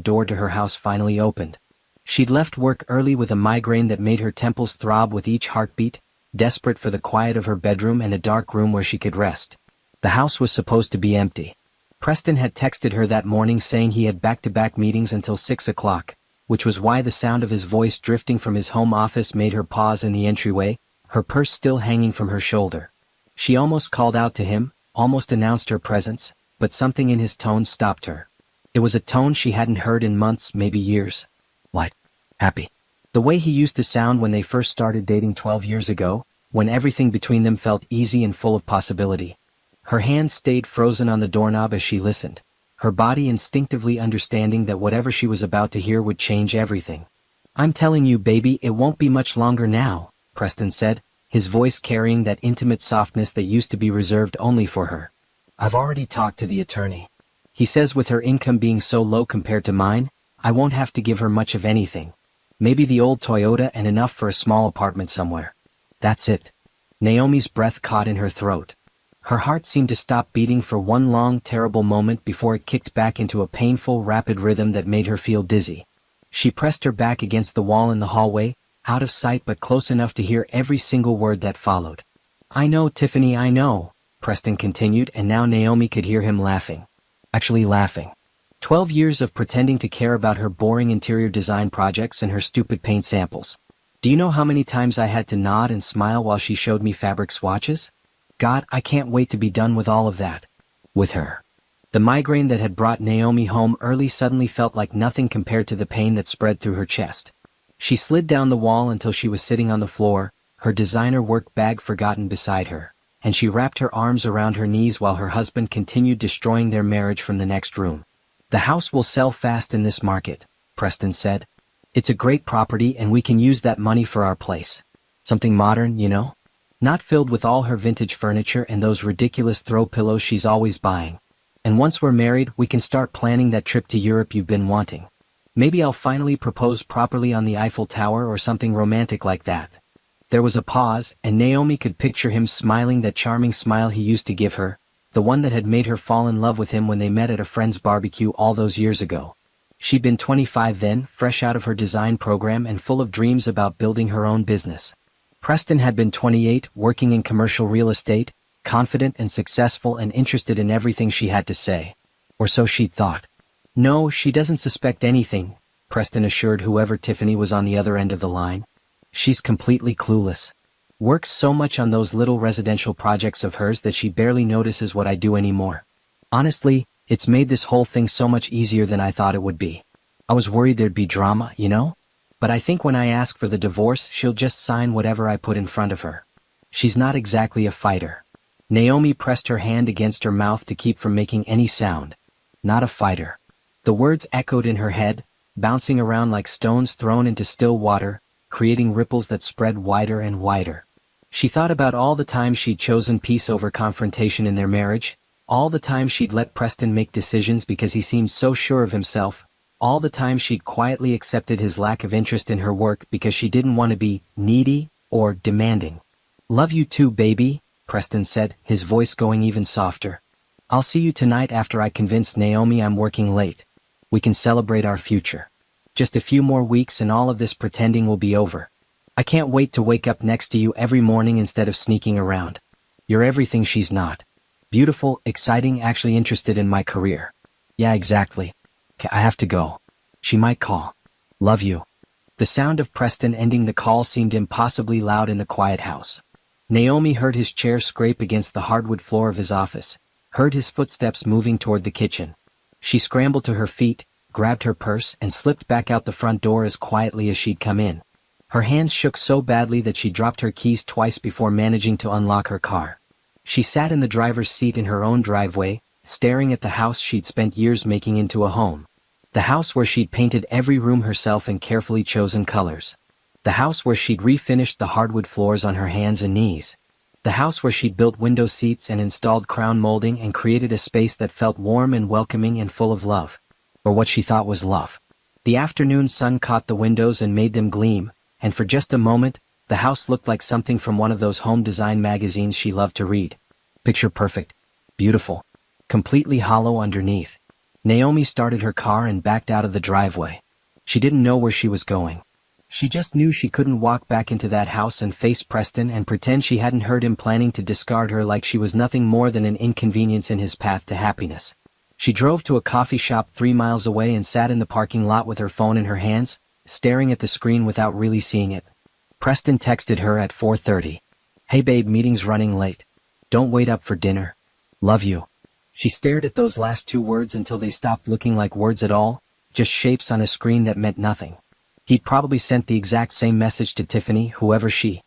door to her house finally opened. She'd left work early with a migraine that made her temples throb with each heartbeat, desperate for the quiet of her bedroom and a dark room where she could rest. The house was supposed to be empty. Preston had texted her that morning saying he had back-to-back meetings until 6 o'clock, which was why the sound of his voice drifting from his home office made her pause in the entryway, her purse still hanging from her shoulder. She almost called out to him, almost announced her presence, but something in his tone stopped her. It was a tone she hadn't heard in months, maybe years. What? Happy. The way he used to sound when they first started dating 12 years ago, when everything between them felt easy and full of possibility. Her hands stayed frozen on the doorknob as she listened, her body instinctively understanding that whatever she was about to hear would change everything. "I'm telling you, baby, it won't be much longer now," Preston said, his voice carrying that intimate softness that used to be reserved only for her. "I've already talked to the attorney. He says with her income being so low compared to mine, I won't have to give her much of anything. Maybe the old Toyota and enough for a small apartment somewhere. That's it." Naomi's breath caught in her throat. Her heart seemed to stop beating for one long, terrible moment before it kicked back into a painful, rapid rhythm that made her feel dizzy. She pressed her back against the wall in the hallway, out of sight but close enough to hear every single word that followed. "I know, Tiffany, I know," Preston continued, and now Naomi could hear him laughing. Actually laughing. 12 years of pretending to care about her boring interior design projects and her stupid paint samples. Do you know how many times I had to nod and smile while she showed me fabric swatches? God, I can't wait to be done with all of that. With her. The migraine that had brought Naomi home early suddenly felt like nothing compared to the pain that spread through her chest. She slid down the wall until she was sitting on the floor, her designer work bag forgotten beside her, and she wrapped her arms around her knees while her husband continued destroying their marriage from the next room. "The house will sell fast in this market," Preston said. "It's a great property and we can use that money for our place. Something modern, you know? Not filled with all her vintage furniture and those ridiculous throw pillows she's always buying. And once we're married, we can start planning that trip to Europe you've been wanting. Maybe I'll finally propose properly on the Eiffel Tower or something romantic like that." There was a pause, and Naomi could picture him smiling that charming smile he used to give her, the one that had made her fall in love with him when they met at a friend's barbecue all those years ago. She'd been 25 then, fresh out of her design program and full of dreams about building her own business. Preston had been 28, working in commercial real estate, confident and successful and interested in everything she had to say. Or so she'd thought. "No, she doesn't suspect anything," Preston assured whoever Tiffany was on the other end of the line. "She's completely clueless. Works so much on those little residential projects of hers that she barely notices what I do anymore. Honestly, it's made this whole thing so much easier than I thought it would be. I was worried there'd be drama, you know? But I think when I ask for the divorce, she'll just sign whatever I put in front of her. She's not exactly a fighter." Naomi pressed her hand against her mouth to keep from making any sound. Not a fighter. The words echoed in her head, bouncing around like stones thrown into still water, creating ripples that spread wider and wider. She thought about all the times she'd chosen peace over confrontation in their marriage, all the times she'd let Preston make decisions because he seemed so sure of himself, all the times she'd quietly accepted his lack of interest in her work because she didn't want to be needy or demanding. "Love you too, baby," Preston said, his voice going even softer. "I'll see you tonight after I convince Naomi I'm working late. We can celebrate our future. Just a few more weeks and all of this pretending will be over. I can't wait to wake up next to you every morning instead of sneaking around. You're everything she's not. Beautiful, exciting, actually interested in my career." "Yeah, exactly. Okay, I have to go. She might call. Love you." The sound of Preston ending the call seemed impossibly loud in the quiet house. Naomi heard his chair scrape against the hardwood floor of his office, heard his footsteps moving toward the kitchen. She scrambled to her feet, grabbed her purse, and slipped back out the front door as quietly as she'd come in. Her hands shook so badly that she dropped her keys twice before managing to unlock her car. She sat in the driver's seat in her own driveway, staring at the house she'd spent years making into a home. The house where she'd painted every room herself in carefully chosen colors. The house where she'd refinished the hardwood floors on her hands and knees. The house where she'd built window seats and installed crown molding and created a space that felt warm and welcoming and full of love. Or what she thought was love. The afternoon sun caught the windows and made them gleam, and for just a moment, the house looked like something from one of those home design magazines she loved to read. Picture perfect. Beautiful. Completely hollow underneath. Naomi started her car and backed out of the driveway. She didn't know where she was going. She just knew she couldn't walk back into that house and face Preston and pretend she hadn't heard him planning to discard her like she was nothing more than an inconvenience in his path to happiness. She drove to a coffee shop 3 miles away and sat in the parking lot with her phone in her hands, staring at the screen without really seeing it. Preston texted her at 4:30. "Hey babe, meeting's running late. Don't wait up for dinner. Love you." She stared at those last 2 words until they stopped looking like words at all, just shapes on a screen that meant nothing. He'd probably sent the exact same message to Tiffany, whoever she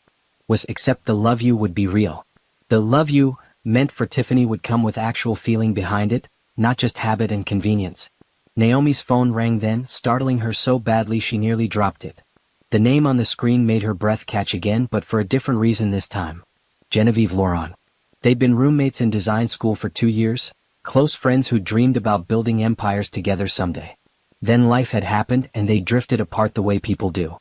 was, except the "love you" would be real. The "love you" meant for Tiffany would come with actual feeling behind it, not just habit and convenience. Naomi's phone rang then, startling her so badly she nearly dropped it. The name on the screen made her breath catch again, but for a different reason this time. Genevieve Laurent. They'd been roommates in design school for 2 years, close friends who dreamed about building empires together someday. Then life had happened and they drifted apart the way people do.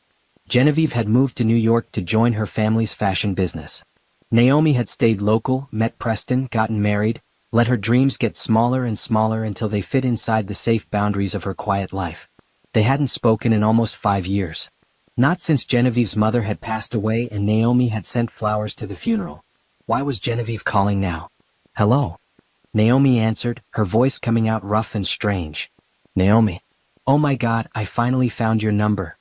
Genevieve had moved to New York to join her family's fashion business. Naomi had stayed local, met Preston, gotten married, let her dreams get smaller and smaller until they fit inside the safe boundaries of her quiet life. They hadn't spoken in almost 5 years. Not since Genevieve's mother had passed away and Naomi had sent flowers to the funeral. Why was Genevieve calling now? "Hello." Naomi answered, her voice coming out rough and strange. "Naomi. Oh my God, I finally found your number."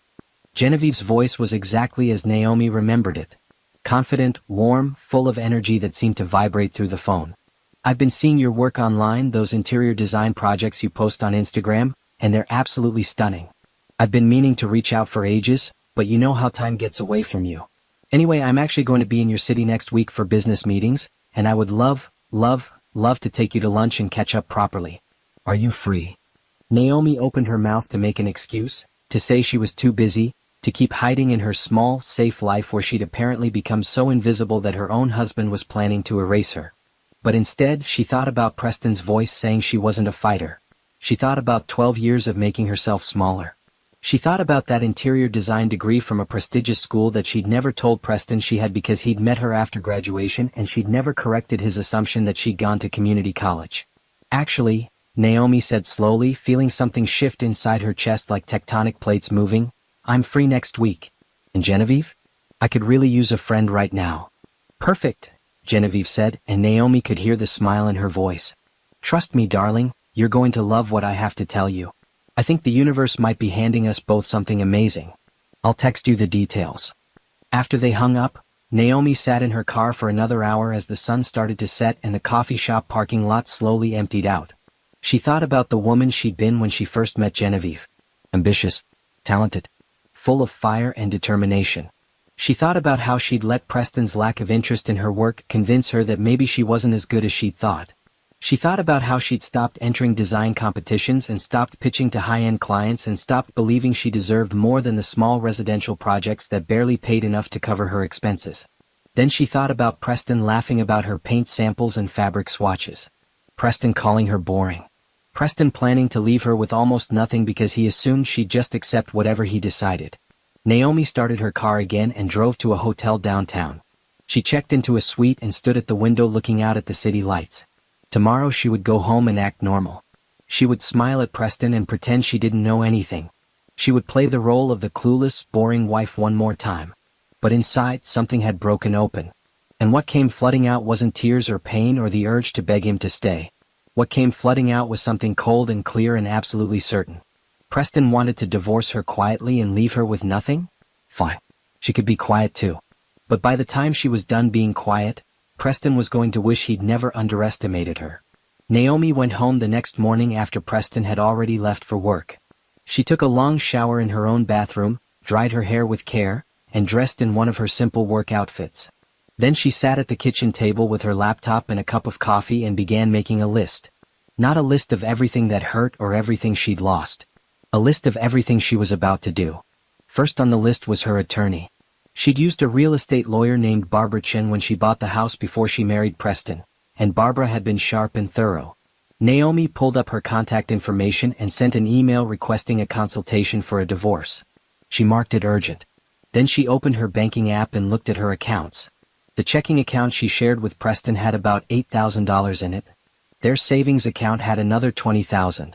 Genevieve's voice was exactly as Naomi remembered it. Confident, warm, full of energy that seemed to vibrate through the phone. "I've been seeing your work online, those interior design projects you post on Instagram, and they're absolutely stunning. I've been meaning to reach out for ages, but you know how time gets away from you. Anyway, I'm actually going to be in your city next week for business meetings, and I would love to take you to lunch and catch up properly. Are you free?" Naomi opened her mouth to make an excuse, to say she was too busy, to keep hiding in her small, safe life where she'd apparently become so invisible that her own husband was planning to erase her. But instead, she thought about Preston's voice saying she wasn't a fighter. She thought about 12 years of making herself smaller. She thought about that interior design degree from a prestigious school that she'd never told Preston she had because he'd met her after graduation and she'd never corrected his assumption that she'd gone to community college. "Actually," Naomi said slowly, feeling something shift inside her chest like tectonic plates moving, "I'm free next week. And Genevieve? I could really use a friend right now." "Perfect," Genevieve said, and Naomi could hear the smile in her voice. "Trust me, darling, you're going to love what I have to tell you. I think the universe might be handing us both something amazing. I'll text you the details." After they hung up, Naomi sat in her car for another hour as the sun started to set and the coffee shop parking lot slowly emptied out. She thought about the woman she'd been when she first met Genevieve. Ambitious, talented, full of fire and determination. She thought about how she'd let Preston's lack of interest in her work convince her that maybe she wasn't as good as she'd thought. She thought about how she'd stopped entering design competitions and stopped pitching to high-end clients and stopped believing she deserved more than the small residential projects that barely paid enough to cover her expenses. Then she thought about Preston laughing about her paint samples and fabric swatches. Preston calling her boring. Preston planning to leave her with almost nothing because he assumed she'd just accept whatever he decided. Naomi started her car again and drove to a hotel downtown. She checked into a suite and stood at the window looking out at the city lights. Tomorrow she would go home and act normal. She would smile at Preston and pretend she didn't know anything. She would play the role of the clueless, boring wife one more time. But inside, something had broken open. And what came flooding out wasn't tears or pain or the urge to beg him to stay. What came flooding out was something cold and clear and absolutely certain. Preston wanted to divorce her quietly and leave her with nothing? Fine. She could be quiet too. But by the time she was done being quiet, Preston was going to wish he'd never underestimated her. Naomi went home the next morning after Preston had already left for work. She took a long shower in her own bathroom, dried her hair with care, and dressed in one of her simple work outfits. Then she sat at the kitchen table with her laptop and a cup of coffee and began making a list. Not a list of everything that hurt or everything she'd lost. A list of everything she was about to do. First on the list was her attorney. She'd used a real estate lawyer named Barbara Chen when she bought the house before she married Preston, and Barbara had been sharp and thorough. Naomi pulled up her contact information and sent an email requesting a consultation for a divorce. She marked it urgent. Then she opened her banking app and looked at her accounts. The checking account she shared with Preston had about $8,000 in it. Their savings account had another $20,000.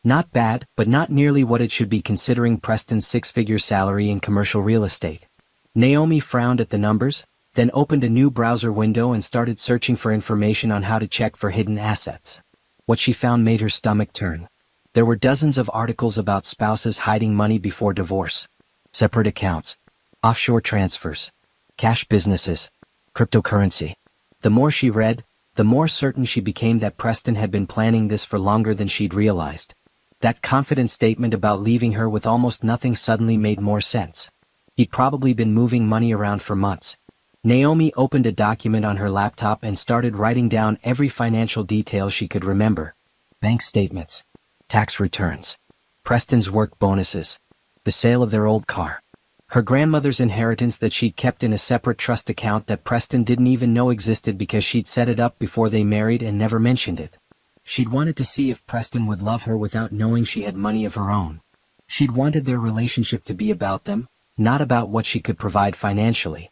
Not bad, but not nearly what it should be considering Preston's six-figure salary in commercial real estate. Naomi frowned at the numbers, then opened a new browser window and started searching for information on how to check for hidden assets. What she found made her stomach turn. There were dozens of articles about spouses hiding money before divorce. Separate accounts. Offshore transfers. Cash businesses. Cryptocurrency. The more she read, the more certain she became that Preston had been planning this for longer than she'd realized. That confident statement about leaving her with almost nothing suddenly made more sense. He'd probably been moving money around for months. Naomi opened a document on her laptop and started writing down every financial detail she could remember. Bank statements. Tax returns. Preston's work bonuses. The sale of their old car. Her grandmother's inheritance that she'd kept in a separate trust account that Preston didn't even know existed because she'd set it up before they married and never mentioned it. She'd wanted to see if Preston would love her without knowing she had money of her own. She'd wanted their relationship to be about them, not about what she could provide financially.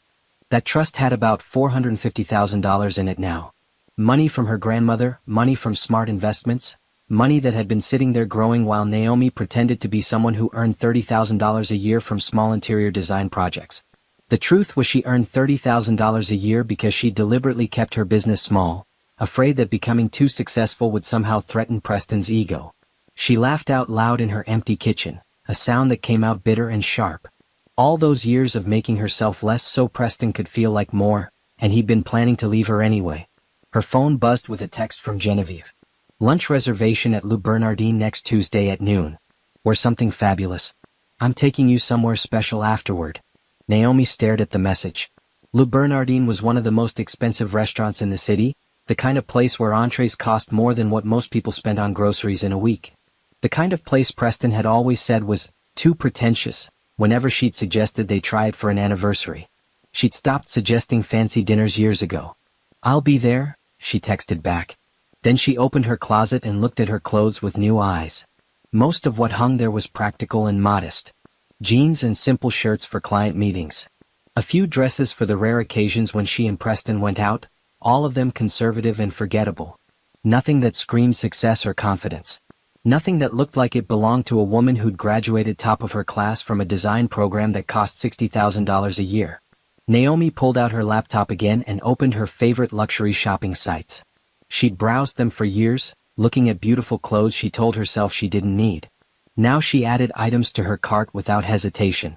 That trust had about $450,000 in it now. Money from her grandmother, money from smart investments, money that had been sitting there growing while Naomi pretended to be someone who earned $30,000 a year from small interior design projects. The truth was she earned $30,000 a year because she deliberately kept her business small, afraid that becoming too successful would somehow threaten Preston's ego. She laughed out loud in her empty kitchen, a sound that came out bitter and sharp. All those years of making herself less so Preston could feel like more, and he'd been planning to leave her anyway. Her phone buzzed with a text from Genevieve. Lunch reservation at Le Bernardin next Tuesday at noon. Or something fabulous. I'm taking you somewhere special afterward. Naomi stared at the message. Le Bernardin was one of the most expensive restaurants in the city, the kind of place where entrees cost more than what most people spend on groceries in a week. The kind of place Preston had always said was too pretentious, whenever she'd suggested they try it for an anniversary. She'd stopped suggesting fancy dinners years ago. I'll be there, she texted back. Then she opened her closet and looked at her clothes with new eyes. Most of what hung there was practical and modest. Jeans and simple shirts for client meetings. A few dresses for the rare occasions when she and Preston went out, all of them conservative and forgettable. Nothing that screamed success or confidence. Nothing that looked like it belonged to a woman who'd graduated top of her class from a design program that cost $60,000 a year. Naomi pulled out her laptop again and opened her favorite luxury shopping sites. She'd browsed them for years, looking at beautiful clothes she told herself she didn't need. Now she added items to her cart without hesitation.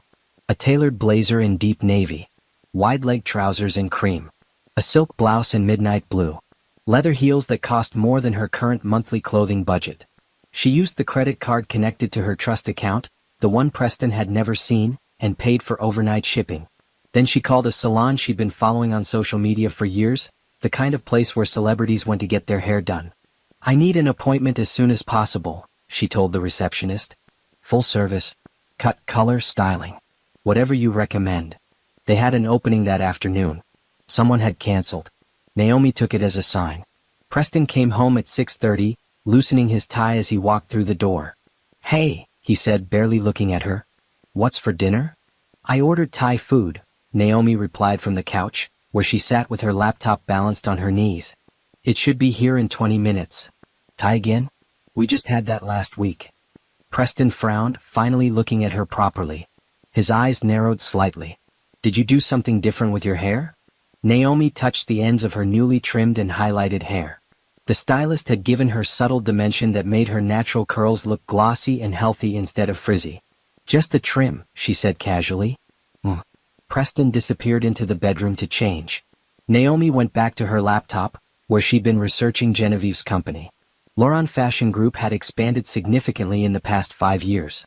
A tailored blazer in deep navy. Wide-leg trousers in cream. A silk blouse in midnight blue. Leather heels that cost more than her current monthly clothing budget. She used the credit card connected to her trust account, the one Preston had never seen, and paid for overnight shipping. Then she called a salon she'd been following on social media for years, the kind of place where celebrities went to get their hair done. I need an appointment as soon as possible, she told the receptionist. Full service. Cut, color, styling. Whatever you recommend. They had an opening that afternoon. Someone had canceled. Naomi took it as a sign. Preston came home at 6:30, loosening his tie as he walked through the door. Hey, he said, barely looking at her. What's for dinner? I ordered Thai food, Naomi replied from the couch, where she sat with her laptop balanced on her knees. It should be here in 20 minutes. Thai again? We just had that last week. Preston frowned, finally looking at her properly. His eyes narrowed slightly. Did you do something different with your hair? Naomi touched the ends of her newly trimmed and highlighted hair. The stylist had given her subtle dimension that made her natural curls look glossy and healthy instead of frizzy. Just a trim, she said casually. Preston disappeared into the bedroom to change. Naomi went back to her laptop, where she'd been researching Genevieve's company. Laurent Fashion Group had expanded significantly in the past 5 years.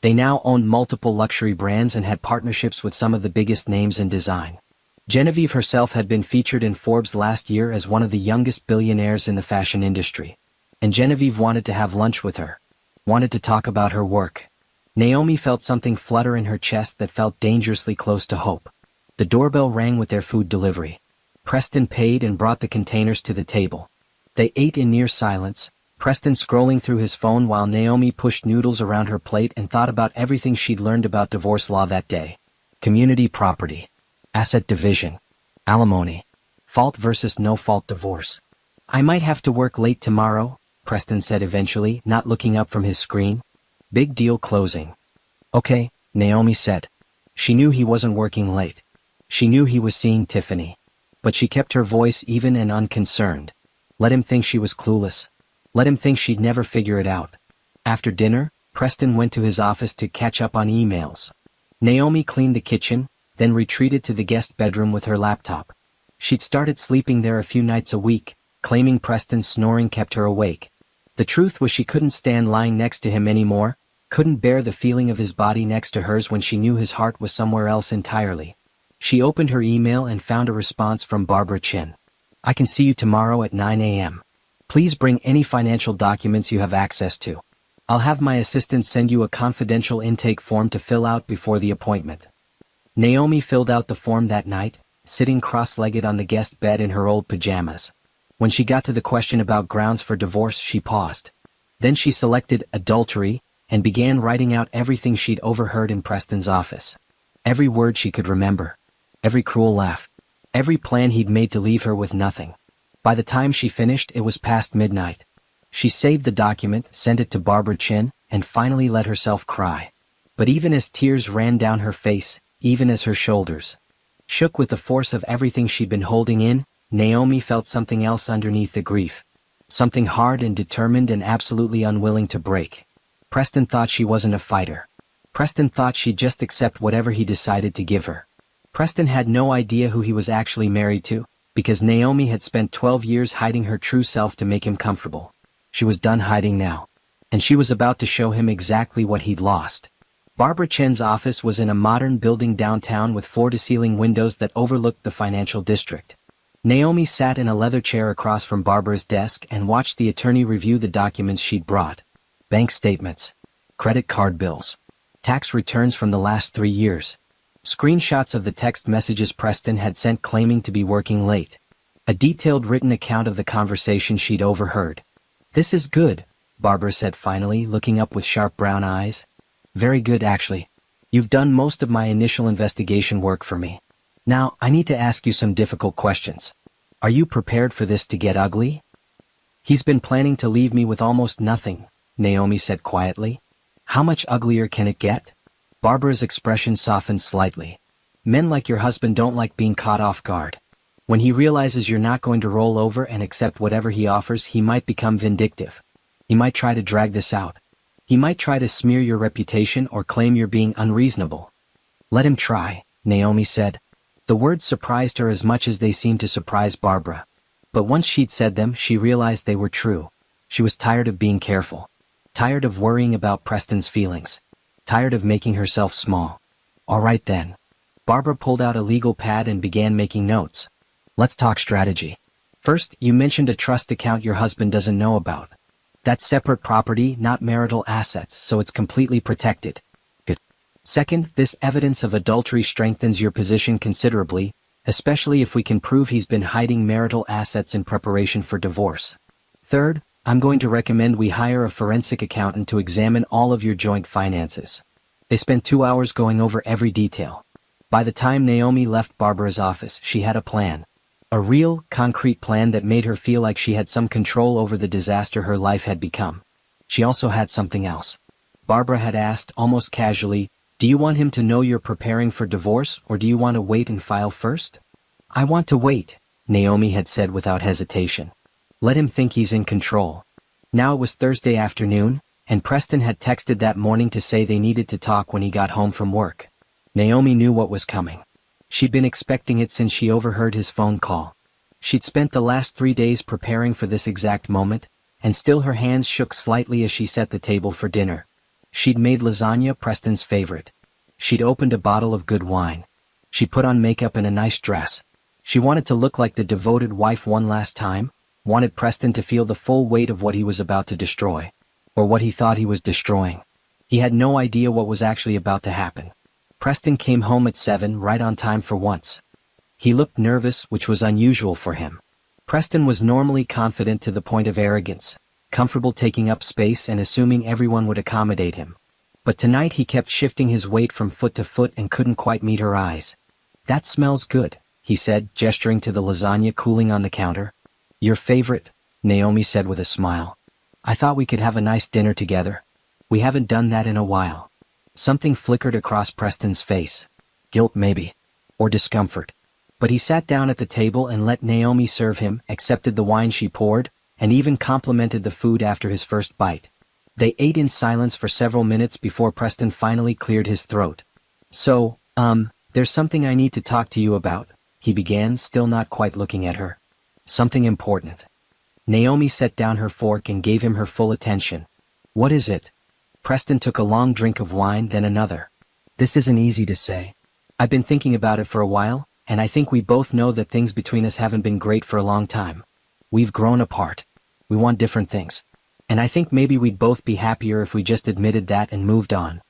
They now owned multiple luxury brands and had partnerships with some of the biggest names in design. Genevieve herself had been featured in Forbes last year as one of the youngest billionaires in the fashion industry. And Genevieve wanted to have lunch with her. Wanted to talk about her work. Naomi felt something flutter in her chest that felt dangerously close to hope. The doorbell rang with their food delivery. Preston paid and brought the containers to the table. They ate in near silence, Preston scrolling through his phone while Naomi pushed noodles around her plate and thought about everything she'd learned about divorce law that day. Community property. Asset division. Alimony. Fault versus no-fault divorce. I might have to work late tomorrow, Preston said eventually, not looking up from his screen. Big deal closing. Okay, Naomi said. She knew he wasn't working late. She knew he was seeing Tiffany. But she kept her voice even and unconcerned. Let him think she was clueless. Let him think she'd never figure it out. After dinner, Preston went to his office to catch up on emails. Naomi cleaned the kitchen, then retreated to the guest bedroom with her laptop. She'd started sleeping there a few nights a week, claiming Preston's snoring kept her awake. The truth was she couldn't stand lying next to him anymore, couldn't bear the feeling of his body next to hers when she knew his heart was somewhere else entirely. She opened her email and found a response from Barbara Chin. I can see you tomorrow at 9 a.m. Please bring any financial documents you have access to. I'll have my assistant send you a confidential intake form to fill out before the appointment. Naomi filled out the form that night, sitting cross-legged on the guest bed in her old pajamas. When she got to the question about grounds for divorce, she paused. Then she selected adultery and began writing out everything she'd overheard in Preston's office. Every word she could remember. Every cruel laugh. Every plan he'd made to leave her with nothing. By the time she finished, it was past midnight. She saved the document, sent it to Barbara Chin, and finally let herself cry. But even as tears ran down her face, even as her shoulders shook with the force of everything she'd been holding in, Naomi felt something else underneath the grief. Something hard and determined and absolutely unwilling to break. Preston thought she wasn't a fighter. Preston thought she'd just accept whatever he decided to give her. Preston had no idea who he was actually married to, because Naomi had spent 12 years hiding her true self to make him comfortable. She was done hiding now. And she was about to show him exactly what he'd lost. Barbara Chen's office was in a modern building downtown with floor-to-ceiling windows that overlooked the financial district. Naomi sat in a leather chair across from Barbara's desk and watched the attorney review the documents she'd brought. Bank statements, credit card bills, tax returns from the last 3 years, screenshots of the text messages Preston had sent claiming to be working late, a detailed written account of the conversation she'd overheard. This is good, Barbara said finally, looking up with sharp brown eyes. Very good, actually. You've done most of my initial investigation work for me. Now, I need to ask you some difficult questions. Are you prepared for this to get ugly? He's been planning to leave me with almost nothing, Naomi said quietly. How much uglier can it get? Barbara's expression softened slightly. Men like your husband don't like being caught off guard. When he realizes you're not going to roll over and accept whatever he offers, he might become vindictive. He might try to drag this out. He might try to smear your reputation or claim you're being unreasonable. Let him try, Naomi said. The words surprised her as much as they seemed to surprise Barbara. But once she'd said them, she realized they were true. She was tired of being careful. Tired of worrying about Preston's feelings. Tired of making herself small. All right then. Barbara pulled out a legal pad and began making notes. Let's talk strategy. First, you mentioned a trust account your husband doesn't know about. That's separate property, not marital assets, so it's completely protected. Good. Second, this evidence of adultery strengthens your position considerably, especially if we can prove he's been hiding marital assets in preparation for divorce. Third, I'm going to recommend we hire a forensic accountant to examine all of your joint finances. They spent 2 hours going over every detail. By the time Naomi left Barbara's office, she had a plan. A real, concrete plan that made her feel like she had some control over the disaster her life had become. She also had something else. Barbara had asked, almost casually, do you want him to know you're preparing for divorce, or do you want to wait and file first? I want to wait, Naomi had said without hesitation. Let him think he's in control. Now it was Thursday afternoon, and Preston had texted that morning to say they needed to talk when he got home from work. Naomi knew what was coming. She'd been expecting it since she overheard his phone call. She'd spent the last 3 days preparing for this exact moment, and still her hands shook slightly as she set the table for dinner. She'd made lasagna, Preston's favorite. She'd opened a bottle of good wine. She put on makeup and a nice dress. She wanted to look like the devoted wife one last time, wanted Preston to feel the full weight of what he was about to destroy. Or what he thought he was destroying. He had no idea what was actually about to happen. Preston came home at 7, right on time for once. He looked nervous, which was unusual for him. Preston was normally confident to the point of arrogance, comfortable taking up space and assuming everyone would accommodate him. But tonight he kept shifting his weight from foot to foot and couldn't quite meet her eyes. That smells good, he said, gesturing to the lasagna cooling on the counter. Your favorite, Naomi said with a smile. I thought we could have a nice dinner together. We haven't done that in a while. Something flickered across Preston's face. Guilt maybe. Or discomfort. But he sat down at the table and let Naomi serve him, accepted the wine she poured, and even complimented the food after his first bite. They ate in silence for several minutes before Preston finally cleared his throat. So, there's something I need to talk to you about, he began, still not quite looking at her. Something important. Naomi set down her fork and gave him her full attention. What is it? Preston took a long drink of wine, then another. This isn't easy to say. I've been thinking about it for a while, and I think we both know that things between us haven't been great for a long time. We've grown apart. We want different things. And I think maybe we'd both be happier if we just admitted that and moved on.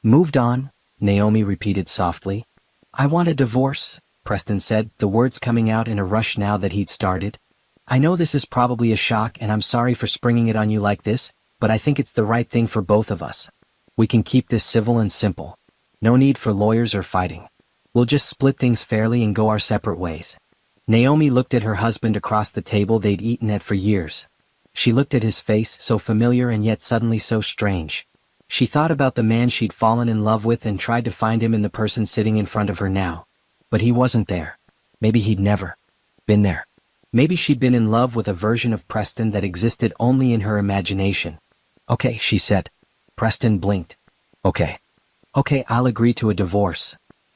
Moved on? Naomi repeated softly. I want a divorce, Preston said, the words coming out in a rush now that he'd started. I know this is probably a shock and I'm sorry for springing it on you like this, but I think it's the right thing for both of us. We can keep this civil and simple. No need for lawyers or fighting. We'll just split things fairly and go our separate ways. Naomi looked at her husband across the table they'd eaten at for years. She looked at his face, so familiar and yet suddenly so strange. She thought about the man she'd fallen in love with and tried to find him in the person sitting in front of her now. But he wasn't there. Maybe he'd never been there. Maybe she'd been in love with a version of Preston that existed only in her imagination. Okay, she said. Preston blinked. Okay. Okay, I'll agree to a divorce.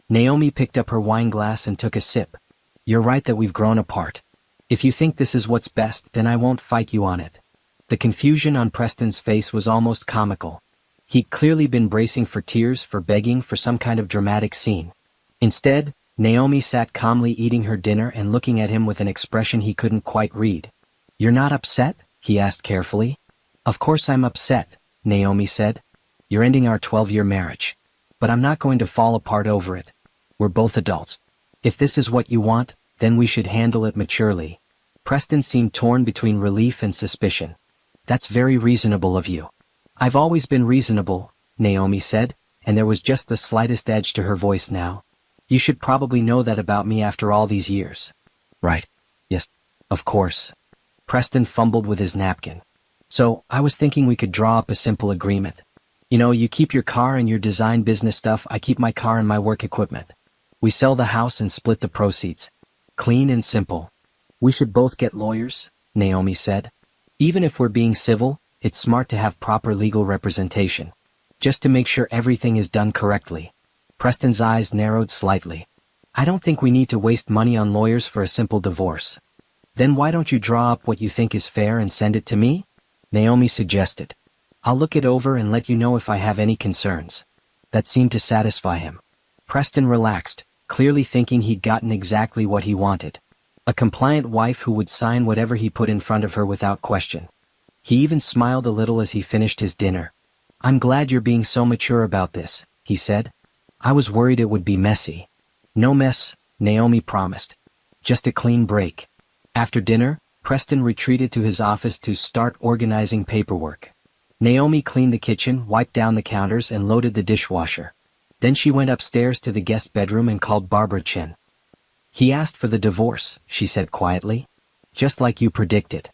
Naomi picked up her wine glass and took a sip. You're right that we've grown apart. If you think this is what's best, then I won't fight you on it. The confusion on Preston's face was almost comical. He'd clearly been bracing for tears, for begging for some kind of dramatic scene. Instead, Naomi sat calmly eating her dinner and looking at him with an expression he couldn't quite read. You're not upset? He asked carefully. Of course I'm upset, Naomi said. You're ending our 12-year marriage. But I'm not going to fall apart over it. We're both adults. If this is what you want, then we should handle it maturely. Preston seemed torn between relief and suspicion. That's very reasonable of you. I've always been reasonable, Naomi said, and there was just the slightest edge to her voice now. You should probably know that about me after all these years. Right. Yes. Of course. Preston fumbled with his napkin. So, I was thinking we could draw up a simple agreement. You know, you keep your car and your design business stuff, I keep my car and my work equipment. We sell the house and split the proceeds. Clean and simple. We should both get lawyers, Naomi said. Even if we're being civil, it's smart to have proper legal representation. Just to make sure everything is done correctly. Preston's eyes narrowed slightly. I don't think we need to waste money on lawyers for a simple divorce. Then why don't you draw up what you think is fair and send it to me? Naomi suggested. I'll look it over and let you know if I have any concerns. That seemed to satisfy him. Preston relaxed, clearly thinking he'd gotten exactly what he wanted. A compliant wife who would sign whatever he put in front of her without question. He even smiled a little as he finished his dinner. I'm glad you're being so mature about this, he said. I was worried it would be messy. No mess, Naomi promised. Just a clean break. After dinner, Preston retreated to his office to start organizing paperwork. Naomi cleaned the kitchen, wiped down the counters, and loaded the dishwasher. Then she went upstairs to the guest bedroom and called Barbara Chen. He asked for the divorce, she said quietly. Just like you predicted.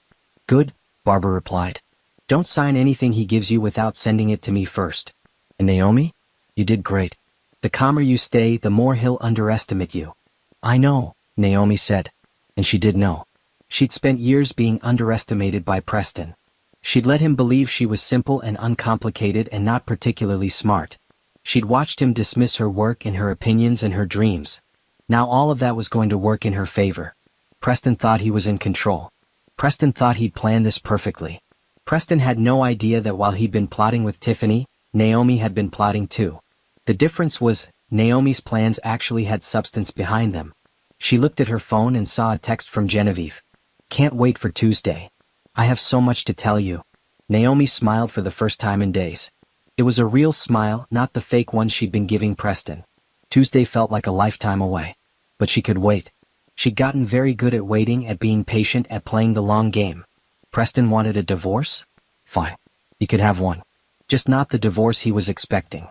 Good, Barbara replied. Don't sign anything he gives you without sending it to me first. And Naomi? You did great. The calmer you stay, the more he'll underestimate you. I know, Naomi said. And she did know. She'd spent years being underestimated by Preston. She'd let him believe she was simple and uncomplicated and not particularly smart. She'd watched him dismiss her work and her opinions and her dreams. Now all of that was going to work in her favor. Preston thought he was in control. Preston thought he'd planned this perfectly. Preston had no idea that while he'd been plotting with Tiffany, Naomi had been plotting too. The difference was, Naomi's plans actually had substance behind them. She looked at her phone and saw a text from Genevieve. Can't wait for Tuesday. I have so much to tell you. Naomi smiled for the first time in days. It was a real smile, not the fake one she'd been giving Preston. Tuesday felt like a lifetime away. But she could wait. She'd gotten very good at waiting, at being patient, at playing the long game. Preston wanted a divorce? Fine. He could have one. Just not the divorce he was expecting.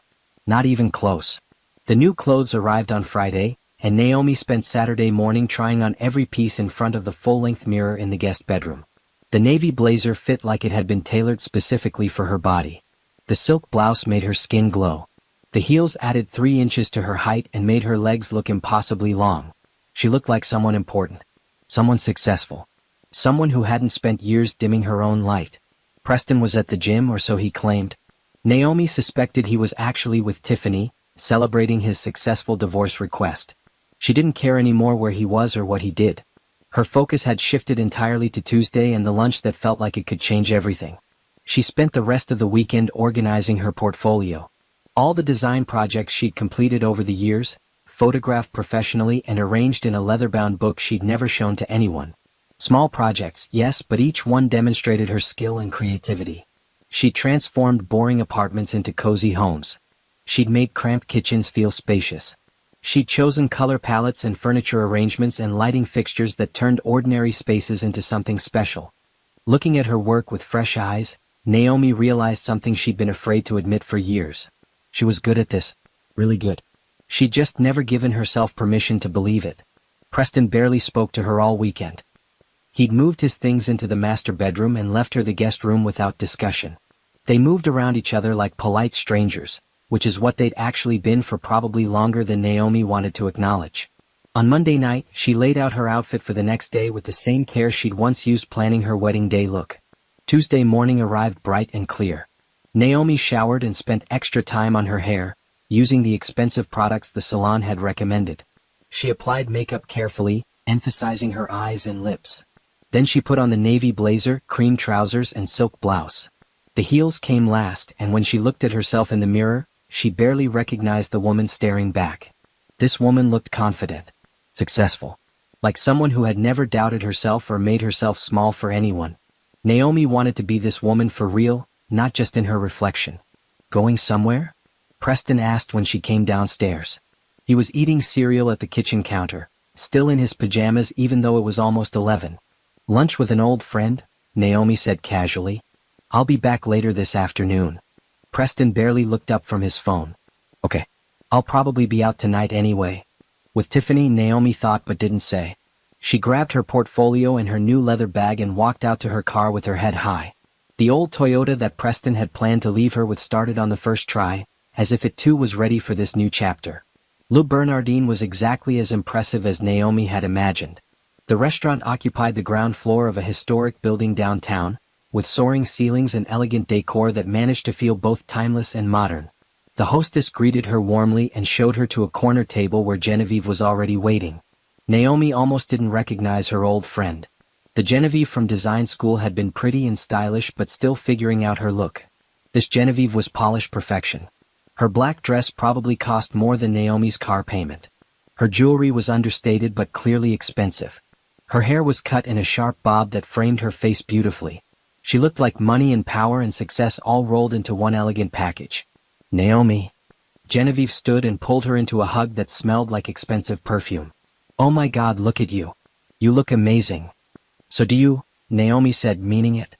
Not even close. The new clothes arrived on Friday, and Naomi spent Saturday morning trying on every piece in front of the full-length mirror in the guest bedroom. The navy blazer fit like it had been tailored specifically for her body. The silk blouse made her skin glow. The heels added 3 inches to her height and made her legs look impossibly long. She looked like someone important. Someone successful. Someone who hadn't spent years dimming her own light. Preston was at the gym, or so he claimed. Naomi suspected he was actually with Tiffany, celebrating his successful divorce request. She didn't care anymore where he was or what he did. Her focus had shifted entirely to Tuesday and the lunch that felt like it could change everything. She spent the rest of the weekend organizing her portfolio. All the design projects she'd completed over the years, photographed professionally and arranged in a leather-bound book she'd never shown to anyone. Small projects, yes, but each one demonstrated her skill and creativity. She'd transformed boring apartments into cozy homes. She'd made cramped kitchens feel spacious. She'd chosen color palettes and furniture arrangements and lighting fixtures that turned ordinary spaces into something special. Looking at her work with fresh eyes, Naomi realized something she'd been afraid to admit for years. She was good at this. Really good. She'd just never given herself permission to believe it. Preston barely spoke to her all weekend. He'd moved his things into the master bedroom and left her the guest room without discussion. They moved around each other like polite strangers, which is what they'd actually been for probably longer than Naomi wanted to acknowledge. On Monday night, she laid out her outfit for the next day with the same care she'd once used planning her wedding day look. Tuesday morning arrived bright and clear. Naomi showered and spent extra time on her hair, using the expensive products the salon had recommended. She applied makeup carefully, emphasizing her eyes and lips. Then she put on the navy blazer, cream trousers, and silk blouse. The heels came last, and when she looked at herself in the mirror, she barely recognized the woman staring back. This woman looked confident, successful, like someone who had never doubted herself or made herself small for anyone. Naomi wanted to be this woman for real, not just in her reflection. Going somewhere? Preston asked when she came downstairs. He was eating cereal at the kitchen counter, still in his pajamas even though it was almost 11. Lunch with an old friend, Naomi said casually. I'll be back later this afternoon. Preston barely looked up from his phone. Okay. I'll probably be out tonight anyway. With Tiffany, Naomi thought but didn't say. She grabbed her portfolio and her new leather bag and walked out to her car with her head high. The old Toyota that Preston had planned to leave her with started on the first try, as if it too was ready for this new chapter. Le Bernardin was exactly as impressive as Naomi had imagined. The restaurant occupied the ground floor of a historic building downtown, with soaring ceilings and elegant decor that managed to feel both timeless and modern. The hostess greeted her warmly and showed her to a corner table where Genevieve was already waiting. Naomi almost didn't recognize her old friend. The Genevieve from design school had been pretty and stylish but still figuring out her look. This Genevieve was polished perfection. Her black dress probably cost more than Naomi's car payment. Her jewelry was understated but clearly expensive. Her hair was cut in a sharp bob that framed her face beautifully. She looked like money and power and success all rolled into one elegant package. Naomi. Genevieve stood and pulled her into a hug that smelled like expensive perfume. Oh my God, look at you. You look amazing. So do you, Naomi said, meaning it.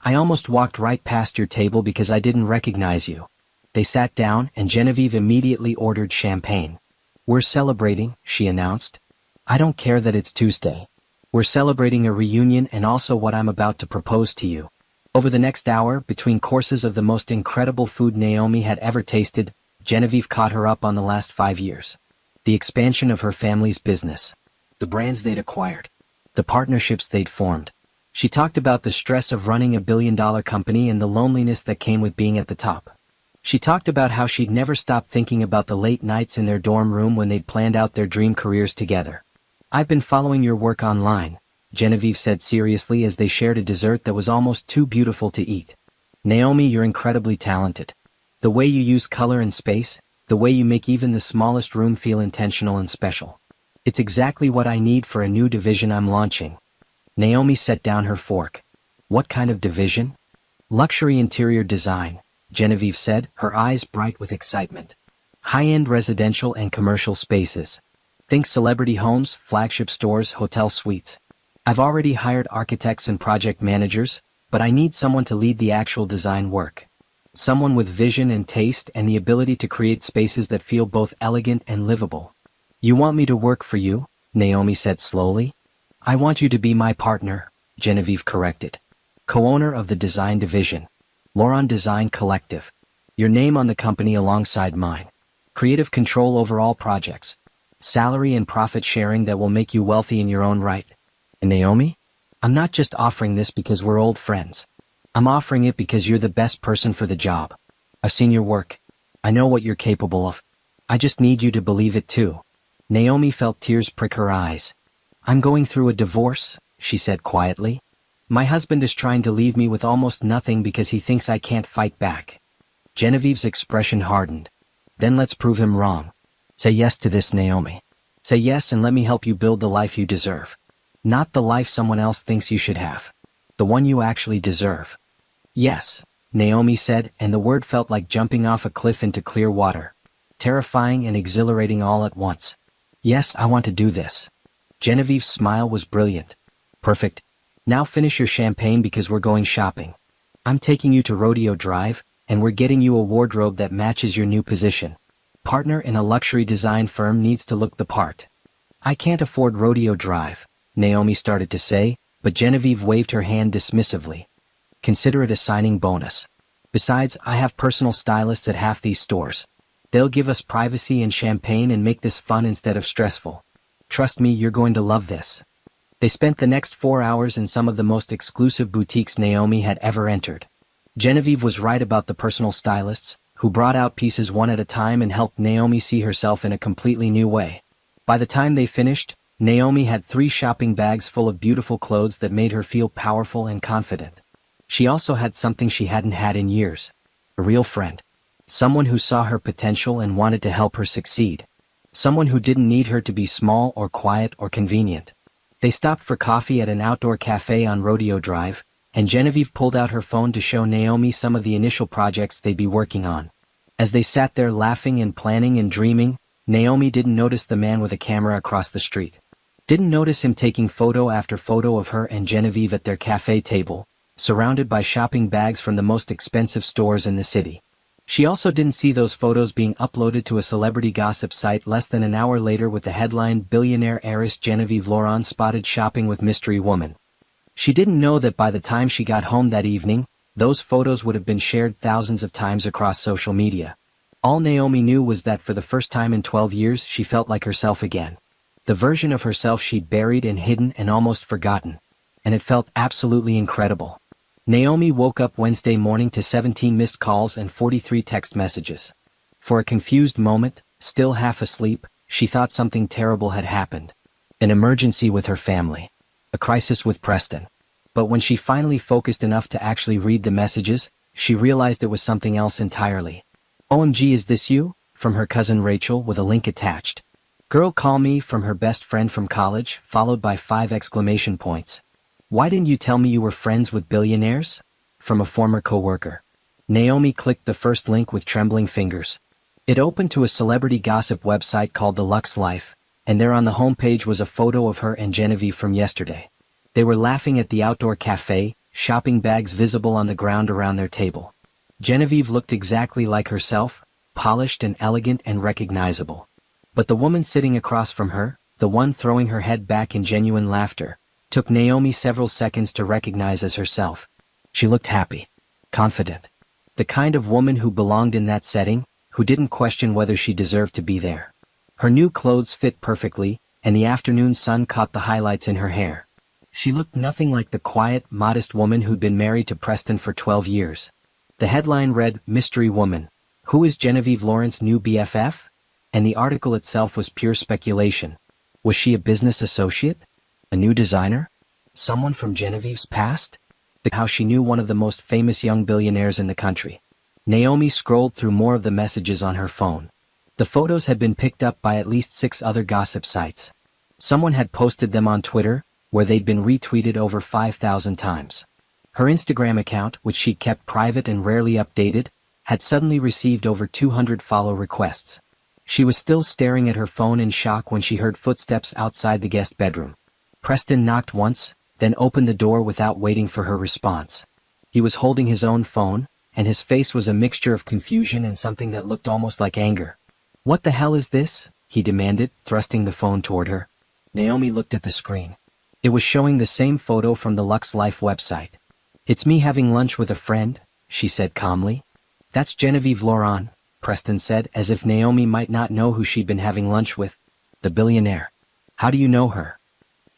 I almost walked right past your table because I didn't recognize you. They sat down and Genevieve immediately ordered champagne. We're celebrating, she announced. I don't care that it's Tuesday. We're celebrating a reunion and also what I'm about to propose to you. Over the next hour, between courses of the most incredible food Naomi had ever tasted, Genevieve caught her up on the last 5 years. The expansion of her family's business. The brands they'd acquired. The partnerships they'd formed. She talked about the stress of running a billion-dollar company and the loneliness that came with being at the top. She talked about how she'd never stopped thinking about the late nights in their dorm room when they'd planned out their dream careers together. I've been following your work online, Genevieve said seriously as they shared a dessert that was almost too beautiful to eat. Naomi, you're incredibly talented. The way you use color and space, the way you make even the smallest room feel intentional and special. It's exactly what I need for a new division I'm launching. Naomi set down her fork. What kind of division? Luxury interior design, Genevieve said, her eyes bright with excitement. High-end residential and commercial spaces. Think celebrity homes, flagship stores, hotel suites. I've already hired architects and project managers, but I need someone to lead the actual design work. Someone with vision and taste and the ability to create spaces that feel both elegant and livable. You want me to work for you? Naomi said slowly. I want you to be my partner, Genevieve corrected. co-owner of the design division. Lauron Design Collective. Your name on the company alongside mine. Creative control over all projects. Salary and profit sharing that will make you wealthy in your own right. And Naomi? I'm not just offering this because we're old friends. I'm offering it because you're the best person for the job. I've seen your work. I know what you're capable of. I just need you to believe it too. Naomi felt tears prick her eyes. I'm going through a divorce, she said quietly. My husband is trying to leave me with almost nothing because he thinks I can't fight back. Genevieve's expression hardened. Then let's prove him wrong. Say yes to this, Naomi. Say yes and let me help you build the life you deserve. Not the life someone else thinks you should have. The one you actually deserve. Yes, Naomi said, and the word felt like jumping off a cliff into clear water. Terrifying and exhilarating all at once. Yes, I want to do this. Genevieve's smile was brilliant. Perfect. Now finish your champagne because we're going shopping. I'm taking you to Rodeo Drive, and we're getting you a wardrobe that matches your new position. Partner in a luxury design firm needs to look the part. I can't afford Rodeo Drive, Naomi started to say, but Genevieve waved her hand dismissively. Consider it a signing bonus. Besides, I have personal stylists at half these stores. They'll give us privacy and champagne and make this fun instead of stressful. Trust me, you're going to love this. They spent the next 4 hours in some of the most exclusive boutiques Naomi had ever entered. Genevieve was right about the personal stylists, who brought out pieces one at a time and helped Naomi see herself in a completely new way. By the time they finished, Naomi had 3 shopping bags full of beautiful clothes that made her feel powerful and confident. She also had something she hadn't had in years. A real friend. Someone who saw her potential and wanted to help her succeed. Someone who didn't need her to be small or quiet or convenient. They stopped for coffee at an outdoor cafe on Rodeo Drive, and Genevieve pulled out her phone to show Naomi some of the initial projects they'd be working on. As they sat there laughing and planning and dreaming, Naomi didn't notice the man with a camera across the street. Didn't notice him taking photo after photo of her and Genevieve at their cafe table, surrounded by shopping bags from the most expensive stores in the city. She also didn't see those photos being uploaded to a celebrity gossip site less than an hour later with the headline "Billionaire Heiress Genevieve Lauron Spotted Shopping with Mystery Woman." She didn't know that by the time she got home that evening, those photos would have been shared thousands of times across social media. All Naomi knew was that for the first time in 12 years she felt like herself again. The version of herself she'd buried and hidden and almost forgotten. And it felt absolutely incredible. Naomi woke up Wednesday morning to 17 missed calls and 43 text messages. For a confused moment, still half asleep, she thought something terrible had happened. An emergency with her family. A crisis with Preston. But when she finally focused enough to actually read the messages, she realized it was something else entirely. "OMG, is this you?" from her cousin Rachel with a link attached. "Girl, call me," from her best friend from college, followed by 5 exclamation points. "Why didn't you tell me you were friends with billionaires?" from a former coworker. Naomi clicked the first link with trembling fingers. It opened to a celebrity gossip website called The Lux Life, and there on the homepage was a photo of her and Genevieve from yesterday. They were laughing at the outdoor cafe, shopping bags visible on the ground around their table. Genevieve looked exactly like herself, polished and elegant and recognizable. But the woman sitting across from her, the one throwing her head back in genuine laughter, took Naomi several seconds to recognize as herself. She looked happy, confident. The kind of woman who belonged in that setting, who didn't question whether she deserved to be there. Her new clothes fit perfectly, and the afternoon sun caught the highlights in her hair. She looked nothing like the quiet, modest woman who'd been married to Preston for 12 years. The headline read, "Mystery Woman. Who is Genevieve Lawrence's new BFF?" And the article itself was pure speculation. Was she a business associate? A new designer? Someone from Genevieve's past? How she knew one of the most famous young billionaires in the country. Naomi scrolled through more of the messages on her phone. The photos had been picked up by at least 6 other gossip sites. Someone had posted them on Twitter, where they'd been retweeted over 5,000 times. Her Instagram account, which she kept private and rarely updated, had suddenly received over 200 follow requests. She was still staring at her phone in shock when she heard footsteps outside the guest bedroom. Preston knocked once, then opened the door without waiting for her response. He was holding his own phone, and his face was a mixture of confusion and something that looked almost like anger. "What the hell is this?" he demanded, thrusting the phone toward her. Naomi looked at the screen. It was showing the same photo from the Lux Life website. "It's me having lunch with a friend," she said calmly. "That's Genevieve Laurent," Preston said, as if Naomi might not know who she'd been having lunch with. "The billionaire. How do you know her?"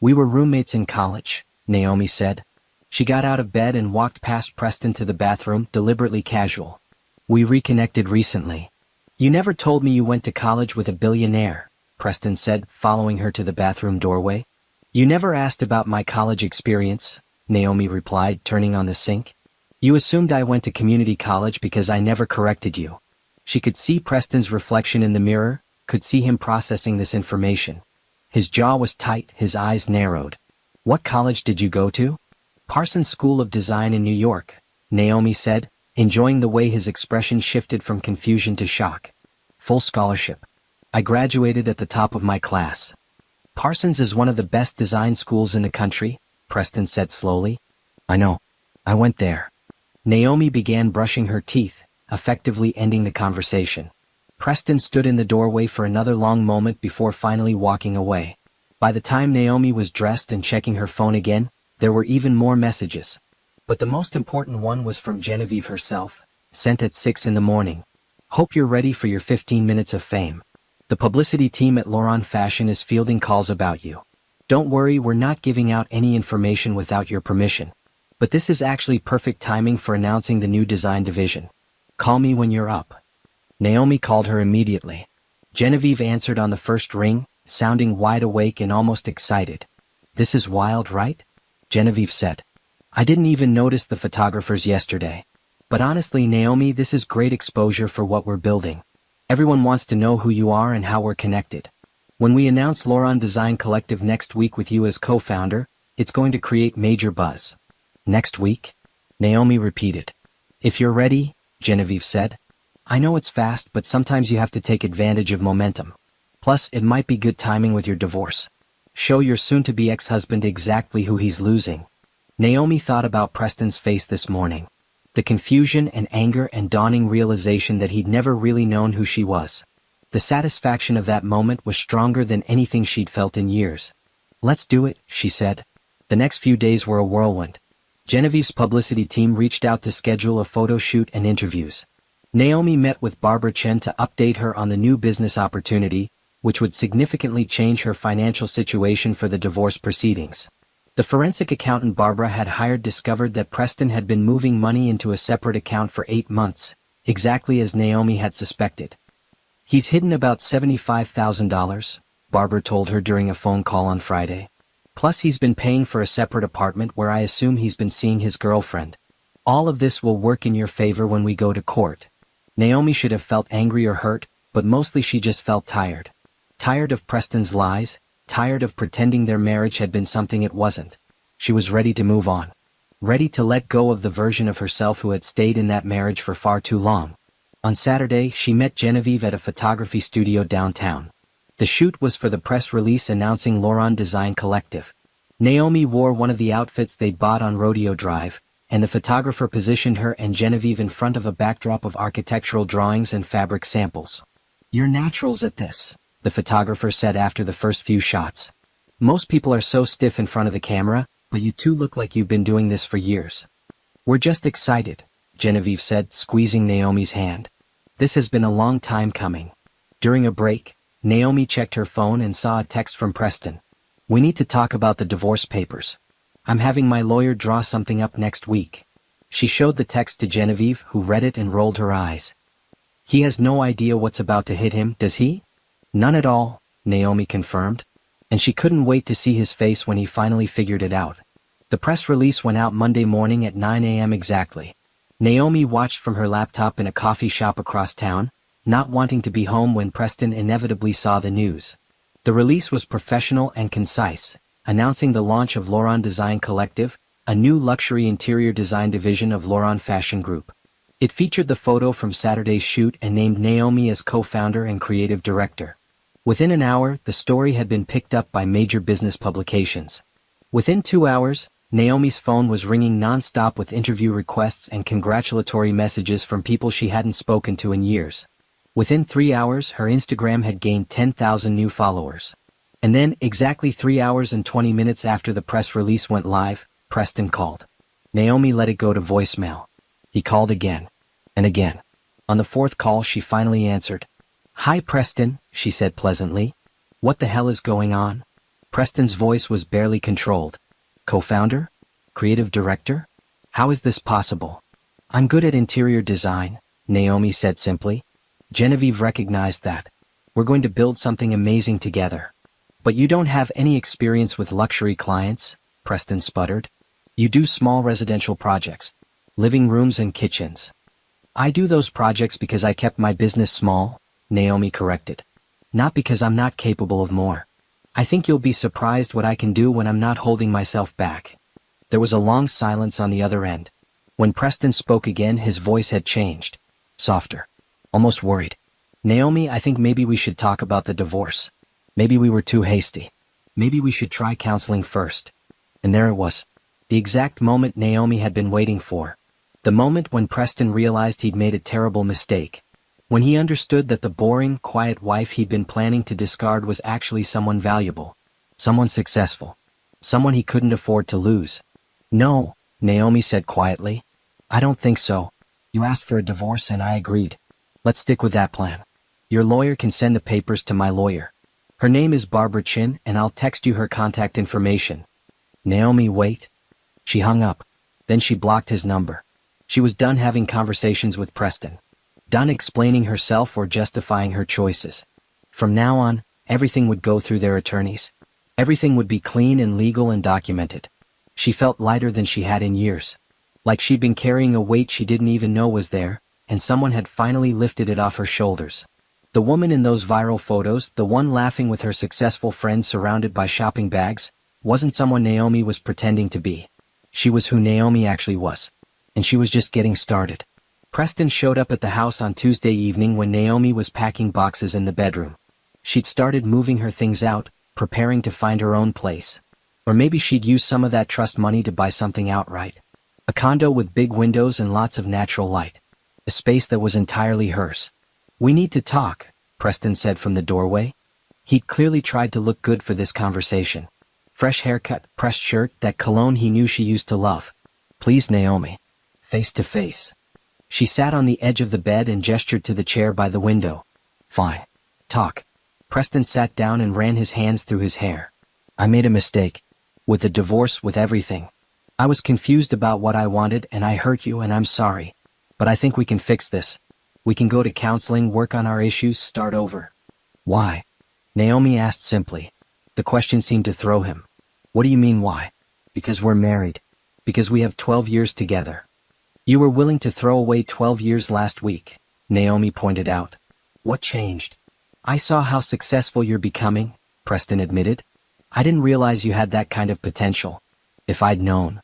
"We were roommates in college," Naomi said. She got out of bed and walked past Preston to the bathroom, deliberately casual. "We reconnected recently." "You never told me you went to college with a billionaire," Preston said, following her to the bathroom doorway. "You never asked about my college experience," Naomi replied, turning on the sink. "You assumed I went to community college because I never corrected you." She could see Preston's reflection in the mirror, could see him processing this information. His jaw was tight, his eyes narrowed. "What college did you go to?" "Parsons School of Design in New York," Naomi said, enjoying the way his expression shifted from confusion to shock. "Full scholarship. I graduated at the top of my class." "Parsons is one of the best design schools in the country," Preston said slowly. "I know. I went there." Naomi began brushing her teeth, effectively ending the conversation. Preston stood in the doorway for another long moment before finally walking away. By the time Naomi was dressed and checking her phone again, there were even more messages. But the most important one was from Genevieve herself, sent at 6 in the morning. "Hope you're ready for your 15 minutes of fame. The publicity team at Laurent Fashion is fielding calls about you. Don't worry, we're not giving out any information without your permission. But this is actually perfect timing for announcing the new design division. Call me when you're up." Naomi called her immediately. Genevieve answered on the first ring, sounding wide awake and almost excited. "This is wild, right?" Genevieve said. "I didn't even notice the photographers yesterday. But honestly, Naomi, this is great exposure for what we're building. Everyone wants to know who you are and how we're connected. When we announce Laurent Design Collective next week with you as co-founder, it's going to create major buzz." "Next week?" Naomi repeated. "If you're ready," Genevieve said. "I know it's fast, but sometimes you have to take advantage of momentum. Plus, it might be good timing with your divorce. Show your soon-to-be ex-husband exactly who he's losing." Naomi thought about Preston's face this morning. The confusion and anger and dawning realization that he'd never really known who she was. The satisfaction of that moment was stronger than anything she'd felt in years. "Let's do it," she said. The next few days were a whirlwind. Genevieve's publicity team reached out to schedule a photo shoot and interviews. Naomi met with Barbara Chen to update her on the new business opportunity, which would significantly change her financial situation for the divorce proceedings. The forensic accountant Barbara had hired discovered that Preston had been moving money into a separate account for 8 months, exactly as Naomi had suspected. "He's hidden about $75,000, Barbara told her during a phone call on Friday. "Plus he's been paying for a separate apartment where I assume he's been seeing his girlfriend. All of this will work in your favor when we go to court." Naomi should have felt angry or hurt, but mostly she just felt tired. Tired of Preston's lies, tired of pretending their marriage had been something it wasn't. She was ready to move on. Ready to let go of the version of herself who had stayed in that marriage for far too long. On Saturday, she met Genevieve at a photography studio downtown. The shoot was for the press release announcing Laurent Design Collective. Naomi wore one of the outfits they bought on Rodeo Drive, and the photographer positioned her and Genevieve in front of a backdrop of architectural drawings and fabric samples. "You're naturals at this," the photographer said after the first few shots. "Most people are so stiff in front of the camera, but you two look like you've been doing this for years." "We're just excited," Genevieve said, squeezing Naomi's hand. "This has been a long time coming." During a break, Naomi checked her phone and saw a text from Preston. "We need to talk about the divorce papers. I'm having my lawyer draw something up next week." She showed the text to Genevieve, who read it and rolled her eyes. "He has no idea what's about to hit him, does he?" "None at all," Naomi confirmed. And she couldn't wait to see his face when he finally figured it out. The press release went out Monday morning at 9 a.m. exactly. Naomi watched from her laptop in a coffee shop across town, not wanting to be home when Preston inevitably saw the news. The release was professional and concise, announcing the launch of Laurent Design Collective, a new luxury interior design division of Laurent Fashion Group. It featured the photo from Saturday's shoot and named Naomi as co-founder and creative director. Within an hour, the story had been picked up by major business publications. Within 2 hours, Naomi's phone was ringing non-stop with interview requests and congratulatory messages from people she hadn't spoken to in years. Within 3 hours, her Instagram had gained 10,000 new followers. And then, exactly 3 hours and 20 minutes after the press release went live, Preston called. Naomi let it go to voicemail. He called again. And again. On the fourth call she finally answered. "Hi Preston," she said pleasantly. "What the hell is going on?" Preston's voice was barely controlled. "Co-founder? Creative director? How is this possible?" "I'm good at interior design," Naomi said simply. Genevieve recognized that. "We're going to build something amazing together." "But you don't have any experience with luxury clients," Preston sputtered. "You do small residential projects. Living rooms and kitchens." "I do those projects because I kept my business small," Naomi corrected. "Not because I'm not capable of more. I think you'll be surprised what I can do when I'm not holding myself back." There was a long silence on the other end. When Preston spoke again, his voice had changed. Softer. Almost worried. "Naomi, I think maybe we should talk about the divorce. Maybe we were too hasty. Maybe we should try counseling first." And there it was. The exact moment Naomi had been waiting for. The moment when Preston realized he'd made a terrible mistake. When he understood that the boring, quiet wife he'd been planning to discard was actually someone valuable. Someone successful. Someone he couldn't afford to lose. "No," Naomi said quietly. "I don't think so. You asked for a divorce and I agreed. Let's stick with that plan. Your lawyer can send the papers to my lawyer. Her name is Barbara Chin and I'll text you her contact information." "Naomi, wait." She hung up. Then she blocked his number. She was done having conversations with Preston. Done explaining herself or justifying her choices. From now on, everything would go through their attorneys. Everything would be clean and legal and documented. She felt lighter than she had in years. Like she'd been carrying a weight she didn't even know was there, and someone had finally lifted it off her shoulders. The woman in those viral photos, the one laughing with her successful friend surrounded by shopping bags, wasn't someone Naomi was pretending to be. She was who Naomi actually was. And she was just getting started. Preston showed up at the house on Tuesday evening when Naomi was packing boxes in the bedroom. She'd started moving her things out, preparing to find her own place. Or maybe she'd use some of that trust money to buy something outright. A condo with big windows and lots of natural light. A space that was entirely hers. "We need to talk," Preston said from the doorway. He'd clearly tried to look good for this conversation. Fresh haircut, pressed shirt, that cologne he knew she used to love. "Please, Naomi." Face to face. She sat on the edge of the bed and gestured to the chair by the window. "Fine. Talk." Preston sat down and ran his hands through his hair. "I made a mistake. With the divorce, with everything. I was confused about what I wanted and I hurt you and I'm sorry. But I think we can fix this. We can go to counseling, work on our issues, start over." "Why?" Naomi asked simply. The question seemed to throw him. "What do you mean why?" "Because we're married. Because we have 12 years together." "You were willing to throw away 12 years last week," Naomi pointed out. "What changed?" "I saw how successful you're becoming," Preston admitted. "I didn't realize you had that kind of potential. If I'd known."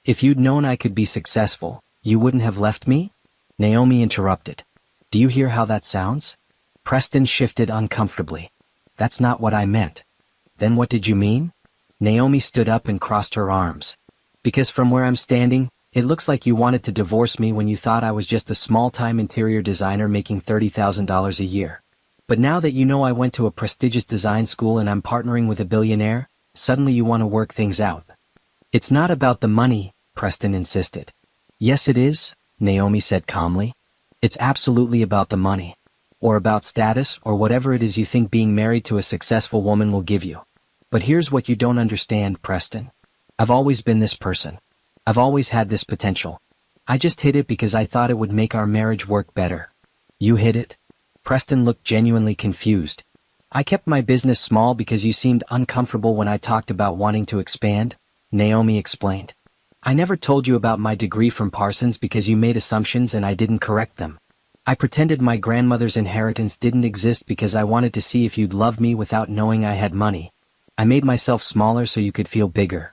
"If you'd known I could be successful, you wouldn't have left me?" Naomi interrupted. "Do you hear how that sounds?" Preston shifted uncomfortably. "That's not what I meant." "Then what did you mean?" Naomi stood up and crossed her arms. "Because from where I'm standing, it looks like you wanted to divorce me when you thought I was just a small-time interior designer making $30,000 a year. But now that you know I went to a prestigious design school and I'm partnering with a billionaire, suddenly you want to work things out." "It's not about the money," Preston insisted. "Yes it is," Naomi said calmly. "It's absolutely about the money. Or about status or whatever it is you think being married to a successful woman will give you. But here's what you don't understand, Preston. I've always been this person. I've always had this potential. I just hid it because I thought it would make our marriage work better." "You hid it?" Preston looked genuinely confused. "I kept my business small because you seemed uncomfortable when I talked about wanting to expand," Naomi explained. "I never told you about my degree from Parsons because you made assumptions and I didn't correct them. I pretended my grandmother's inheritance didn't exist because I wanted to see if you'd love me without knowing I had money. I made myself smaller so you could feel bigger."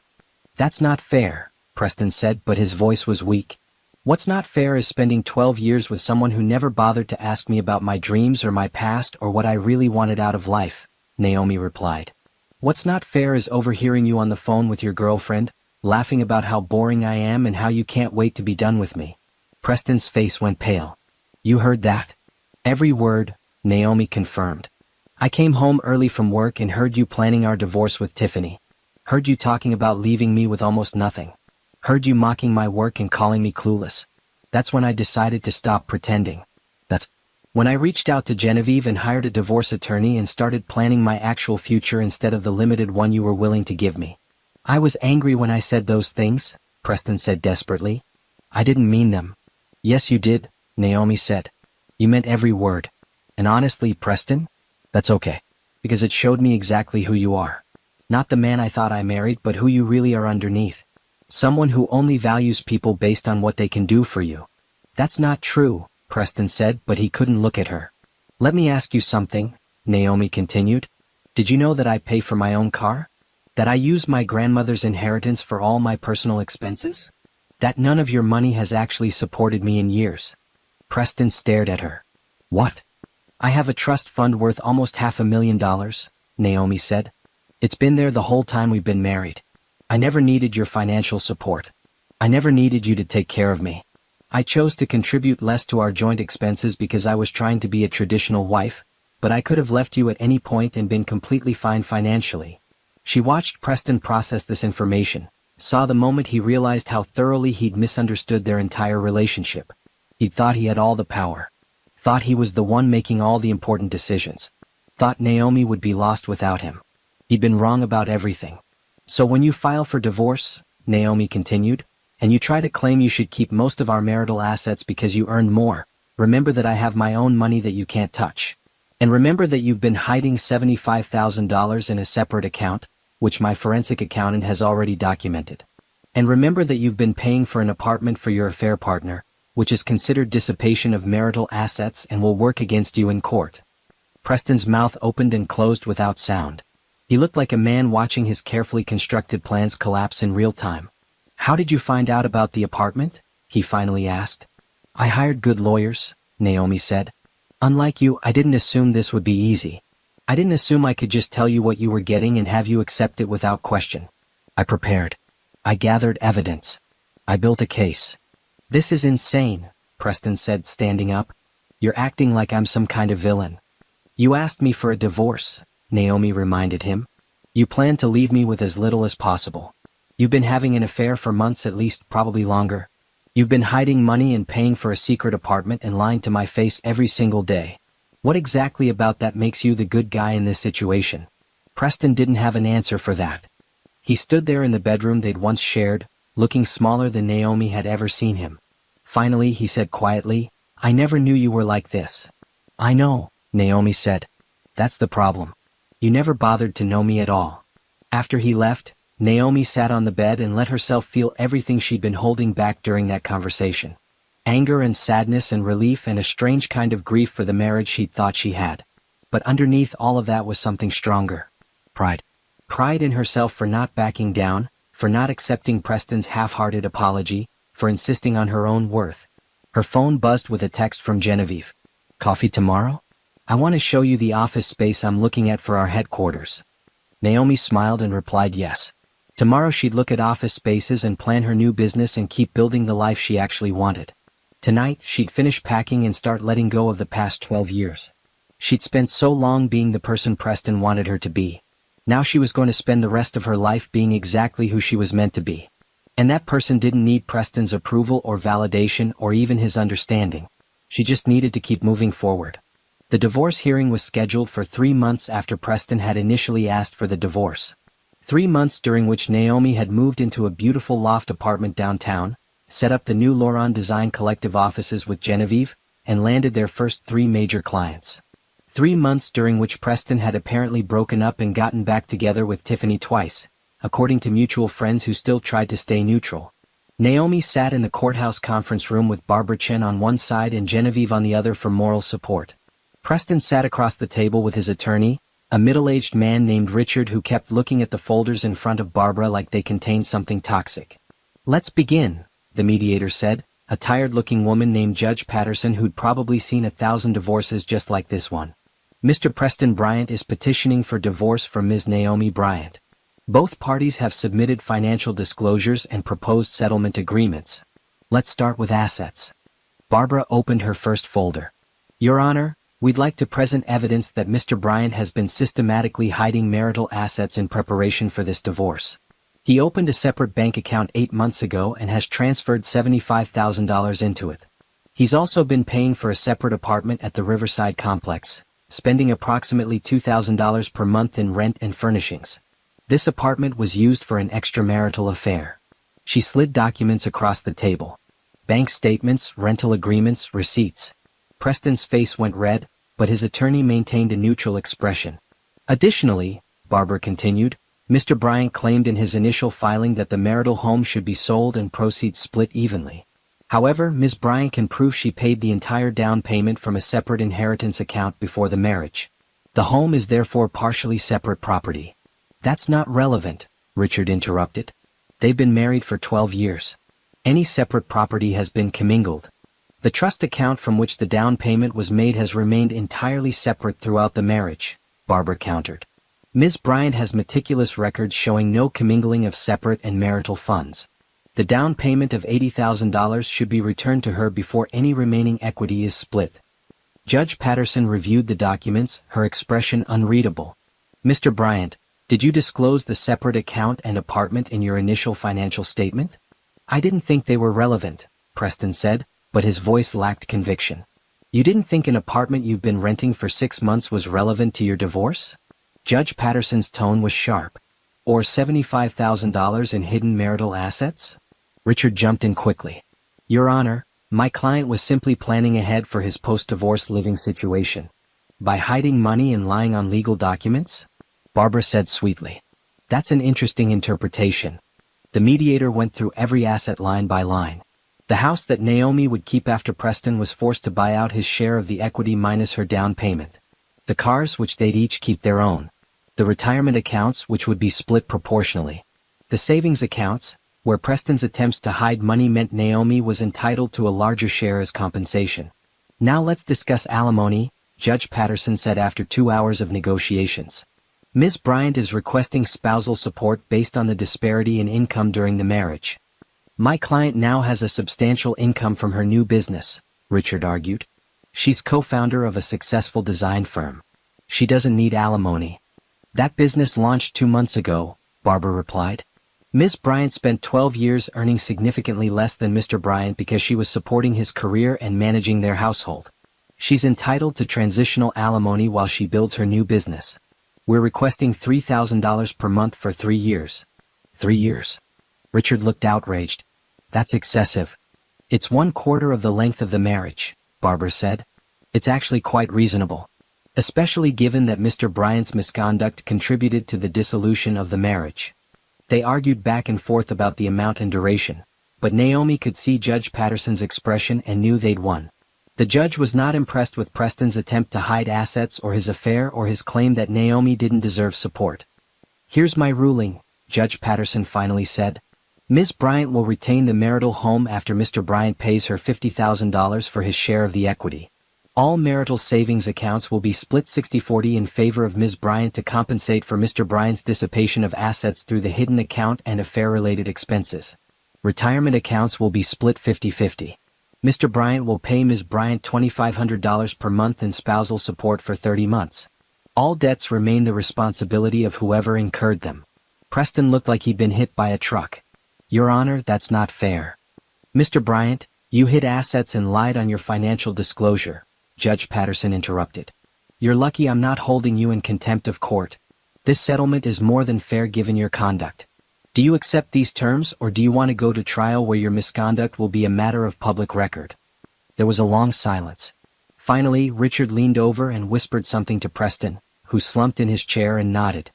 "That's not fair," Preston said, but his voice was weak. "What's not fair is spending 12 years with someone who never bothered to ask me about my dreams or my past or what I really wanted out of life," Naomi replied. "What's not fair is overhearing you on the phone with your girlfriend, laughing about how boring I am and how you can't wait to be done with me." Preston's face went pale. "You heard that?" "Every word," Naomi confirmed. "I came home early from work and heard you planning our divorce with Tiffany. Heard you talking about leaving me with almost nothing. Heard you mocking my work and calling me clueless. That's when I decided to stop pretending. That's when I reached out to Genevieve and hired a divorce attorney and started planning my actual future instead of the limited one you were willing to give me. I was angry when I said those things, Preston said desperately. I didn't mean them. Yes, you did, Naomi said. You meant every word. And honestly, Preston, that's okay. Because it showed me exactly who you are. Not the man I thought I married, but who you really are underneath. Someone who only values people based on what they can do for you. That's not true, Preston said, but he couldn't look at her. Let me ask you something, Naomi continued. Did you know that I pay for my own car? That I use my grandmother's inheritance for all my personal expenses? That none of your money has actually supported me in years? Preston stared at her. What? I have a trust fund worth almost $500,000, Naomi said. It's been there the whole time we've been married. I never needed your financial support. I never needed you to take care of me. I chose to contribute less to our joint expenses because I was trying to be a traditional wife, but I could have left you at any point and been completely fine financially. She watched Preston process this information, saw the moment he realized how thoroughly he'd misunderstood their entire relationship. He'd thought he had all the power. Thought he was the one making all the important decisions. Thought Naomi would be lost without him. He'd been wrong about everything. So when you file for divorce, Naomi continued, and you try to claim you should keep most of our marital assets because you earned more, remember that I have my own money that you can't touch. And remember that you've been hiding $75,000 in a separate account, which my forensic accountant has already documented. And remember that you've been paying for an apartment for your affair partner, which is considered dissipation of marital assets and will work against you in court. Preston's mouth opened and closed without sound. He looked like a man watching his carefully constructed plans collapse in real time. How did you find out about the apartment? He finally asked. I hired good lawyers, Naomi said. Unlike you, I didn't assume this would be easy. I didn't assume I could just tell you what you were getting and have you accept it without question. I prepared. I gathered evidence. I built a case. This is insane, Preston said, standing up. You're acting like I'm some kind of villain. You asked me for a divorce, Naomi reminded him. You planned to leave me with as little as possible. You've been having an affair for months at least, probably longer. You've been hiding money and paying for a secret apartment and lying to my face every single day. What exactly about that makes you the good guy in this situation? Preston didn't have an answer for that. He stood there in the bedroom they'd once shared, looking smaller than Naomi had ever seen him. Finally, he said quietly, I never knew you were like this. I know, Naomi said. That's the problem. You never bothered to know me at all. After he left, Naomi sat on the bed and let herself feel everything she'd been holding back during that conversation. Anger and sadness and relief and a strange kind of grief for the marriage she'd thought she had. But underneath all of that was something stronger. Pride. Pride in herself for not backing down, for not accepting Preston's half-hearted apology, for insisting on her own worth. Her phone buzzed with a text from Genevieve. Coffee tomorrow? I want to show you the office space I'm looking at for our headquarters. Naomi smiled and replied yes. Tomorrow she'd look at office spaces and plan her new business and keep building the life she actually wanted. Tonight, she'd finish packing and start letting go of the past 12 years. She'd spent so long being the person Preston wanted her to be. Now she was going to spend the rest of her life being exactly who she was meant to be. And that person didn't need Preston's approval or validation or even his understanding. She just needed to keep moving forward. The divorce hearing was scheduled for 3 months after Preston had initially asked for the divorce. 3 months during which Naomi had moved into a beautiful loft apartment downtown, set up the new Lauron Design Collective offices with Genevieve, and landed their first 3 major clients. 3 months during which Preston had apparently broken up and gotten back together with Tiffany twice, according to mutual friends who still tried to stay neutral. Naomi sat in the courthouse conference room with Barbara Chen on one side and Genevieve on the other for moral support. Preston sat across the table with his attorney, a middle-aged man named Richard who kept looking at the folders in front of Barbara like they contained something toxic. Let's begin, the mediator said, a tired-looking woman named Judge Patterson who'd probably seen 1,000 divorces just like this one. Mr. Preston Bryant is petitioning for divorce from Ms. Naomi Bryant. Both parties have submitted financial disclosures and proposed settlement agreements. Let's start with assets. Barbara opened her first folder. Your Honor, we'd like to present evidence that Mr. Bryant has been systematically hiding marital assets in preparation for this divorce. He opened a separate bank account 8 months ago and has transferred $75,000 into it. He's also been paying for a separate apartment at the Riverside complex, spending approximately $2,000 per month in rent and furnishings. This apartment was used for an extramarital affair. She slid documents across the table. Bank statements, rental agreements, receipts. Preston's face went red, but his attorney maintained a neutral expression. Additionally, Barbara continued, Mr. Bryant claimed in his initial filing that the marital home should be sold and proceeds split evenly. However, Ms. Bryant can prove she paid the entire down payment from a separate inheritance account before the marriage. The home is therefore partially separate property. That's not relevant, Richard interrupted. They've been married for 12 years. Any separate property has been commingled. The trust account from which the down payment was made has remained entirely separate throughout the marriage, Barbara countered. Ms. Bryant has meticulous records showing no commingling of separate and marital funds. The down payment of $80,000 should be returned to her before any remaining equity is split. Judge Patterson reviewed the documents, her expression unreadable. Mr. Bryant, did you disclose the separate account and apartment in your initial financial statement? I didn't think they were relevant, Preston said, but his voice lacked conviction. You didn't think an apartment you've been renting for 6 months was relevant to your divorce? Judge Patterson's tone was sharp. Or $75,000 in hidden marital assets? Richard jumped in quickly. Your Honor, my client was simply planning ahead for his post-divorce living situation. By hiding money and lying on legal documents? Barbara said sweetly. That's an interesting interpretation. The mediator went through every asset line by line. The house that Naomi would keep after Preston was forced to buy out his share of the equity minus her down payment. The cars, which they'd each keep their own. The retirement accounts, which would be split proportionally. The savings accounts, where Preston's attempts to hide money meant Naomi was entitled to a larger share as compensation. Now let's discuss alimony, Judge Patterson said after 2 hours of negotiations. Ms. Bryant is requesting spousal support based on the disparity in income during the marriage. My client now has a substantial income from her new business, Richard argued. She's co-founder of a successful design firm. She doesn't need alimony. That business launched 2 months ago, Barbara replied. Ms. Bryant spent 12 years earning significantly less than Mr. Bryant because she was supporting his career and managing their household. She's entitled to transitional alimony while she builds her new business. We're requesting $3,000 per month for 3 years. 3 years? Richard looked outraged. That's excessive. It's 1/4 of the length of the marriage, Barbara said. It's actually quite reasonable. Especially given that Mr. Bryant's misconduct contributed to the dissolution of the marriage. They argued back and forth about the amount and duration, but Naomi could see Judge Patterson's expression and knew they'd won. The judge was not impressed with Preston's attempt to hide assets or his affair or his claim that Naomi didn't deserve support. Here's my ruling, Judge Patterson finally said. Ms. Bryant will retain the marital home after Mr. Bryant pays her $50,000 for his share of the equity. All marital savings accounts will be split 60-40 in favor of Ms. Bryant to compensate for Mr. Bryant's dissipation of assets through the hidden account and affair-related expenses. Retirement accounts will be split 50-50. Mr. Bryant will pay Ms. Bryant $2,500 per month in spousal support for 30 months. All debts remain the responsibility of whoever incurred them. Preston looked like he'd been hit by a truck. Your Honor, that's not fair. Mr. Bryant, you hid assets and lied on your financial disclosure, Judge Patterson interrupted. You're lucky I'm not holding you in contempt of court. This settlement is more than fair given your conduct. Do you accept these terms or do you want to go to trial where your misconduct will be a matter of public record? There was a long silence. Finally, Richard leaned over and whispered something to Preston, who slumped in his chair and nodded.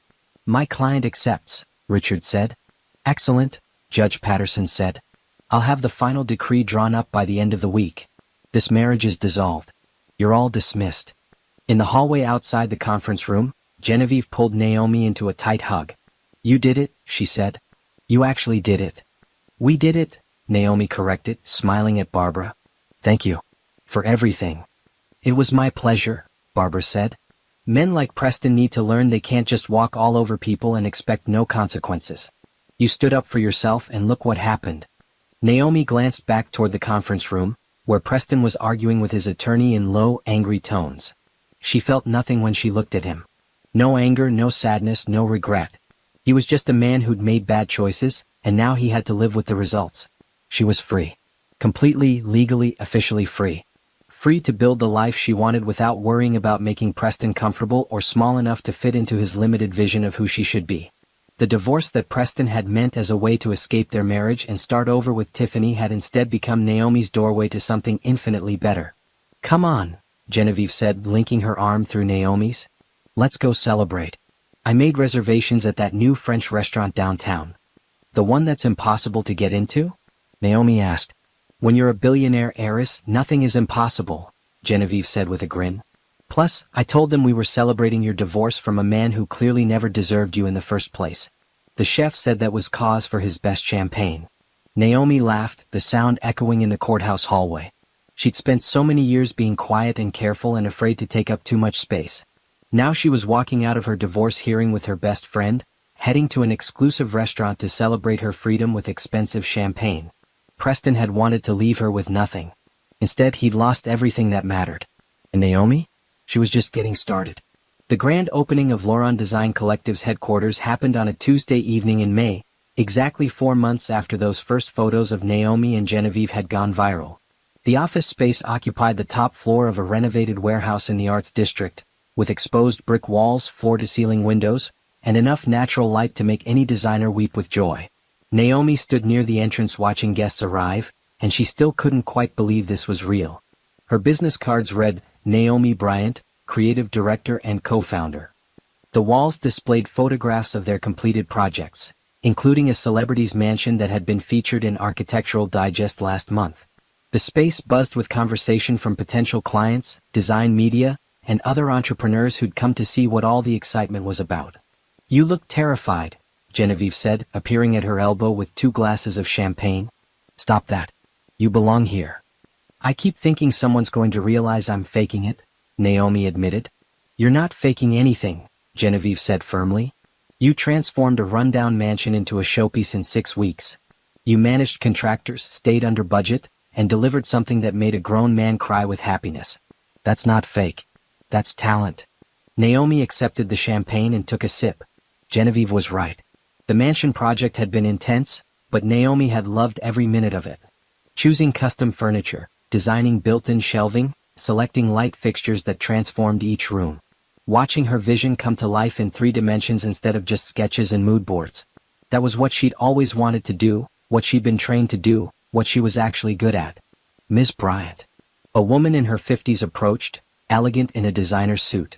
My client accepts, Richard said. Excellent, Judge Patterson said. I'll have the final decree drawn up by the end of the week. This marriage is dissolved. You're all dismissed. In the hallway outside the conference room, Genevieve pulled Naomi into a tight hug. You did it, she said. You actually did it. We did it, Naomi corrected, smiling at Barbara. Thank you. For everything. It was my pleasure, Barbara said. Men like Preston need to learn they can't just walk all over people and expect no consequences. You stood up for yourself and look what happened. Naomi glanced back toward the conference room, where Preston was arguing with his attorney in low, angry tones. She felt nothing when she looked at him. No anger, no sadness, no regret. He was just a man who'd made bad choices, and now he had to live with the results. She was free. Completely, legally, officially free. Free to build the life she wanted without worrying about making Preston comfortable or small enough to fit into his limited vision of who she should be. The divorce that Preston had meant as a way to escape their marriage and start over with Tiffany had instead become Naomi's doorway to something infinitely better. "Come on," Genevieve said, linking her arm through Naomi's. "Let's go celebrate. I made reservations at that new French restaurant downtown." "The one that's impossible to get into?" Naomi asked. "When you're a billionaire heiress, nothing is impossible," Genevieve said with a grin. "Plus, I told them we were celebrating your divorce from a man who clearly never deserved you in the first place." The chef said that was cause for his best champagne. Naomi laughed, the sound echoing in the courthouse hallway. She'd spent so many years being quiet and careful and afraid to take up too much space. Now she was walking out of her divorce hearing with her best friend, heading to an exclusive restaurant to celebrate her freedom with expensive champagne. Preston had wanted to leave her with nothing. Instead, he'd lost everything that mattered. And Naomi? She was just getting started. The grand opening of Lauron Design Collective's headquarters happened on a Tuesday evening in May, exactly 4 months after those first photos of Naomi and Genevieve had gone viral. The office space occupied the top floor of a renovated warehouse in the Arts District, with exposed brick walls, floor-to-ceiling windows, and enough natural light to make any designer weep with joy. Naomi stood near the entrance watching guests arrive, and she still couldn't quite believe this was real. Her business cards read, Naomi Bryant, creative director and co-founder. The walls displayed photographs of their completed projects, including a celebrity's mansion that had been featured in Architectural Digest last month. The space buzzed with conversation from potential clients, design media, and other entrepreneurs who'd come to see what all the excitement was about. "You look terrified," Genevieve said, appearing at her elbow with 2 glasses of champagne. "Stop that. You belong here." "I keep thinking someone's going to realize I'm faking it," Naomi admitted. "You're not faking anything," Genevieve said firmly. "You transformed a rundown mansion into a showpiece in 6 weeks. You managed contractors, stayed under budget, and delivered something that made a grown man cry with happiness. That's not fake. That's talent." Naomi accepted the champagne and took a sip. Genevieve was right. The mansion project had been intense, but Naomi had loved every minute of it. Choosing custom furniture, designing built-in shelving, selecting light fixtures that transformed each room. Watching her vision come to life in 3 dimensions instead of just sketches and mood boards. That was what she'd always wanted to do, what she'd been trained to do, what she was actually good at. "Miss Bryant." A woman in her 50s approached, elegant in a designer suit.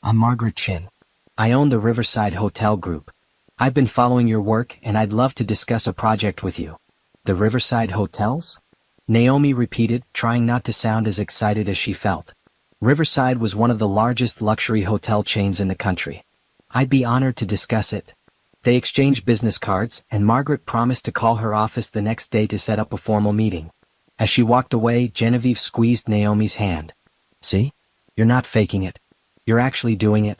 "I'm Margaret Chin. I own the Riverside Hotel Group. I've been following your work and I'd love to discuss a project with you." "The Riverside Hotels?" Naomi repeated, trying not to sound as excited as she felt. Riverside was one of the largest luxury hotel chains in the country. "I'd be honored to discuss it." They exchanged business cards, and Margaret promised to call her office the next day to set up a formal meeting. As she walked away, Genevieve squeezed Naomi's hand. "See? You're not faking it. You're actually doing it."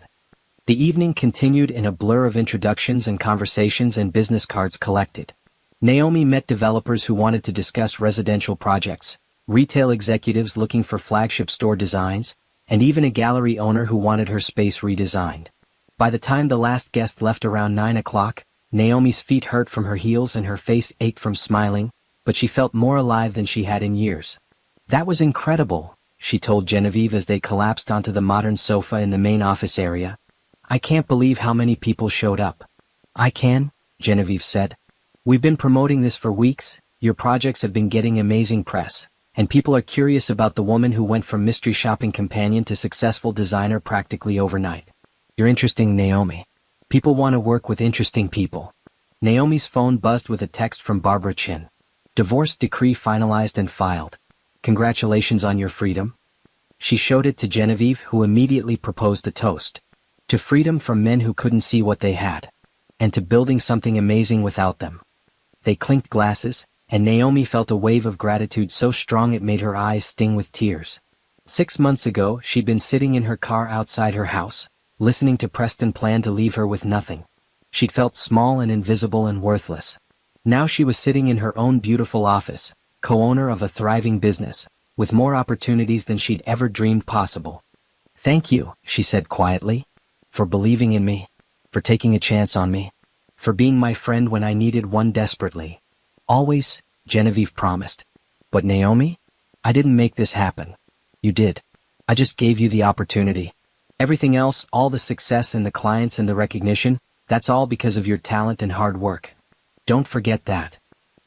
The evening continued in a blur of introductions and conversations and business cards collected. Naomi met developers who wanted to discuss residential projects, retail executives looking for flagship store designs, and even a gallery owner who wanted her space redesigned. By the time the last guest left around 9 o'clock, Naomi's feet hurt from her heels and her face ached from smiling, but she felt more alive than she had in years. "That was incredible," she told Genevieve as they collapsed onto the modern sofa in the main office area. "I can't believe how many people showed up." "I can," Genevieve said. "We've been promoting this for weeks, your projects have been getting amazing press, and people are curious about the woman who went from mystery shopping companion to successful designer practically overnight. You're interesting, Naomi. People want to work with interesting people." Naomi's phone buzzed with a text from Barbara Chin. "Divorce decree finalized and filed. Congratulations on your freedom." She showed it to Genevieve, who immediately proposed a toast. To freedom from men who couldn't see what they had. And to building something amazing without them. They clinked glasses, and Naomi felt a wave of gratitude so strong it made her eyes sting with tears. 6 months ago, she'd been sitting in her car outside her house, listening to Preston plan to leave her with nothing. She'd felt small and invisible and worthless. Now she was sitting in her own beautiful office, co-owner of a thriving business, with more opportunities than she'd ever dreamed possible. "Thank you," she said quietly, "for believing in me, for taking a chance on me." For being my friend when I needed one desperately. Always, Genevieve promised. But Naomi? I didn't make this happen. You did. I just gave you the opportunity. Everything else, all the success and the clients and the recognition, that's all because of your talent and hard work. Don't forget that.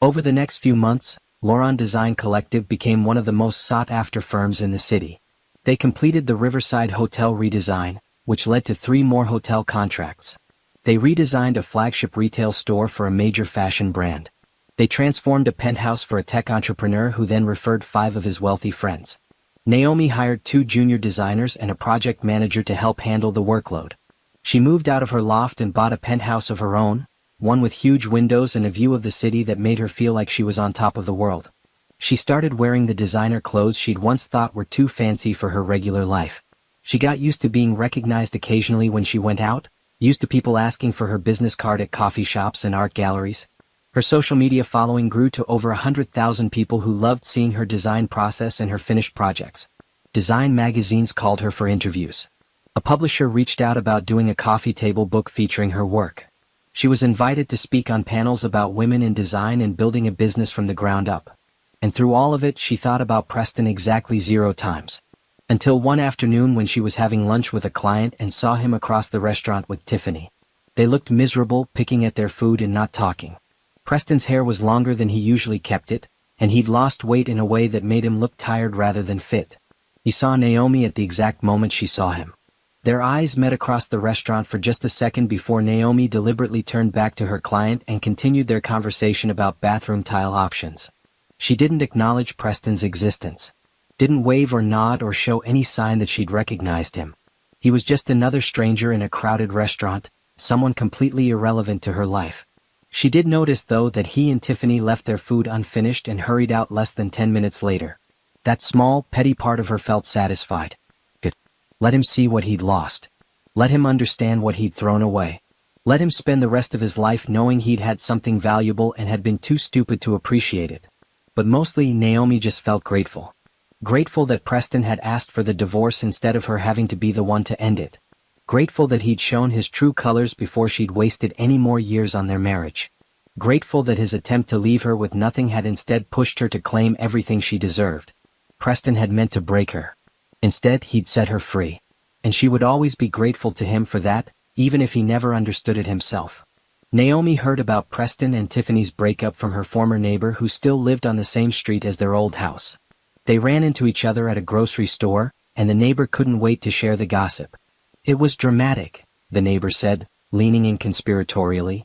Over the next few months, Lauron Design Collective became one of the most sought-after firms in the city. They completed the Riverside Hotel redesign, which led to 3 more hotel contracts. They redesigned a flagship retail store for a major fashion brand. They transformed a penthouse for a tech entrepreneur who then referred 5 of his wealthy friends. Naomi hired 2 junior designers and a project manager to help handle the workload. She moved out of her loft and bought a penthouse of her own, one with huge windows and a view of the city that made her feel like she was on top of the world. She started wearing the designer clothes she'd once thought were too fancy for her regular life. She got used to being recognized occasionally when she went out, used to people asking for her business card at coffee shops and art galleries. Her social media following grew to over 100,000 people who loved seeing her design process and her finished projects. Design magazines called her for interviews. A publisher reached out about doing a coffee table book featuring her work. She was invited to speak on panels about women in design and building a business from the ground up. And through all of it, she thought about Preston exactly 0 times. Until one afternoon when she was having lunch with a client and saw him across the restaurant with Tiffany. They looked miserable, picking at their food and not talking. Preston's hair was longer than he usually kept it, and he'd lost weight in a way that made him look tired rather than fit. He saw Naomi at the exact moment she saw him. Their eyes met across the restaurant for just a second before Naomi deliberately turned back to her client and continued their conversation about bathroom tile options. She didn't acknowledge Preston's existence. Didn't wave or nod or show any sign that she'd recognized him. He was just another stranger in a crowded restaurant, someone completely irrelevant to her life. She did notice, though, that he and Tiffany left their food unfinished and hurried out less than 10 minutes later. That small, petty part of her felt satisfied. Good. Let him see what he'd lost. Let him understand what he'd thrown away. Let him spend the rest of his life knowing he'd had something valuable and had been too stupid to appreciate it. But mostly, Naomi just felt grateful. Grateful that Preston had asked for the divorce instead of her having to be the one to end it. Grateful that he'd shown his true colors before she'd wasted any more years on their marriage. Grateful that his attempt to leave her with nothing had instead pushed her to claim everything she deserved. Preston had meant to break her. Instead, he'd set her free. And she would always be grateful to him for that, even if he never understood it himself. Naomi heard about Preston and Tiffany's breakup from her former neighbor who still lived on the same street as their old house. They ran into each other at a grocery store, and the neighbor couldn't wait to share the gossip. It was dramatic, the neighbor said, leaning in conspiratorially.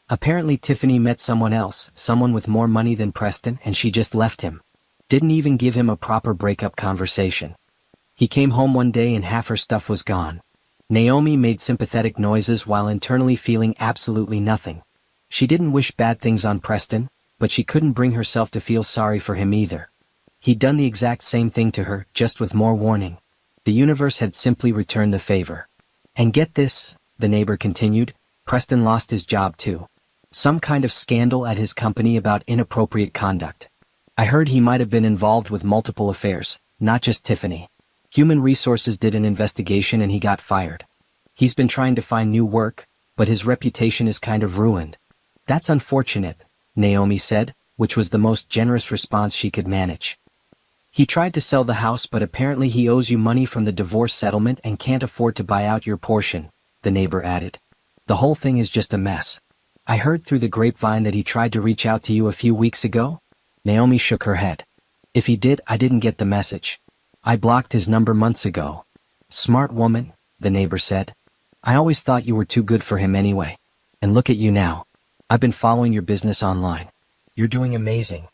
Apparently Tiffany met someone else, someone with more money than Preston, and she just left him. Didn't even give him a proper breakup conversation. He came home one day and half her stuff was gone. Naomi made sympathetic noises while internally feeling absolutely nothing. She didn't wish bad things on Preston, but she couldn't bring herself to feel sorry for him either. He'd done the exact same thing to her, just with more warning. The universe had simply returned the favor. And get this, the neighbor continued, Preston lost his job too. Some kind of scandal at his company about inappropriate conduct. I heard he might have been involved with multiple affairs, not just Tiffany. Human Resources did an investigation and he got fired. He's been trying to find new work, but his reputation is kind of ruined. That's unfortunate, Naomi said, which was the most generous response she could manage. He tried to sell the house, but apparently he owes you money from the divorce settlement and can't afford to buy out your portion, the neighbor added. The whole thing is just a mess. I heard through the grapevine that he tried to reach out to you a few weeks ago. Naomi shook her head. If he did, I didn't get the message. I blocked his number months ago. Smart woman, the neighbor said. I always thought you were too good for him anyway. And look at you now. I've been following your business online. You're doing amazing.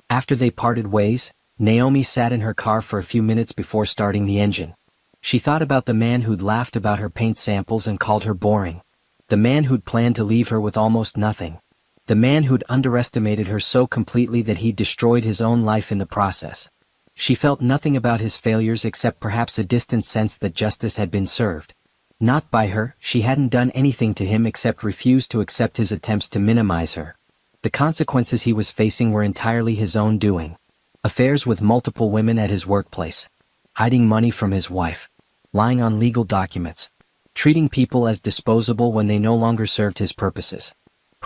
After they parted ways, Naomi sat in her car for a few minutes before starting the engine. She thought about the man who'd laughed about her paint samples and called her boring. The man who'd planned to leave her with almost nothing. The man who'd underestimated her so completely that he'd destroyed his own life in the process. She felt nothing about his failures except perhaps a distant sense that justice had been served. Not by her, she hadn't done anything to him except refuse to accept his attempts to minimize her. The consequences he was facing were entirely his own doing. Affairs with multiple women at his workplace. Hiding money from his wife. Lying on legal documents. Treating people as disposable when they no longer served his purposes.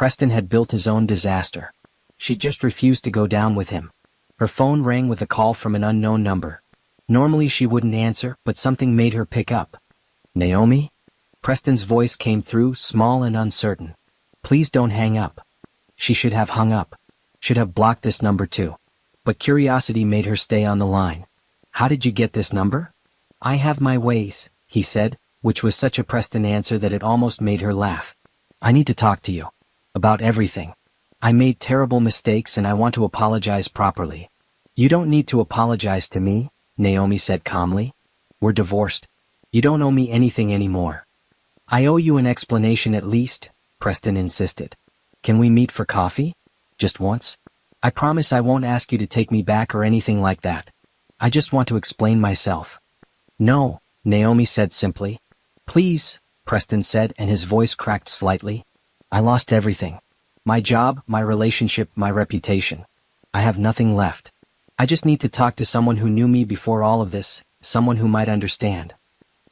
Preston had built his own disaster. She just refused to go down with him. Her phone rang with a call from an unknown number. Normally she wouldn't answer, but something made her pick up. Naomi? Preston's voice came through, small and uncertain. Please don't hang up. She should have hung up. Should have blocked this number too. But curiosity made her stay on the line. How did you get this number? I have my ways, he said, which was such a Preston answer that it almost made her laugh. I need to talk to you. About everything. I made terrible mistakes and I want to apologize properly. You don't need to apologize to me, Naomi said calmly. We're divorced. You don't owe me anything anymore. I owe you an explanation at least, Preston insisted. Can we meet for coffee? Just once? I promise I won't ask you to take me back or anything like that. I just want to explain myself. No, Naomi said simply. Please, Preston said, and his voice cracked slightly. I lost everything. My job, my relationship, my reputation. I have nothing left. I just need to talk to someone who knew me before all of this, someone who might understand.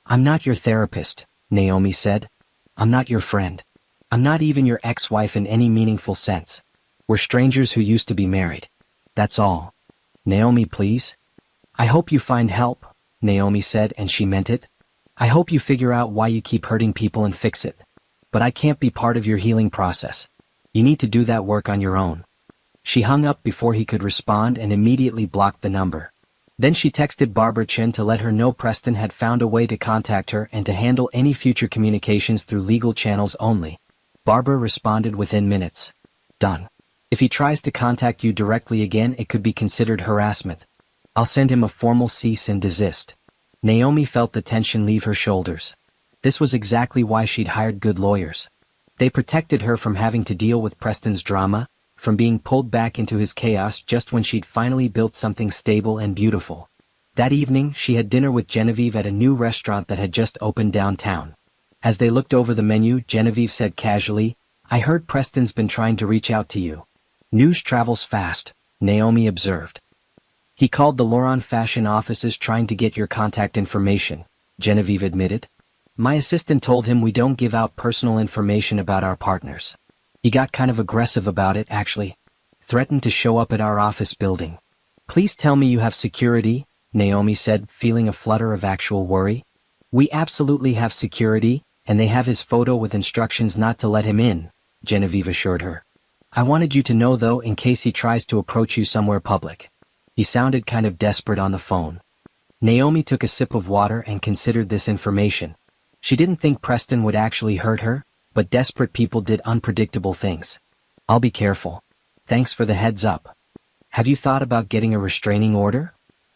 I'm not your therapist, Naomi said. I'm not your friend. I'm not even your ex-wife in any meaningful sense. We're strangers who used to be married. That's all. Naomi, please. I hope you find help, Naomi said, and she meant it. I hope you figure out why you keep hurting people and fix it. But I can't be part of your healing process. You need to do that work on your own. She hung up before he could respond and immediately blocked the number. Then she texted Barbara Chen to let her know Preston had found a way to contact her and to handle any future communications through legal channels only. Barbara responded within minutes. Done. If he tries to contact you directly again, it could be considered harassment. I'll send him a formal cease and desist. Naomi felt the tension leave her shoulders. This was exactly why she'd hired good lawyers. They protected her from having to deal with Preston's drama, from being pulled back into his chaos just when she'd finally built something stable and beautiful. That evening, she had dinner with Genevieve at a new restaurant that had just opened downtown. As they looked over the menu, Genevieve said casually, I heard Preston's been trying to reach out to you. News travels fast, Naomi observed. He called the Laurent fashion offices trying to get your contact information, Genevieve admitted. My assistant told him we don't give out personal information about our partners. He got kind of aggressive about it, actually. Threatened to show up at our office building. Please tell me you have security, Naomi said, feeling a flutter of actual worry. We absolutely have security, and they have his photo with instructions not to let him in, Genevieve assured her. I wanted you to know though, in case he tries to approach you somewhere public. He sounded kind of desperate on the phone. Naomi took a sip of water and considered this information. She didn't think Preston would actually hurt her, but desperate people did unpredictable things. I'll be careful. Thanks for the heads up. Have you thought about getting a restraining order?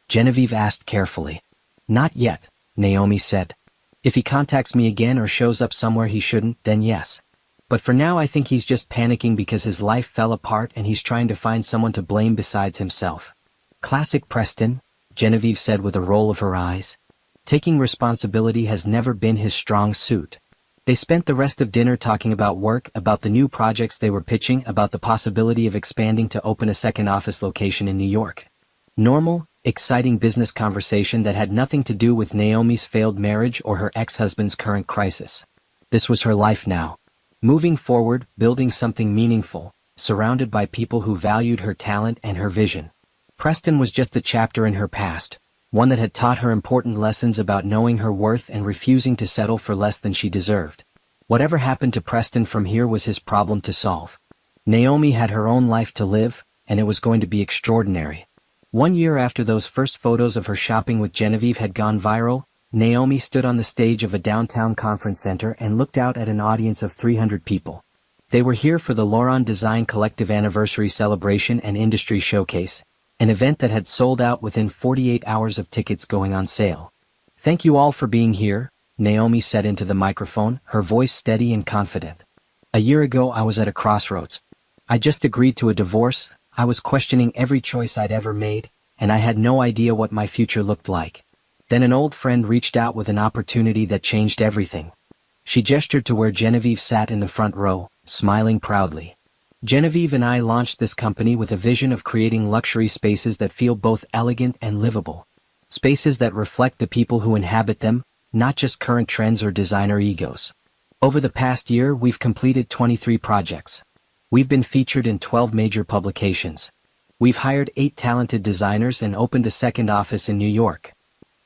Genevieve asked carefully. Not yet, Naomi said. If he contacts me again or shows up somewhere he shouldn't, then yes. But for now I think he's just panicking because his life fell apart and he's trying to find someone to blame besides himself. Classic Preston, Genevieve said with a roll of her eyes. Taking responsibility has never been his strong suit. They spent the rest of dinner talking about work, about the new projects they were pitching, about the possibility of expanding to open a second office location in New York. Normal, exciting business conversation that had nothing to do with Naomi's failed marriage or her ex-husband's current crisis. This was her life now. Moving forward, building something meaningful, surrounded by people who valued her talent and her vision. Preston was just a chapter in her past, one that had taught her important lessons about knowing her worth and refusing to settle for less than she deserved. Whatever happened to Preston from here was his problem to solve. Naomi had her own life to live, and it was going to be extraordinary. 1 year after those first photos of her shopping with Genevieve had gone viral, Naomi stood on the stage of a downtown conference center and looked out at an audience of 300 people. They were here for the Laurent Design Collective Anniversary Celebration and Industry Showcase, an event that had sold out within 48 hours of tickets going on sale. Thank you all for being here, Naomi said into the microphone, her voice steady and confident. A year ago I was at a crossroads. I just agreed to a divorce, I was questioning every choice I'd ever made, and I had no idea what my future looked like. Then an old friend reached out with an opportunity that changed everything. She gestured to where Genevieve sat in the front row, smiling proudly. Genevieve and I launched this company with a vision of creating luxury spaces that feel both elegant and livable. Spaces that reflect the people who inhabit them, not just current trends or designer egos. Over the past year, we've completed 23 projects. We've been featured in 12 major publications. We've hired 8 talented designers and opened a second office in New York."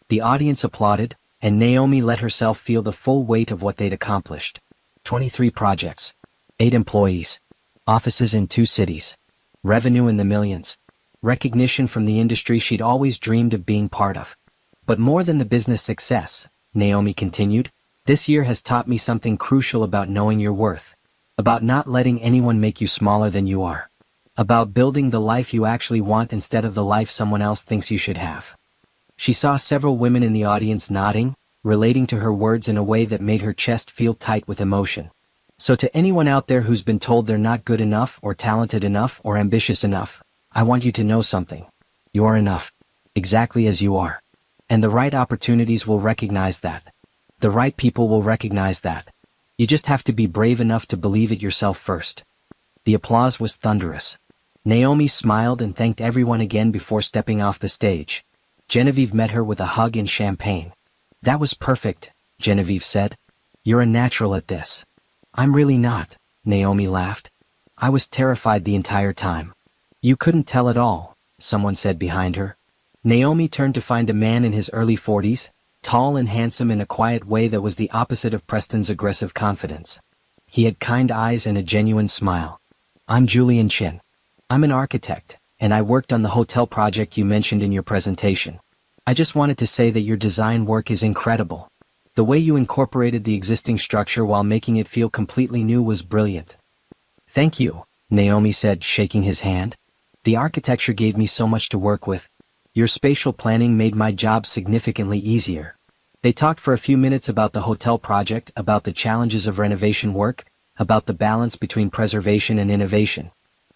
The audience applauded, and Naomi let herself feel the full weight of what they'd accomplished. 23 projects. 8 employees. Offices in 2 cities. Revenue in the millions. Recognition from the industry she'd always dreamed of being part of. "But more than the business success," Naomi continued, "this year has taught me something crucial about knowing your worth. About not letting anyone make you smaller than you are. About building the life you actually want instead of the life someone else thinks you should have." She saw several women in the audience nodding, relating to her words in a way that made her chest feel tight with emotion. So to anyone out there who's been told they're not good enough or talented enough or ambitious enough, I want you to know something. You are enough. Exactly as you are. And the right opportunities will recognize that. The right people will recognize that. You just have to be brave enough to believe it yourself first. The applause was thunderous. Naomi smiled and thanked everyone again before stepping off the stage. Genevieve met her with a hug and champagne. "That was perfect," Genevieve said. "You're a natural at this." "I'm really not," Naomi laughed. "I was terrified the entire time." "You couldn't tell at all," someone said behind her. Naomi turned to find a man in his early 40s, tall and handsome in a quiet way that was the opposite of Preston's aggressive confidence. He had kind eyes and a genuine smile. "I'm Julian Chin. I'm an architect, and I worked on the hotel project you mentioned in your presentation. I just wanted to say that your design work is incredible. The way you incorporated the existing structure while making it feel completely new was brilliant." "Thank you," Naomi said, shaking his hand. "The architecture gave me so much to work with. Your spatial planning made my job significantly easier." They talked for a few minutes about the hotel project, about the challenges of renovation work, about the balance between preservation and innovation.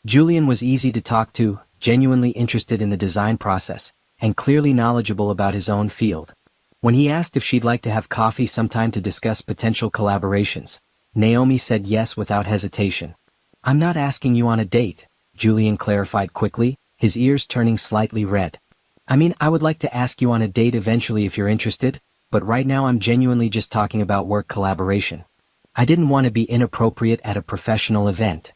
Julian was easy to talk to, genuinely interested in the design process, and clearly knowledgeable about his own field. When he asked if she'd like to have coffee sometime to discuss potential collaborations, Naomi said yes without hesitation. "I'm not asking you on a date," Julian clarified quickly, his ears turning slightly red. "I mean, I would like to ask you on a date eventually if you're interested, but right now I'm genuinely just talking about work collaboration. I didn't want to be inappropriate at a professional event."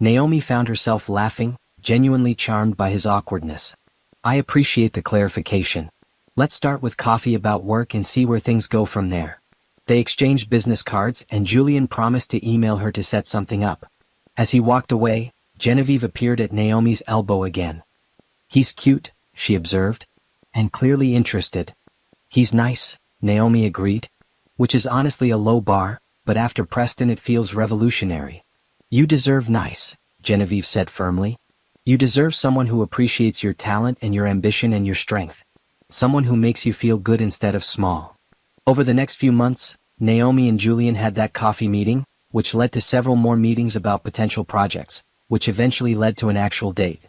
Naomi found herself laughing, genuinely charmed by his awkwardness. "I appreciate the clarification. Let's start with coffee about work and see where things go from there." They exchanged business cards and Julian promised to email her to set something up. As he walked away, Genevieve appeared at Naomi's elbow again. "He's cute," she observed, "and clearly interested." "He's nice," Naomi agreed. "Which is honestly a low bar, but after Preston it feels revolutionary." "You deserve nice," Genevieve said firmly. "You deserve someone who appreciates your talent and your ambition and your strength. Someone who makes you feel good instead of small." Over the next few months, Naomi and Julian had that coffee meeting, which led to several more meetings about potential projects, which eventually led to an actual date.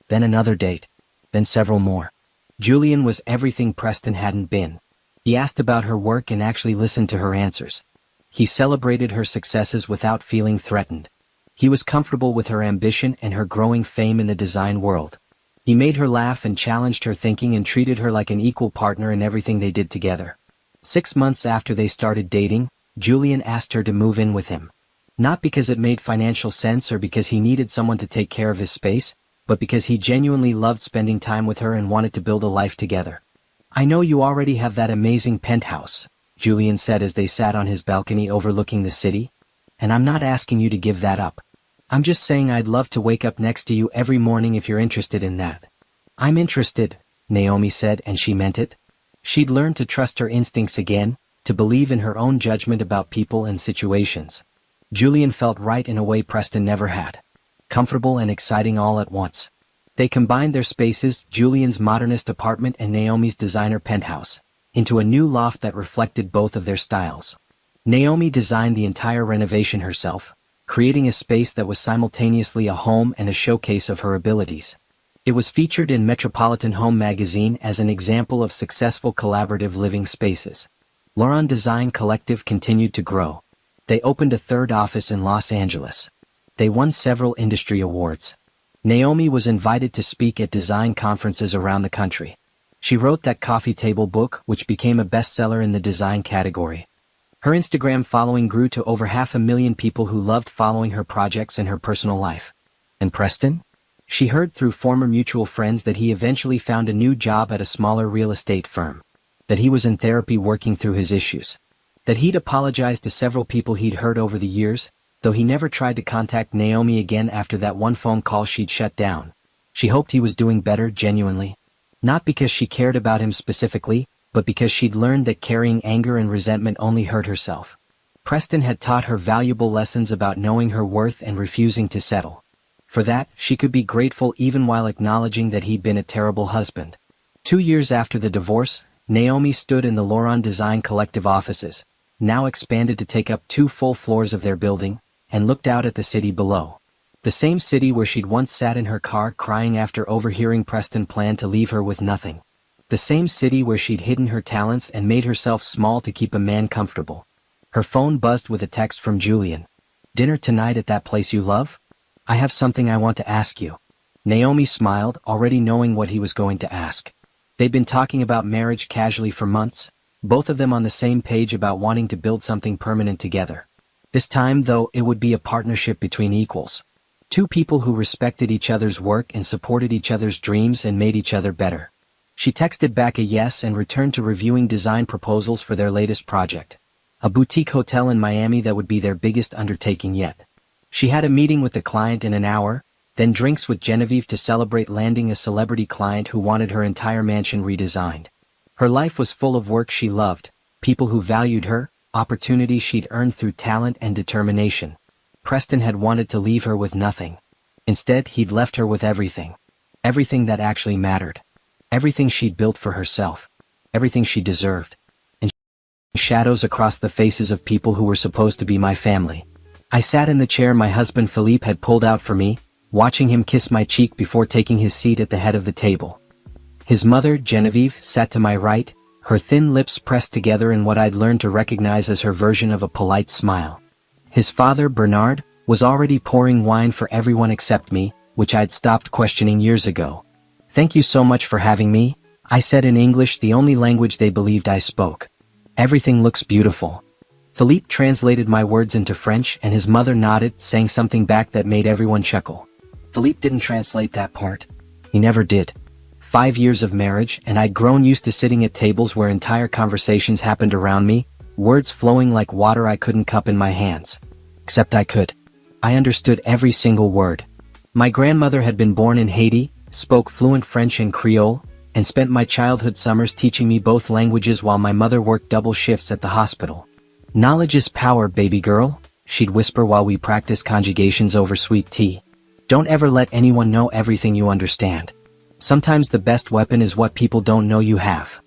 Then another date. Then several more. Julian was everything Preston hadn't been. He asked about her work and actually listened to her answers. He celebrated her successes without feeling threatened. He was comfortable with her ambition and her growing fame in the design world. He made her laugh and challenged her thinking and treated her like an equal partner in everything they did together. 6 months after they started dating, Julian asked her to move in with him. Not because it made financial sense or because he needed someone to take care of his space, but because he genuinely loved spending time with her and wanted to build a life together. "I know you already have that amazing penthouse," Julian said as they sat on his balcony overlooking the city. "And I'm not asking you to give that up. I'm just saying I'd love to wake up next to you every morning if you're interested in that." "I'm interested," Naomi said, and she meant it. She'd learned to trust her instincts again, to believe in her own judgment about people and situations. Julian felt right in a way Preston never had. Comfortable and exciting all at once. They combined their spaces, Julian's modernist apartment and Naomi's designer penthouse, into a new loft that reflected both of their styles. Naomi designed the entire renovation herself, creating a space that was simultaneously a home and a showcase of her abilities. It was featured in Metropolitan Home magazine as an example of successful collaborative living spaces. Lauren Design Collective continued to grow. They opened a third office in Los Angeles. They won several industry awards. Naomi was invited to speak at design conferences around the country. She wrote that coffee table book, which became a bestseller in the design category. Her Instagram following grew to over 500,000 people who loved following her projects and her personal life. And Preston? She heard through former mutual friends that he eventually found a new job at a smaller real estate firm. That he was in therapy working through his issues. That he'd apologized to several people he'd hurt over the years, though he never tried to contact Naomi again after that one phone call she'd shut down. She hoped he was doing better, genuinely. Not because she cared about him specifically, but because she'd learned that carrying anger and resentment only hurt herself. Preston had taught her valuable lessons about knowing her worth and refusing to settle. For that, she could be grateful even while acknowledging that he'd been a terrible husband. 2 years after the divorce, Naomi stood in the Lauron Design Collective offices, now expanded to take up 2 full floors of their building, and looked out at the city below. The same city where she'd once sat in her car crying after overhearing Preston plan to leave her with nothing. The same city where she'd hidden her talents and made herself small to keep a man comfortable. Her phone buzzed with a text from Julian. "Dinner tonight at that place you love? I have something I want to ask you." Naomi smiled, already knowing what he was going to ask. They'd been talking about marriage casually for months, both of them on the same page about wanting to build something permanent together. This time, though, it would be a partnership between equals. 2 people who respected each other's work and supported each other's dreams and made each other better. She texted back a yes and returned to reviewing design proposals for their latest project. A boutique hotel in Miami that would be their biggest undertaking yet. She had a meeting with the client in an hour, then drinks with Genevieve to celebrate landing a celebrity client who wanted her entire mansion redesigned. Her life was full of work she loved, people who valued her, opportunities she'd earned through talent and determination. Preston had wanted to leave her with nothing. Instead, he'd left her with everything. Everything that actually mattered. Everything she'd built for herself. Everything she deserved. And shadows across the faces of people who were supposed to be my family. I sat in the chair my husband Philippe had pulled out for me, watching him kiss my cheek before taking his seat at the head of the table. His mother, Genevieve, sat to my right, her thin lips pressed together in what I'd learned to recognize as her version of a polite smile. His father, Bernard, was already pouring wine for everyone except me, which I'd stopped questioning years ago. "Thank you so much for having me," I said in English, the only language they believed I spoke. "Everything looks beautiful." Philippe translated my words into French and his mother nodded, saying something back that made everyone chuckle. Philippe didn't translate that part. He never did. 5 years of marriage, and I'd grown used to sitting at tables where entire conversations happened around me, words flowing like water I couldn't cup in my hands. Except I could. I understood every single word. My grandmother had been born in Haiti, spoke fluent French and Creole, and spent my childhood summers teaching me both languages while my mother worked double shifts at the hospital. "Knowledge is power, baby girl," she'd whisper while we practiced conjugations over sweet tea. "Don't ever let anyone know everything you understand. Sometimes the best weapon is what people don't know you have."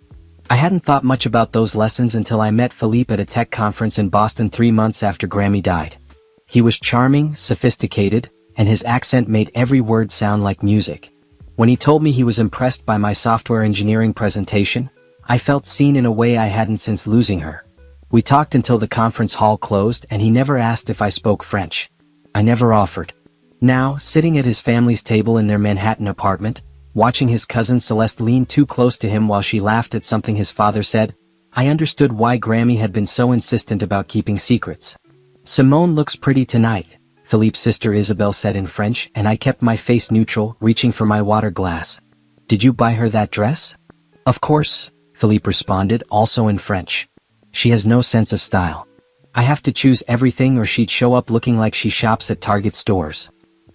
I hadn't thought much about those lessons until I met Philippe at a tech conference in Boston 3 months after Grammy died. He was charming, sophisticated, and his accent made every word sound like music. When he told me he was impressed by my software engineering presentation, I felt seen in a way I hadn't since losing her. We talked until the conference hall closed and he never asked if I spoke French. I never offered. Now, sitting at his family's table in their Manhattan apartment, watching his cousin Celeste lean too close to him while she laughed at something his father said, I understood why Grammy had been so insistent about keeping secrets. "Simone looks pretty tonight," Philippe's sister Isabel said in French, and I kept my face neutral, reaching for my water glass. "Did you buy her that dress?" "Of course," Philippe responded, also in French. "She has no sense of style. I have to choose everything or she'd show up looking like she shops at Target stores."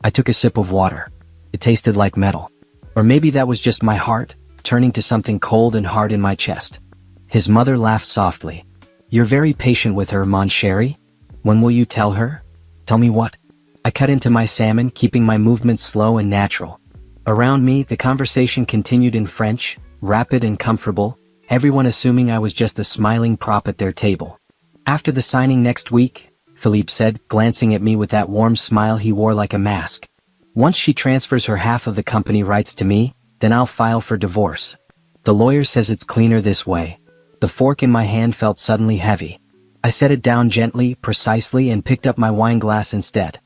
I took a sip of water. It tasted like metal. Or maybe that was just my heart, turning to something cold and hard in my chest. His mother laughed softly. "You're very patient with her, mon chéri. When will you tell her?" "Tell me what?" I cut into my salmon, keeping my movements slow and natural. Around me, the conversation continued in French, rapid and comfortable, everyone assuming I was just a smiling prop at their table. "After the signing next week," Philippe said, glancing at me with that warm smile he wore like a mask. "Once she transfers her half of the company rights to me, then I'll file for divorce. The lawyer says it's cleaner this way." The fork in my hand felt suddenly heavy. I set it down gently, precisely, and picked up my wine glass instead.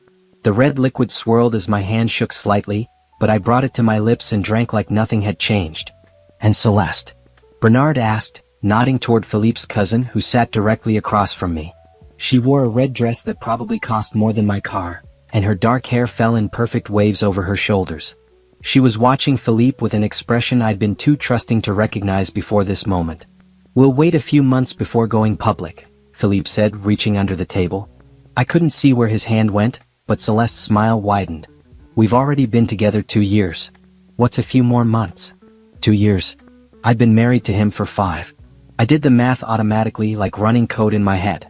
The red liquid swirled as my hand shook slightly, but I brought it to my lips and drank like nothing had changed. "And Celeste?" Bernard asked, nodding toward Philippe's cousin who sat directly across from me. She wore a red dress that probably cost more than my car, and her dark hair fell in perfect waves over her shoulders. She was watching Philippe with an expression I'd been too trusting to recognize before this moment. "We'll wait a few months before going public," Philippe said, reaching under the table. I couldn't see where his hand went, but Celeste's smile widened. "We've already been together 2 years. What's a few more months?" 2 years. I'd been married to him for 5. I did the math automatically, like running code in my head.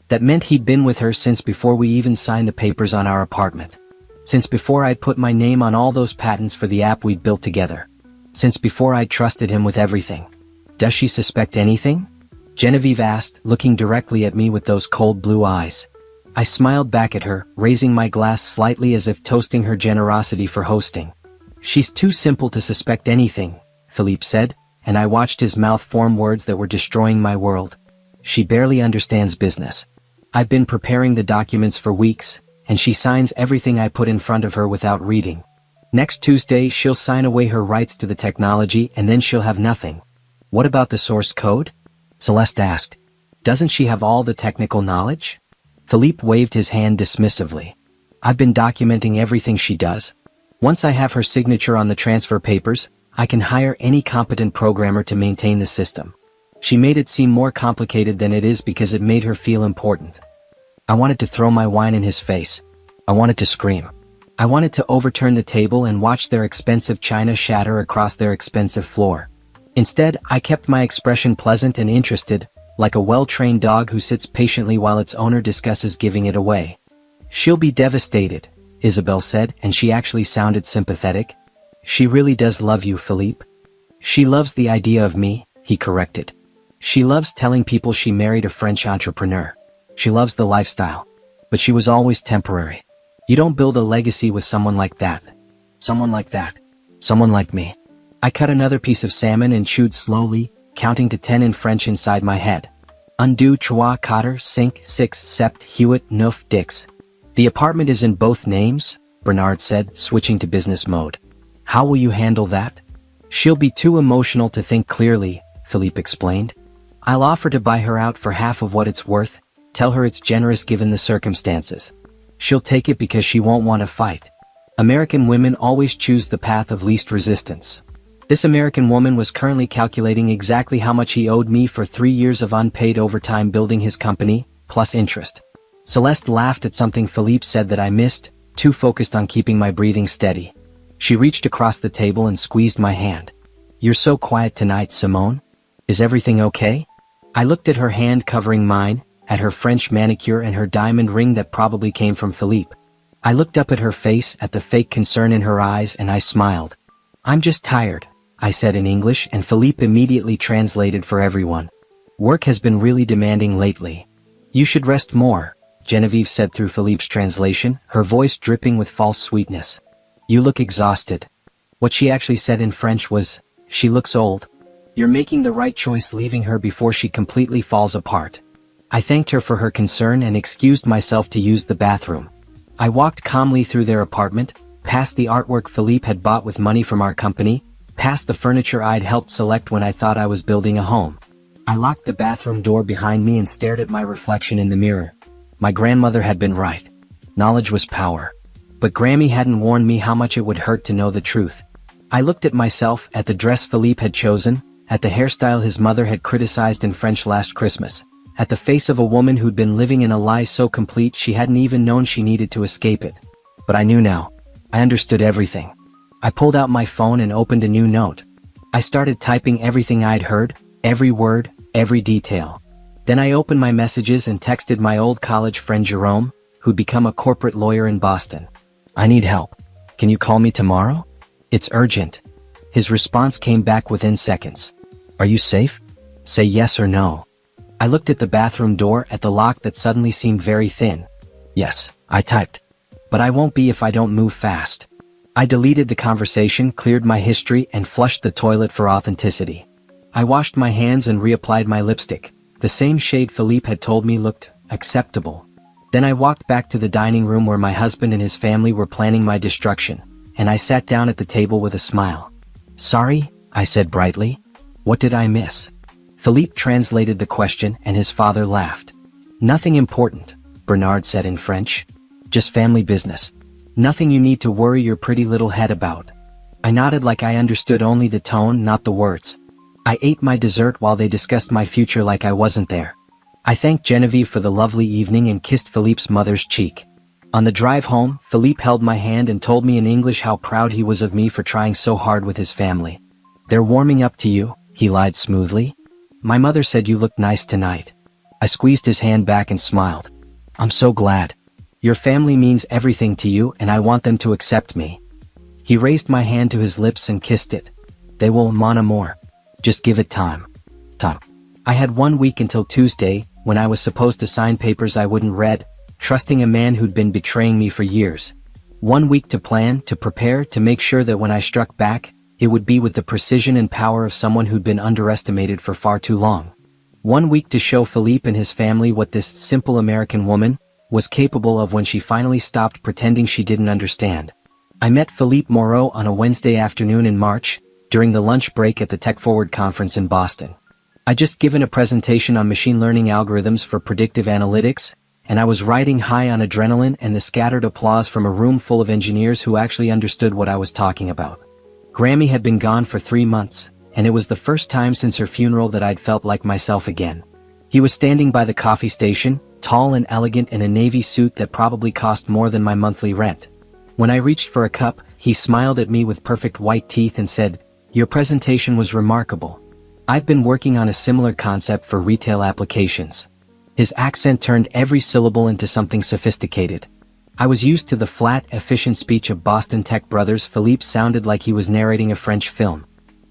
That meant he'd been with her since before we even signed the papers on our apartment. Since before I'd put my name on all those patents for the app we'd built together. Since before I'd trusted him with everything. "Does she suspect anything?" Genevieve asked, looking directly at me with those cold blue eyes. I smiled back at her, raising my glass slightly as if toasting her generosity for hosting. "She's too simple to suspect anything," Philippe said, and I watched his mouth form words that were destroying my world. "She barely understands business. I've been preparing the documents for weeks, and she signs everything I put in front of her without reading. Next Tuesday she'll sign away her rights to the technology and then she'll have nothing." "What about the source code?" Celeste asked. "Doesn't she have all the technical knowledge?" Philippe waved his hand dismissively. "I've been documenting everything she does. Once I have her signature on the transfer papers, I can hire any competent programmer to maintain the system. She made it seem more complicated than it is because it made her feel important." I wanted to throw my wine in his face. I wanted to scream. I wanted to overturn the table and watch their expensive china shatter across their expensive floor. Instead, I kept my expression pleasant and interested, like a well-trained dog who sits patiently while its owner discusses giving it away. "She'll be devastated," Isabel said, and she actually sounded sympathetic. "She really does love you, Philippe." "She loves the idea of me," he corrected. "She loves telling people she married a French entrepreneur. She loves the lifestyle. But she was always temporary. You don't build a legacy with someone like that. Someone like that. Someone like me." I cut another piece of salmon and chewed slowly, counting to 10 in French inside my head. "Un, deux, trois, quatre, cinq, six, sept, huit, neuf, dix." "The apartment is in both names," Bernard said, switching to business mode. "How will you handle that?" "She'll be too emotional to think clearly," Philippe explained. "I'll offer to buy her out for half of what it's worth, tell her it's generous given the circumstances. She'll take it because she won't want to fight. American women always choose the path of least resistance." This American woman was currently calculating exactly how much he owed me for 3 years of unpaid overtime building his company, plus interest. Celeste laughed at something Philippe said that I missed, too focused on keeping my breathing steady. She reached across the table and squeezed my hand. "You're so quiet tonight, Simone. Is everything okay?" I looked at her hand covering mine, at her French manicure and her diamond ring that probably came from Philippe. I looked up at her face, at the fake concern in her eyes, and I smiled. "I'm just tired," I said in English, and Philippe immediately translated for everyone. "Work has been really demanding lately. You should rest more," Genevieve said through Philippe's translation, her voice dripping with false sweetness. "You look exhausted." What she actually said in French was, "She looks old. You're making the right choice leaving her before she completely falls apart." I thanked her for her concern and excused myself to use the bathroom. I walked calmly through their apartment, past the artwork Philippe had bought with money from our company, past the furniture I'd helped select when I thought I was building a home. I locked the bathroom door behind me and stared at my reflection in the mirror. My grandmother had been right. Knowledge was power. But Grammy hadn't warned me how much it would hurt to know the truth. I looked at myself, at the dress Philippe had chosen, at the hairstyle his mother had criticized in French last Christmas, at the face of a woman who'd been living in a lie so complete she hadn't even known she needed to escape it. But I knew now. I understood everything. I pulled out my phone and opened a new note. I started typing everything I'd heard, every word, every detail. Then I opened my messages and texted my old college friend Jerome, who'd become a corporate lawyer in Boston. "I need help. Can you call me tomorrow? It's urgent." His response came back within seconds. "Are you safe? Say yes or no." I looked at the bathroom door, at the lock that suddenly seemed very thin. "Yes," I typed. "But I won't be if I don't move fast." I deleted the conversation, cleared my history, and flushed the toilet for authenticity. I washed my hands and reapplied my lipstick, the same shade Philippe had told me looked acceptable. Then I walked back to the dining room where my husband and his family were planning my destruction, and I sat down at the table with a smile. "Sorry," I said brightly. "What did I miss?" Philippe translated the question and his father laughed. Nothing important, Bernard said in French. Just family business. Nothing you need to worry your pretty little head about. I nodded like I understood only the tone, not the words. I ate my dessert while they discussed my future like I wasn't there. I thanked Genevieve for the lovely evening and kissed Philippe's mother's cheek. On the drive home, Philippe held my hand and told me in English how proud he was of me for trying so hard with his family. They're warming up to you, he lied smoothly. My mother said you looked nice tonight. I squeezed his hand back and smiled. I'm so glad. Your family means everything to you and I want them to accept me. He raised my hand to his lips and kissed it. They will, mon amour. Just give it time. Time. I had 1 week until Tuesday, when I was supposed to sign papers I wouldn't read, trusting a man who'd been betraying me for years. 1 week to plan, to prepare, to make sure that when I struck back, it would be with the precision and power of someone who'd been underestimated for far too long. 1 week to show Philippe and his family what this simple American woman was capable of when she finally stopped pretending she didn't understand. I met Philippe Moreau on a Wednesday afternoon in March, during the lunch break at the Tech Forward conference in Boston. I'd just given a presentation on machine learning algorithms for predictive analytics, and I was riding high on adrenaline and the scattered applause from a room full of engineers who actually understood what I was talking about. Grammy had been gone for 3 months, and it was the first time since her funeral that I'd felt like myself again. He was standing by the coffee station, tall and elegant in a navy suit that probably cost more than my monthly rent. When I reached for a cup, he smiled at me with perfect white teeth and said, "Your presentation was remarkable. I've been working on a similar concept for retail applications." His accent turned every syllable into something sophisticated. I was used to the flat, efficient speech of Boston tech brothers. Philippe sounded like he was narrating a French film.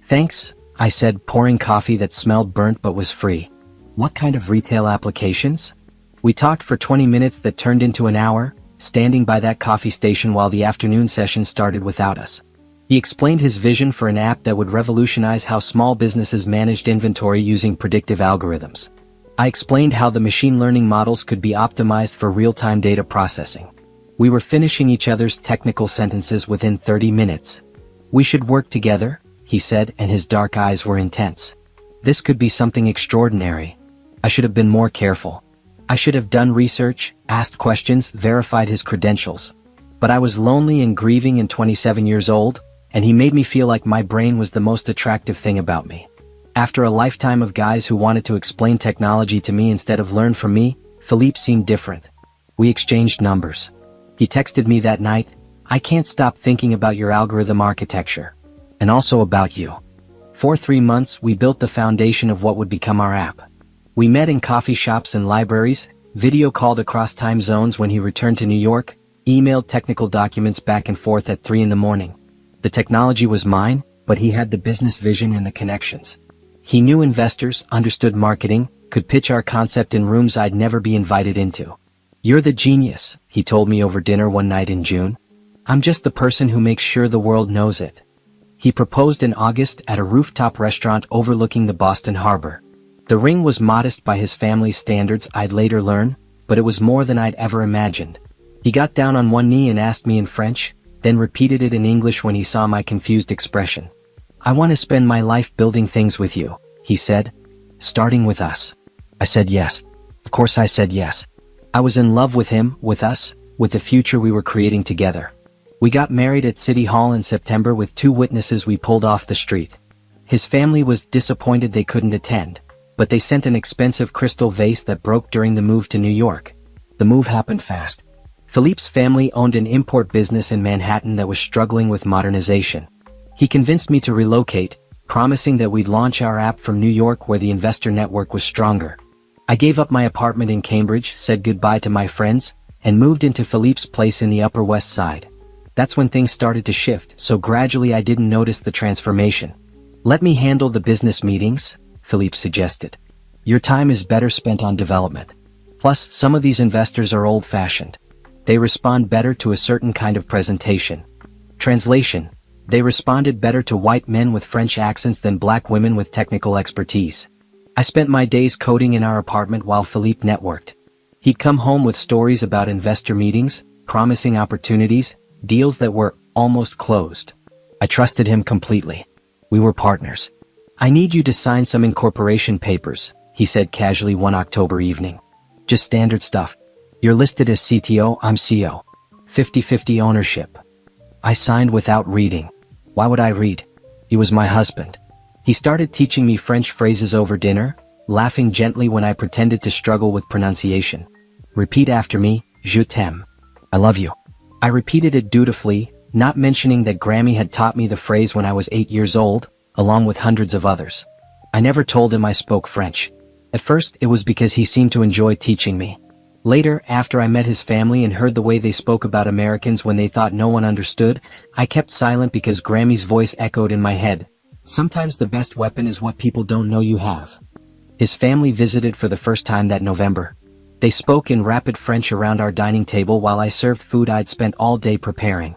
"Thanks," I said, pouring coffee that smelled burnt but was free. "What kind of retail applications?" We talked for 20 minutes that turned into an hour, standing by that coffee station while the afternoon session started without us. He explained his vision for an app that would revolutionize how small businesses managed inventory using predictive algorithms. I explained how the machine learning models could be optimized for real-time data processing. We were finishing each other's technical sentences within 30 minutes. "We should work together," he said, and his dark eyes were intense. "This could be something extraordinary. I should have been more careful. I should have done research, asked questions, verified his credentials. But I was lonely and grieving and 27 years old, and he made me feel like my brain was the most attractive thing about me. After a lifetime of guys who wanted to explain technology to me instead of learn from me, Philippe seemed different. We exchanged numbers. He texted me that night, "I can't stop thinking about your algorithm architecture. And also about you." For 3 months, we built the foundation of what would become our app. We met in coffee shops and libraries, video called across time zones when he returned to New York, emailed technical documents back and forth at 3 in the morning. The technology was mine, but he had the business vision and the connections. He knew investors, understood marketing, could pitch our concept in rooms I'd never be invited into. "You're the genius," he told me over dinner one night in June. "I'm just the person who makes sure the world knows it." He proposed in August at a rooftop restaurant overlooking the Boston Harbor. The ring was modest by his family's standards, I'd later learn, but it was more than I'd ever imagined. He got down on one knee and asked me in French, then repeated it in English when he saw my confused expression. "I want to spend my life building things with you," he said. "Starting with us." I said yes. Of course I said yes. I was in love with him, with us, with the future we were creating together. We got married at City Hall in September with 2 witnesses we pulled off the street. His family was disappointed they couldn't attend, but they sent an expensive crystal vase that broke during the move to New York. The move happened fast. Philippe's family owned an import business in Manhattan that was struggling with modernization. He convinced me to relocate, promising that we'd launch our app from New York where the investor network was stronger. I gave up my apartment in Cambridge, said goodbye to my friends, and moved into Philippe's place in the Upper West Side. That's when things started to shift, so gradually I didn't notice the transformation. "Let me handle the business meetings," Philippe suggested. "Your time is better spent on development. Plus, some of these investors are old-fashioned. They respond better to a certain kind of presentation." Translation: they responded better to white men with French accents than black women with technical expertise. I spent my days coding in our apartment while Philippe networked. He'd come home with stories about investor meetings, promising opportunities, deals that were almost closed. I trusted him completely. We were partners. I need you to sign some incorporation papers, he said casually one October evening. Just standard stuff. You're listed as CTO, I'm CO. 50-50 ownership. I signed without reading. Why would I read? He was my husband. He started teaching me French phrases over dinner, laughing gently when I pretended to struggle with pronunciation. Repeat after me, je t'aime. I love you. I repeated it dutifully, not mentioning that Grammy had taught me the phrase when I was 8 years old, along with hundreds of others. I never told him I spoke French. At first, it was because he seemed to enjoy teaching me. Later, after I met his family and heard the way they spoke about Americans when they thought no one understood, I kept silent because Grammy's voice echoed in my head. Sometimes the best weapon is what people don't know you have. His family visited for the first time that November. They spoke in rapid French around our dining table while I served food I'd spent all day preparing.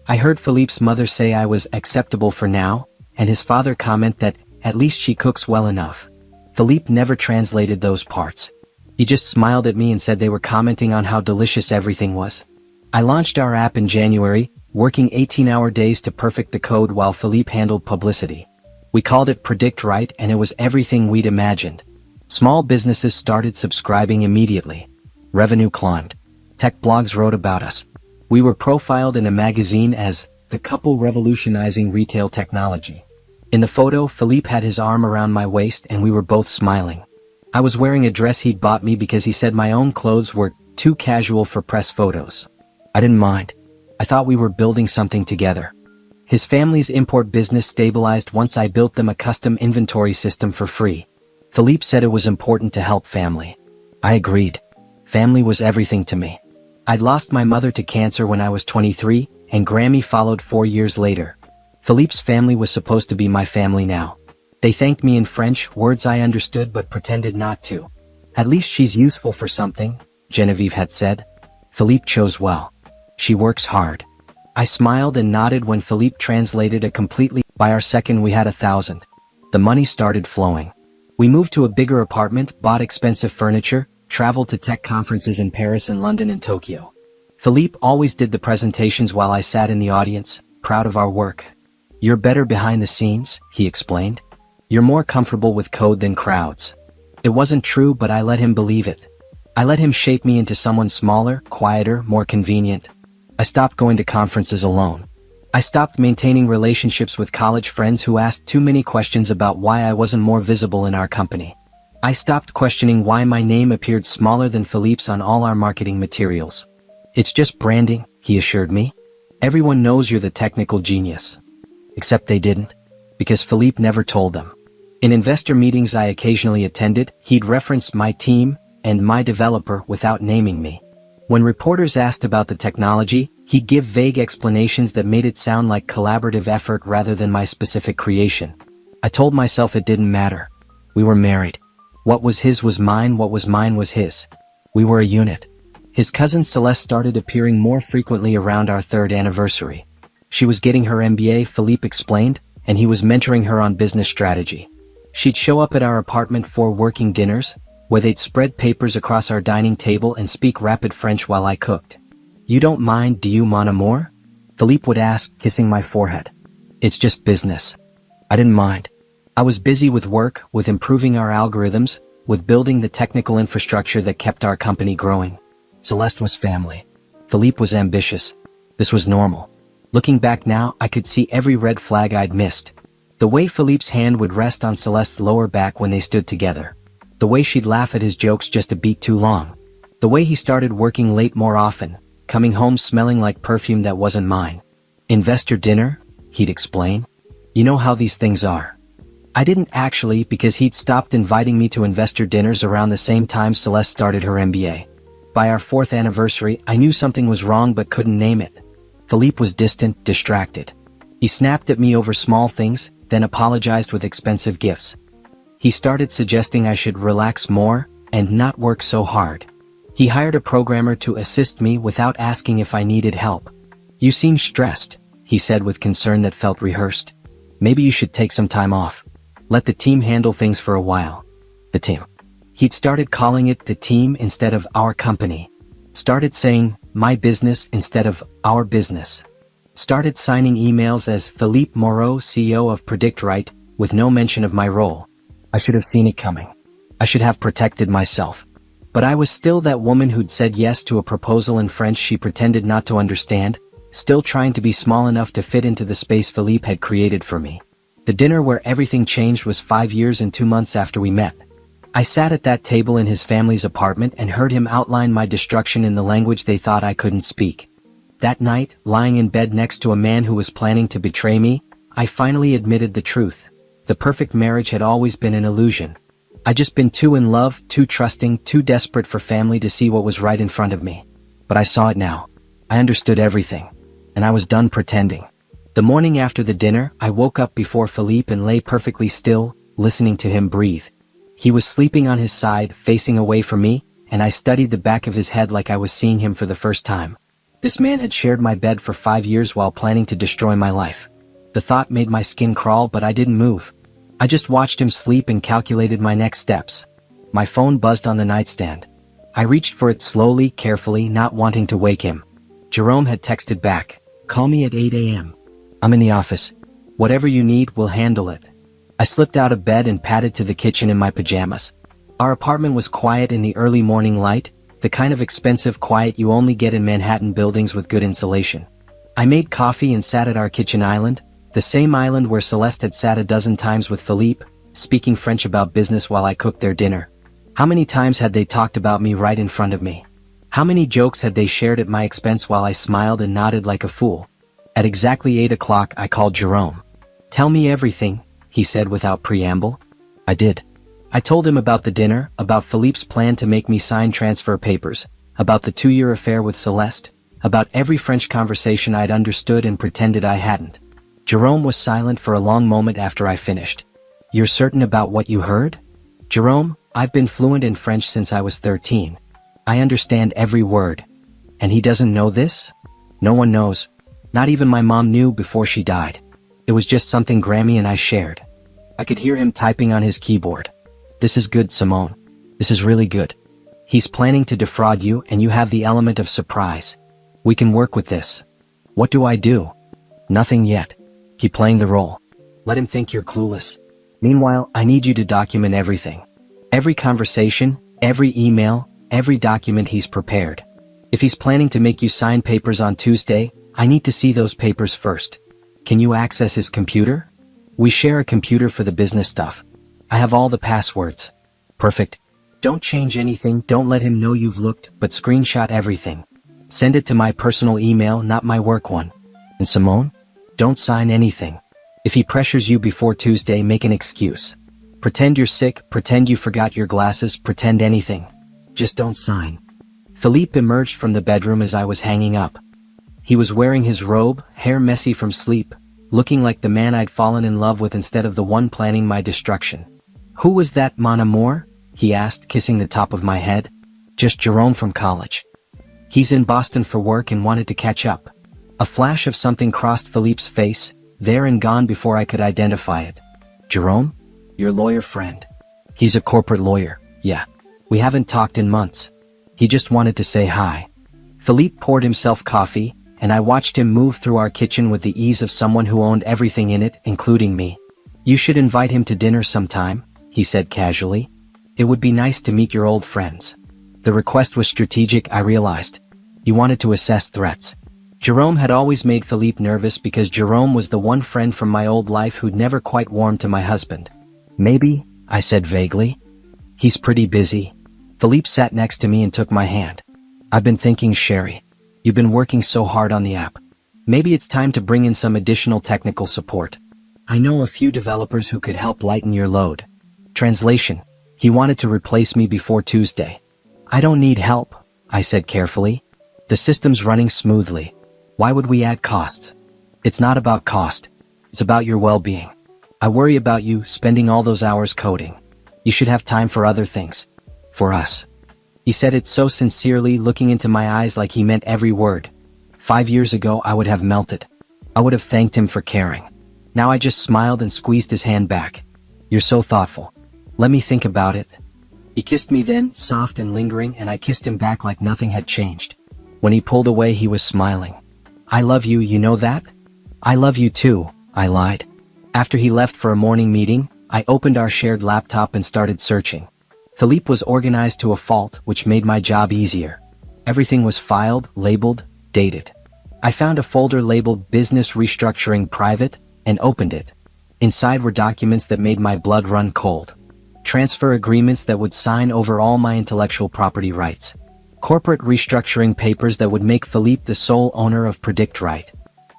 I heard Philippe's mother say I was acceptable for now, and his father comment that, at least she cooks well enough. Philippe never translated those parts. He just smiled at me and said they were commenting on how delicious everything was. I launched our app in January, working 18-hour days to perfect the code while Philippe handled publicity. We called it Predict Right, and it was everything we'd imagined. Small businesses started subscribing immediately. Revenue climbed. Tech blogs wrote about us. We were profiled in a magazine as the couple revolutionizing retail technology. In the photo, Philippe had his arm around my waist and we were both smiling. I was wearing a dress he'd bought me because he said my own clothes were too casual for press photos. I didn't mind. I thought we were building something together. His family's import business stabilized once I built them a custom inventory system for free. Philippe said it was important to help family. I agreed. Family was everything to me. I'd lost my mother to cancer when I was 23, and Grammy followed 4 years later. Philippe's family was supposed to be my family now. They thanked me in French, words I understood but pretended not to. At least she's useful for something, Genevieve had said. Philippe chose well. She works hard. I smiled and nodded when Philippe translated a completely. By our second we had 1,000. The money started flowing. We moved to a bigger apartment, bought expensive furniture, traveled to tech conferences in Paris and London and Tokyo. Philippe always did the presentations while I sat in the audience, proud of our work. You're better behind the scenes, he explained. You're more comfortable with code than crowds. It wasn't true, but I let him believe it. I let him shape me into someone smaller, quieter, more convenient. I stopped going to conferences alone. I stopped maintaining relationships with college friends who asked too many questions about why I wasn't more visible in our company. I stopped questioning why my name appeared smaller than Philippe's on all our marketing materials. It's just branding, he assured me. Everyone knows you're the technical genius. Except they didn't. Because Philippe never told them. In investor meetings I occasionally attended, he'd reference my team and my developer without naming me. When reporters asked about the technology, he'd give vague explanations that made it sound like collaborative effort rather than my specific creation. I told myself it didn't matter. We were married. What was his was mine, what was mine was his. We were a unit. His cousin Celeste started appearing more frequently around our 3rd anniversary. She was getting her MBA, Philippe explained, and he was mentoring her on business strategy. She'd show up at our apartment for working dinners, where they'd spread papers across our dining table and speak rapid French while I cooked. You don't mind, do you, mon amour? Philippe would ask, kissing my forehead. It's just business. I didn't mind. I was busy with work, with improving our algorithms, with building the technical infrastructure that kept our company growing. Celeste was family. Philippe was ambitious. This was normal. Looking back now, I could see every red flag I'd missed. The way Philippe's hand would rest on Celeste's lower back when they stood together. The way she'd laugh at his jokes just a beat too long. The way he started working late more often, coming home smelling like perfume that wasn't mine. Investor dinner, he'd explain. You know how these things are. I didn't actually, because he'd stopped inviting me to investor dinners around the same time Celeste started her MBA. By our 4th anniversary, I knew something was wrong but couldn't name it. Philippe was distant, distracted. He snapped at me over small things, then apologized with expensive gifts. He started suggesting I should relax more and not work so hard. He hired a programmer to assist me without asking if I needed help. You seem stressed, he said with concern that felt rehearsed. Maybe you should take some time off. Let the team handle things for a while. The team. He'd started calling it the team instead of our company. Started saying, my business instead of our business. Started signing emails as Philippe Moreau, CEO of Predict Right, with no mention of my role. I should have seen it coming. I should have protected myself. But I was still that woman who'd said yes to a proposal in French she pretended not to understand, still trying to be small enough to fit into the space Philippe had created for me. The dinner where everything changed was 5 years and 2 months after we met. I sat at that table in his family's apartment and heard him outline my destruction in the language they thought I couldn't speak. That night, lying in bed next to a man who was planning to betray me, I finally admitted the truth. The perfect marriage had always been an illusion. I'd just been too in love, too trusting, too desperate for family to see what was right in front of me. But I saw it now. I understood everything. And I was done pretending. The morning after the dinner, I woke up before Philippe and lay perfectly still, listening to him breathe. He was sleeping on his side, facing away from me, and I studied the back of his head like I was seeing him for the first time. This man had shared my bed for 5 years while planning to destroy my life. The thought made my skin crawl, but I didn't move. I just watched him sleep and calculated my next steps. My phone buzzed on the nightstand. I reached for it slowly, carefully, not wanting to wake him. Jerome had texted back, "Call me at 8 a.m. I'm in the office. Whatever you need, we'll handle it." I slipped out of bed and padded to the kitchen in my pajamas. Our apartment was quiet in the early morning light, the kind of expensive quiet you only get in Manhattan buildings with good insulation. I made coffee and sat at our kitchen island, the same island where Celeste had sat a dozen times with Philippe, speaking French about business while I cooked their dinner. How many times had they talked about me right in front of me? How many jokes had they shared at my expense while I smiled and nodded like a fool? At exactly 8 o'clock I called Jerome. "Tell me everything," he said without preamble. I did. I told him about the dinner, about Philippe's plan to make me sign transfer papers, about the 2-year affair with Celeste, about every French conversation I'd understood and pretended I hadn't. Jerome was silent for a long moment after I finished. "You're certain about what you heard?" "Jerome, I've been fluent in French since I was 13. I understand every word. And he doesn't know this? No one knows. Not even my mom knew before she died. It was just something Grammy and I shared." I could hear him typing on his keyboard. "This is good, Simone. This is really good. He's planning to defraud you and you have the element of surprise. We can work with this. What do I do?" "Nothing yet. Keep playing the role. Let him think you're clueless. Meanwhile, I need you to document everything. Every conversation, every email, every document he's prepared. If he's planning to make you sign papers on Tuesday, I need to see those papers first. Can you access his computer? We share a computer for the business stuff. I have all the passwords." "Perfect. Don't change anything, don't let him know you've looked, but screenshot everything. Send it to my personal email, not my work one. And Simone? Don't sign anything. If he pressures you before Tuesday, make an excuse. Pretend you're sick, pretend you forgot your glasses, pretend anything. Just don't sign." Philippe emerged from the bedroom as I was hanging up. He was wearing his robe, hair messy from sleep, looking like the man I'd fallen in love with instead of the one planning my destruction. "Who was that, mon amour?" he asked, kissing the top of my head. "Just Jerome from college. He's in Boston for work and wanted to catch up." A flash of something crossed Philippe's face, there and gone before I could identify it. "Jerome? Your lawyer friend?" "He's a corporate lawyer, yeah. We haven't talked in months. He just wanted to say hi." Philippe poured himself coffee, and I watched him move through our kitchen with the ease of someone who owned everything in it, including me. "You should invite him to dinner sometime," he said casually. "It would be nice to meet your old friends." The request was strategic, I realized. He wanted to assess threats. Jerome had always made Philippe nervous because Jerome was the one friend from my old life who'd never quite warmed to my husband. "Maybe," I said vaguely. "He's pretty busy." Philippe sat next to me and took my hand. "I've been thinking, Sherry. You've been working so hard on the app. Maybe it's time to bring in some additional technical support. I know a few developers who could help lighten your load." Translation: he wanted to replace me before Tuesday. "I don't need help," I said carefully. "The system's running smoothly. Why would we add costs? It's not about cost. It's about your well-being. I worry about you spending all those hours coding. You should have time for other things. For us." He said it so sincerely, looking into my eyes like he meant every word. 5 years ago I would have melted. I would have thanked him for caring. Now I just smiled and squeezed his hand back. "You're so thoughtful. Let me think about it." He kissed me then, soft and lingering, and I kissed him back like nothing had changed. When he pulled away, he was smiling. "I love you, you know that?" "I love you too," I lied. After he left for a morning meeting, I opened our shared laptop and started searching. Philippe was organized to a fault, which made my job easier. Everything was filed, labeled, dated. I found a folder labeled Business Restructuring Private and opened it. Inside were documents that made my blood run cold. Transfer agreements that would sign over all my intellectual property rights. Corporate restructuring papers that would make Philippe the sole owner of Predict Right.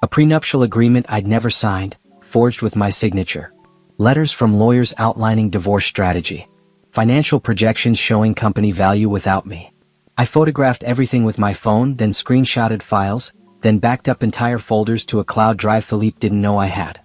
A prenuptial agreement I'd never signed, forged with my signature. Letters from lawyers outlining divorce strategy. Financial projections showing company value without me. I photographed everything with my phone, then screenshotted files, then backed up entire folders to a cloud drive Philippe didn't know I had.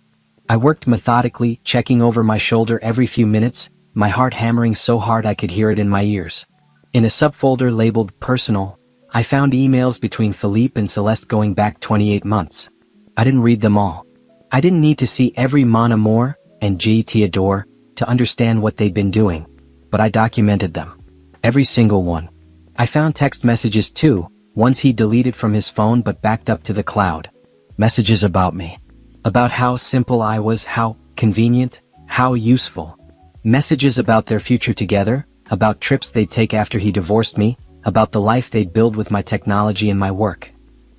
I worked methodically, checking over my shoulder every few minutes, my heart hammering so hard I could hear it in my ears. In a subfolder labeled Personal, I found emails between Philippe and Celeste going back 28 months. I didn't read them all. I didn't need to see every Mon Amour and G. Theodore to understand what they'd been doing, but I documented them. Every single one. I found text messages too, ones he deleted from his phone but backed up to the cloud. Messages about me. About how simple I was, how convenient, how useful. Messages about their future together, about trips they'd take after he divorced me, about the life they'd build with my technology and my work.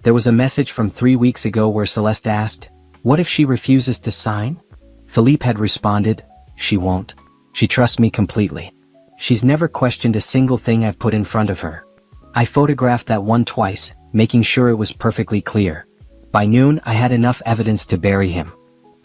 There was a message from 3 weeks ago where Celeste asked, "What if she refuses to sign?" Philippe had responded, "She won't. She trusts me completely. She's never questioned a single thing I've put in front of her." I photographed that one twice, making sure it was perfectly clear. By noon, I had enough evidence to bury him.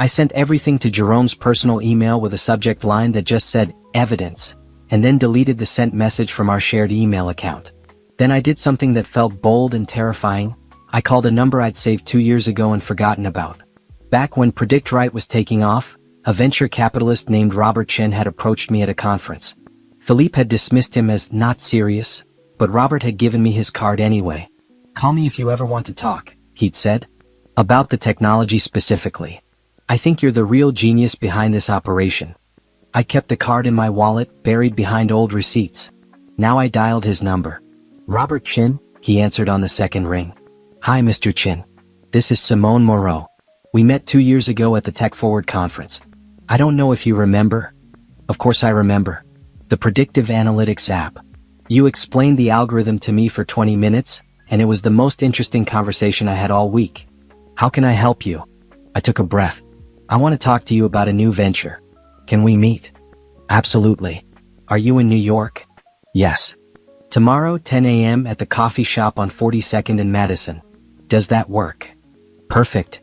I sent everything to Jerome's personal email with a subject line that just said, "Evidence," and then deleted the sent message from our shared email account. Then I did something that felt bold and terrifying. I called a number I'd saved 2 years ago and forgotten about. Back when Predict Right was taking off, a venture capitalist named Robert Chen had approached me at a conference. Philippe had dismissed him as not serious, but Robert had given me his card anyway. "Call me if you ever want to talk," he'd said. "About the technology specifically. I think you're the real genius behind this operation." I kept the card in my wallet, buried behind old receipts. Now I dialed his number. "Robert Chin," he answered on the second ring. "Hi, Mr. Chin. This is Simone Moreau. We met 2 years ago at the Tech Forward conference. I don't know if you remember." "Of course I remember. The predictive analytics app. You explained the algorithm to me for 20 minutes, and it was the most interesting conversation I had all week. How can I help you?" I took a breath. "I want to talk to you about a new venture. Can we meet?" "Absolutely. Are you in New York?" "Yes. Tomorrow, 10 a.m. at the coffee shop on 42nd and Madison. Does that work?" "Perfect."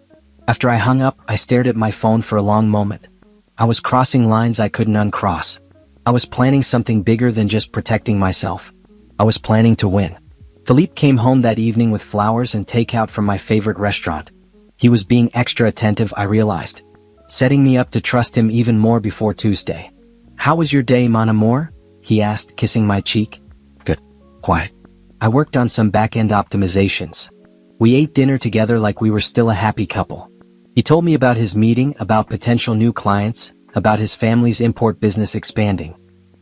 After I hung up, I stared at my phone for a long moment. I was crossing lines I couldn't uncross. I was planning something bigger than just protecting myself. I was planning to win. Philippe came home that evening with flowers and takeout from my favorite restaurant. He was being extra attentive, I realized, setting me up to trust him even more before Tuesday. "How was your day, mon amour?" he asked, kissing my cheek. "Good. Quiet. I worked on some back-end optimizations." We ate dinner together like we were still a happy couple. He told me about his meeting, about potential new clients, about his family's import business expanding.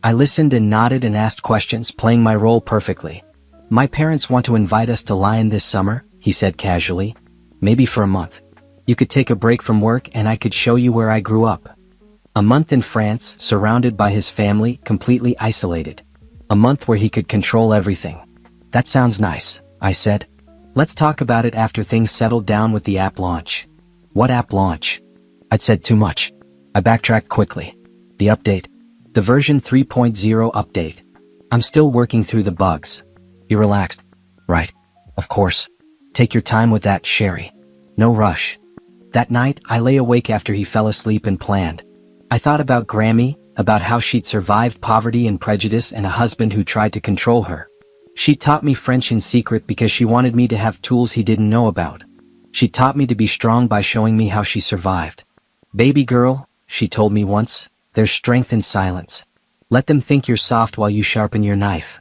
I listened and nodded and asked questions, playing my role perfectly. "My parents want to invite us to Lyon this summer," he said casually. "Maybe for a month. You could take a break from work and I could show you where I grew up." A month in France, surrounded by his family, completely isolated. A month where he could control everything. "That sounds nice," I said. "Let's talk about it after things settled down with the app launch." "What app launch?" I'd said too much. I backtracked quickly. "The update. The version 3.0 update. I'm still working through the bugs." He relaxed. "Right. Of course. Take your time with that, Sherry. No rush." That night, I lay awake after he fell asleep and planned. I thought about Grammy, about how she'd survived poverty and prejudice and a husband who tried to control her. She taught me French in secret because she wanted me to have tools he didn't know about. She taught me to be strong by showing me how she survived. "Baby girl," she told me once, "there's strength in silence. Let them think you're soft while you sharpen your knife."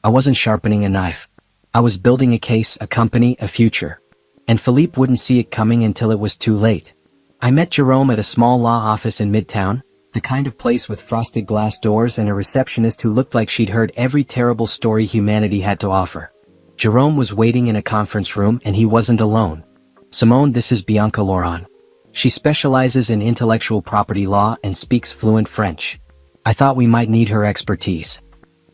I wasn't sharpening a knife. I was building a case, a company, a future. And Philippe wouldn't see it coming until it was too late. I met Jerome at a small law office in Midtown, the kind of place with frosted glass doors and a receptionist who looked like she'd heard every terrible story humanity had to offer. Jerome was waiting in a conference room and he wasn't alone. "Simone, this is Bianca Laurent." She specializes in intellectual property law and speaks fluent French. I thought we might need her expertise.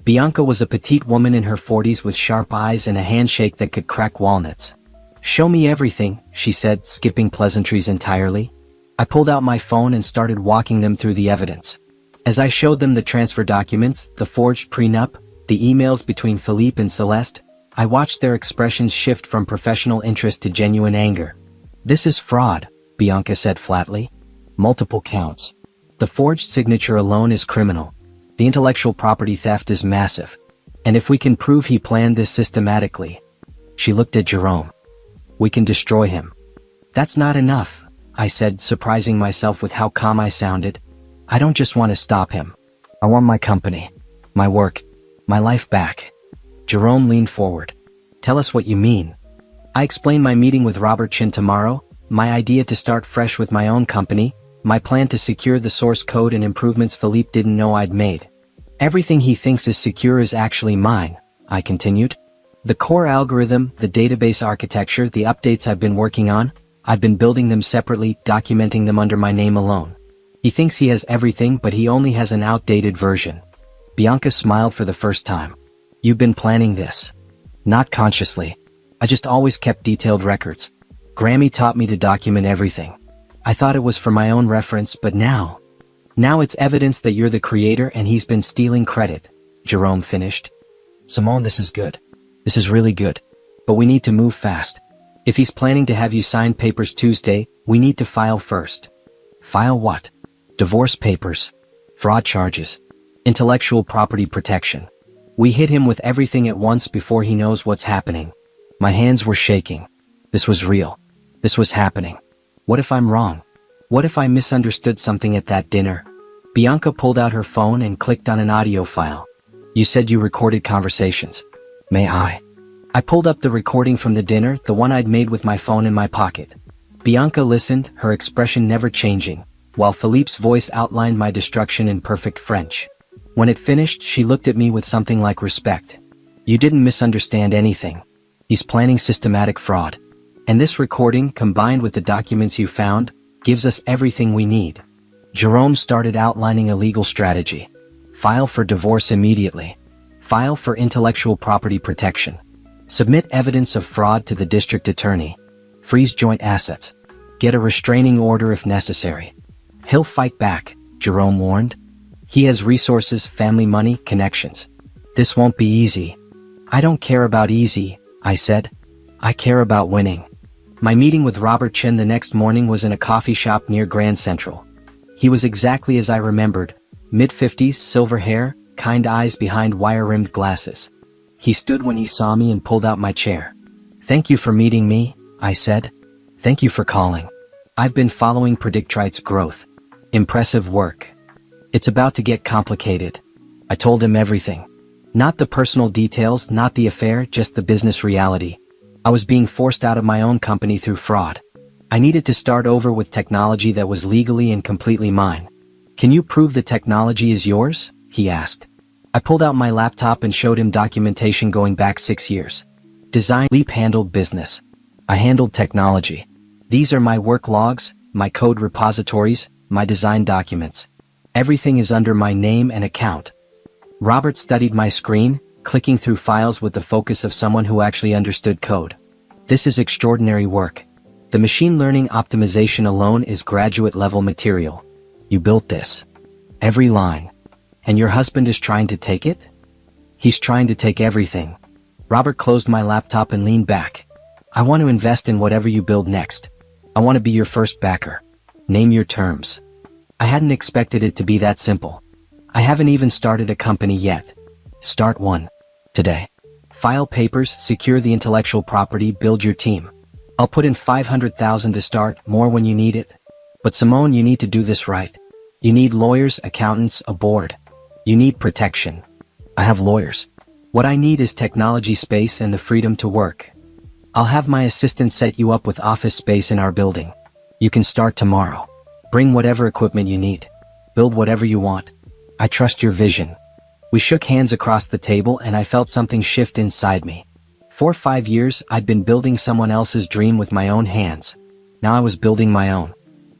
Bianca was a petite woman in her 40s with sharp eyes and a handshake that could crack walnuts. "Show me everything," she said, skipping pleasantries entirely. I pulled out my phone and started walking them through the evidence. As I showed them the transfer documents, the forged prenup, the emails between Philippe and Celeste, I watched their expressions shift from professional interest to genuine anger. "This is fraud," Bianca said flatly. "Multiple counts. The forged signature alone is criminal. The intellectual property theft is massive. And if we can prove he planned this systematically..." She looked at Jerome. "We can destroy him." "That's not enough," I said, surprising myself with how calm I sounded. "I don't just want to stop him. I want my company, my work, my life back." Jerome leaned forward. "Tell us what you mean." I explained my meeting with Robert Chin tomorrow, my idea to start fresh with my own company, my plan to secure the source code and improvements Philippe didn't know I'd made. "Everything he thinks is secure is actually mine," I continued. "The core algorithm, the database architecture, the updates I've been working on, I've been building them separately, documenting them under my name alone. He thinks he has everything, but he only has an outdated version." Bianca smiled for the first time. "You've been planning this." "Not consciously. I just always kept detailed records. Grammy taught me to document everything. I thought it was for my own reference, but now it's evidence that you're the creator and he's been stealing credit," Jerome finished. "Simone, this is good. This is really good. But we need to move fast. If he's planning to have you sign papers Tuesday, we need to file first." "File what?" "Divorce papers. Fraud charges. Intellectual property protection. We hit him with everything at once before he knows what's happening." My hands were shaking. This was real. This was happening. What if I'm wrong? What if I misunderstood something at that dinner? Bianca pulled out her phone and clicked on an audio file. "You said you recorded conversations. May I?" I pulled up the recording from the dinner, the one I'd made with my phone in my pocket. Bianca listened, her expression never changing, while Philippe's voice outlined my destruction in perfect French. When it finished, she looked at me with something like respect. "You didn't misunderstand anything. He's planning systematic fraud. And this recording, combined with the documents you found, gives us everything we need." Jerome started outlining a legal strategy. File for divorce immediately. File for intellectual property protection. Submit evidence of fraud to the district attorney. Freeze joint assets. Get a restraining order if necessary. "He'll fight back," Jerome warned. "He has resources, family money, connections. This won't be easy." "I don't care about easy," I said. "I care about winning." My meeting with Robert Chin the next morning was in a coffee shop near Grand Central. He was exactly as I remembered, mid-50s, silver hair, kind eyes behind wire-rimmed glasses. He stood when he saw me and pulled out my chair. "Thank you for meeting me," I said. "Thank you for calling. I've been following Predictrite's growth. Impressive work. It's about to get complicated." I told him everything. Not the personal details, not the affair, just the business reality. I was being forced out of my own company through fraud. I needed to start over with technology that was legally and completely mine. "Can you prove the technology is yours?" he asked. I pulled out my laptop and showed him documentation going back 6 years. Design Leap handled business. I handled technology. These are my work logs, my code repositories, my design documents. Everything is under my name and account. Robert studied my screen, clicking through files with the focus of someone who actually understood code. "This is extraordinary work. The machine learning optimization alone is graduate-level material. You built this. Every line. And your husband is trying to take it?" "He's trying to take everything." Robert closed my laptop and leaned back. "I want to invest in whatever you build next. I want to be your first backer. Name your terms." I hadn't expected it to be that simple. "I haven't even started a company yet." "Start one. Today. File papers, secure the intellectual property, build your team. I'll put in 500,000 to start, more when you need it. But Simone, you need to do this right. You need lawyers, accountants, a board. You need protection. I have lawyers. What I need is technology space and the freedom to work. I'll have my assistant set you up with office space in our building. You can start tomorrow. Bring whatever equipment you need. Build whatever you want. I trust your vision." We shook hands across the table and I felt something shift inside me. For 5 years, I'd been building someone else's dream with my own hands. Now I was building my own.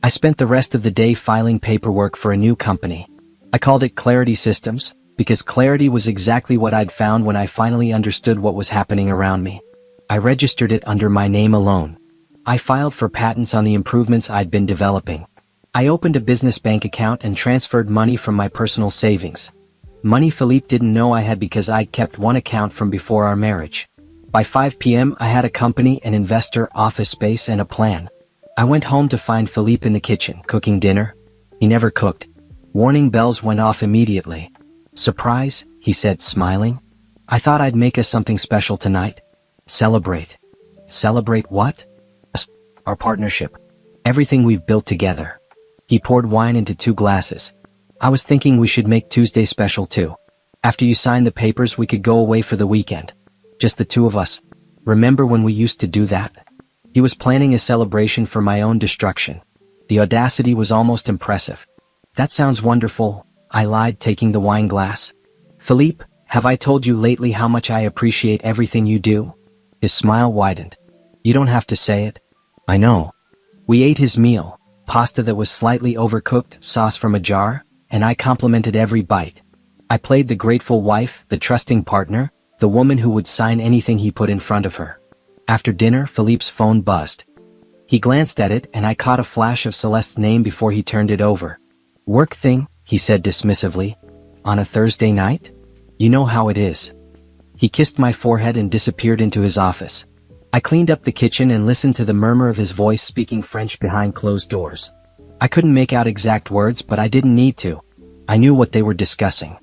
I spent the rest of the day filing paperwork for a new company. I called it Clarity Systems, because clarity was exactly what I'd found when I finally understood what was happening around me. I registered it under my name alone. I filed for patents on the improvements I'd been developing. I opened a business bank account and transferred money from my personal savings. Money Philippe didn't know I had because I'd kept one account from before our marriage. By 5 p.m. I had a company, an investor, office space, and a plan. I went home to find Philippe in the kitchen, cooking dinner. He never cooked. Warning bells went off immediately. "Surprise," he said, smiling. "I thought I'd make us something special tonight. Celebrate." "Celebrate what?" "Our partnership. Everything we've built together." He poured wine into 2 glasses. "I was thinking we should make Tuesday special too. After you sign the papers, we could go away for the weekend. Just the 2 of us. Remember when we used to do that?" He was planning a celebration for my own destruction. The audacity was almost impressive. "That sounds wonderful," I lied, taking the wine glass. "Philippe, have I told you lately how much I appreciate everything you do?" His smile widened. "You don't have to say it. I know." We ate his meal, pasta that was slightly overcooked, sauce from a jar, and I complimented every bite. I played the grateful wife, the trusting partner, the woman who would sign anything he put in front of her. After dinner, Philippe's phone buzzed. He glanced at it and I caught a flash of Celeste's name before he turned it over. "Work thing," he said dismissively. "On a Thursday night? You know how it is." He kissed my forehead and disappeared into his office. I cleaned up the kitchen and listened to the murmur of his voice speaking French behind closed doors. I couldn't make out exact words, but I didn't need to. I knew what they were discussing.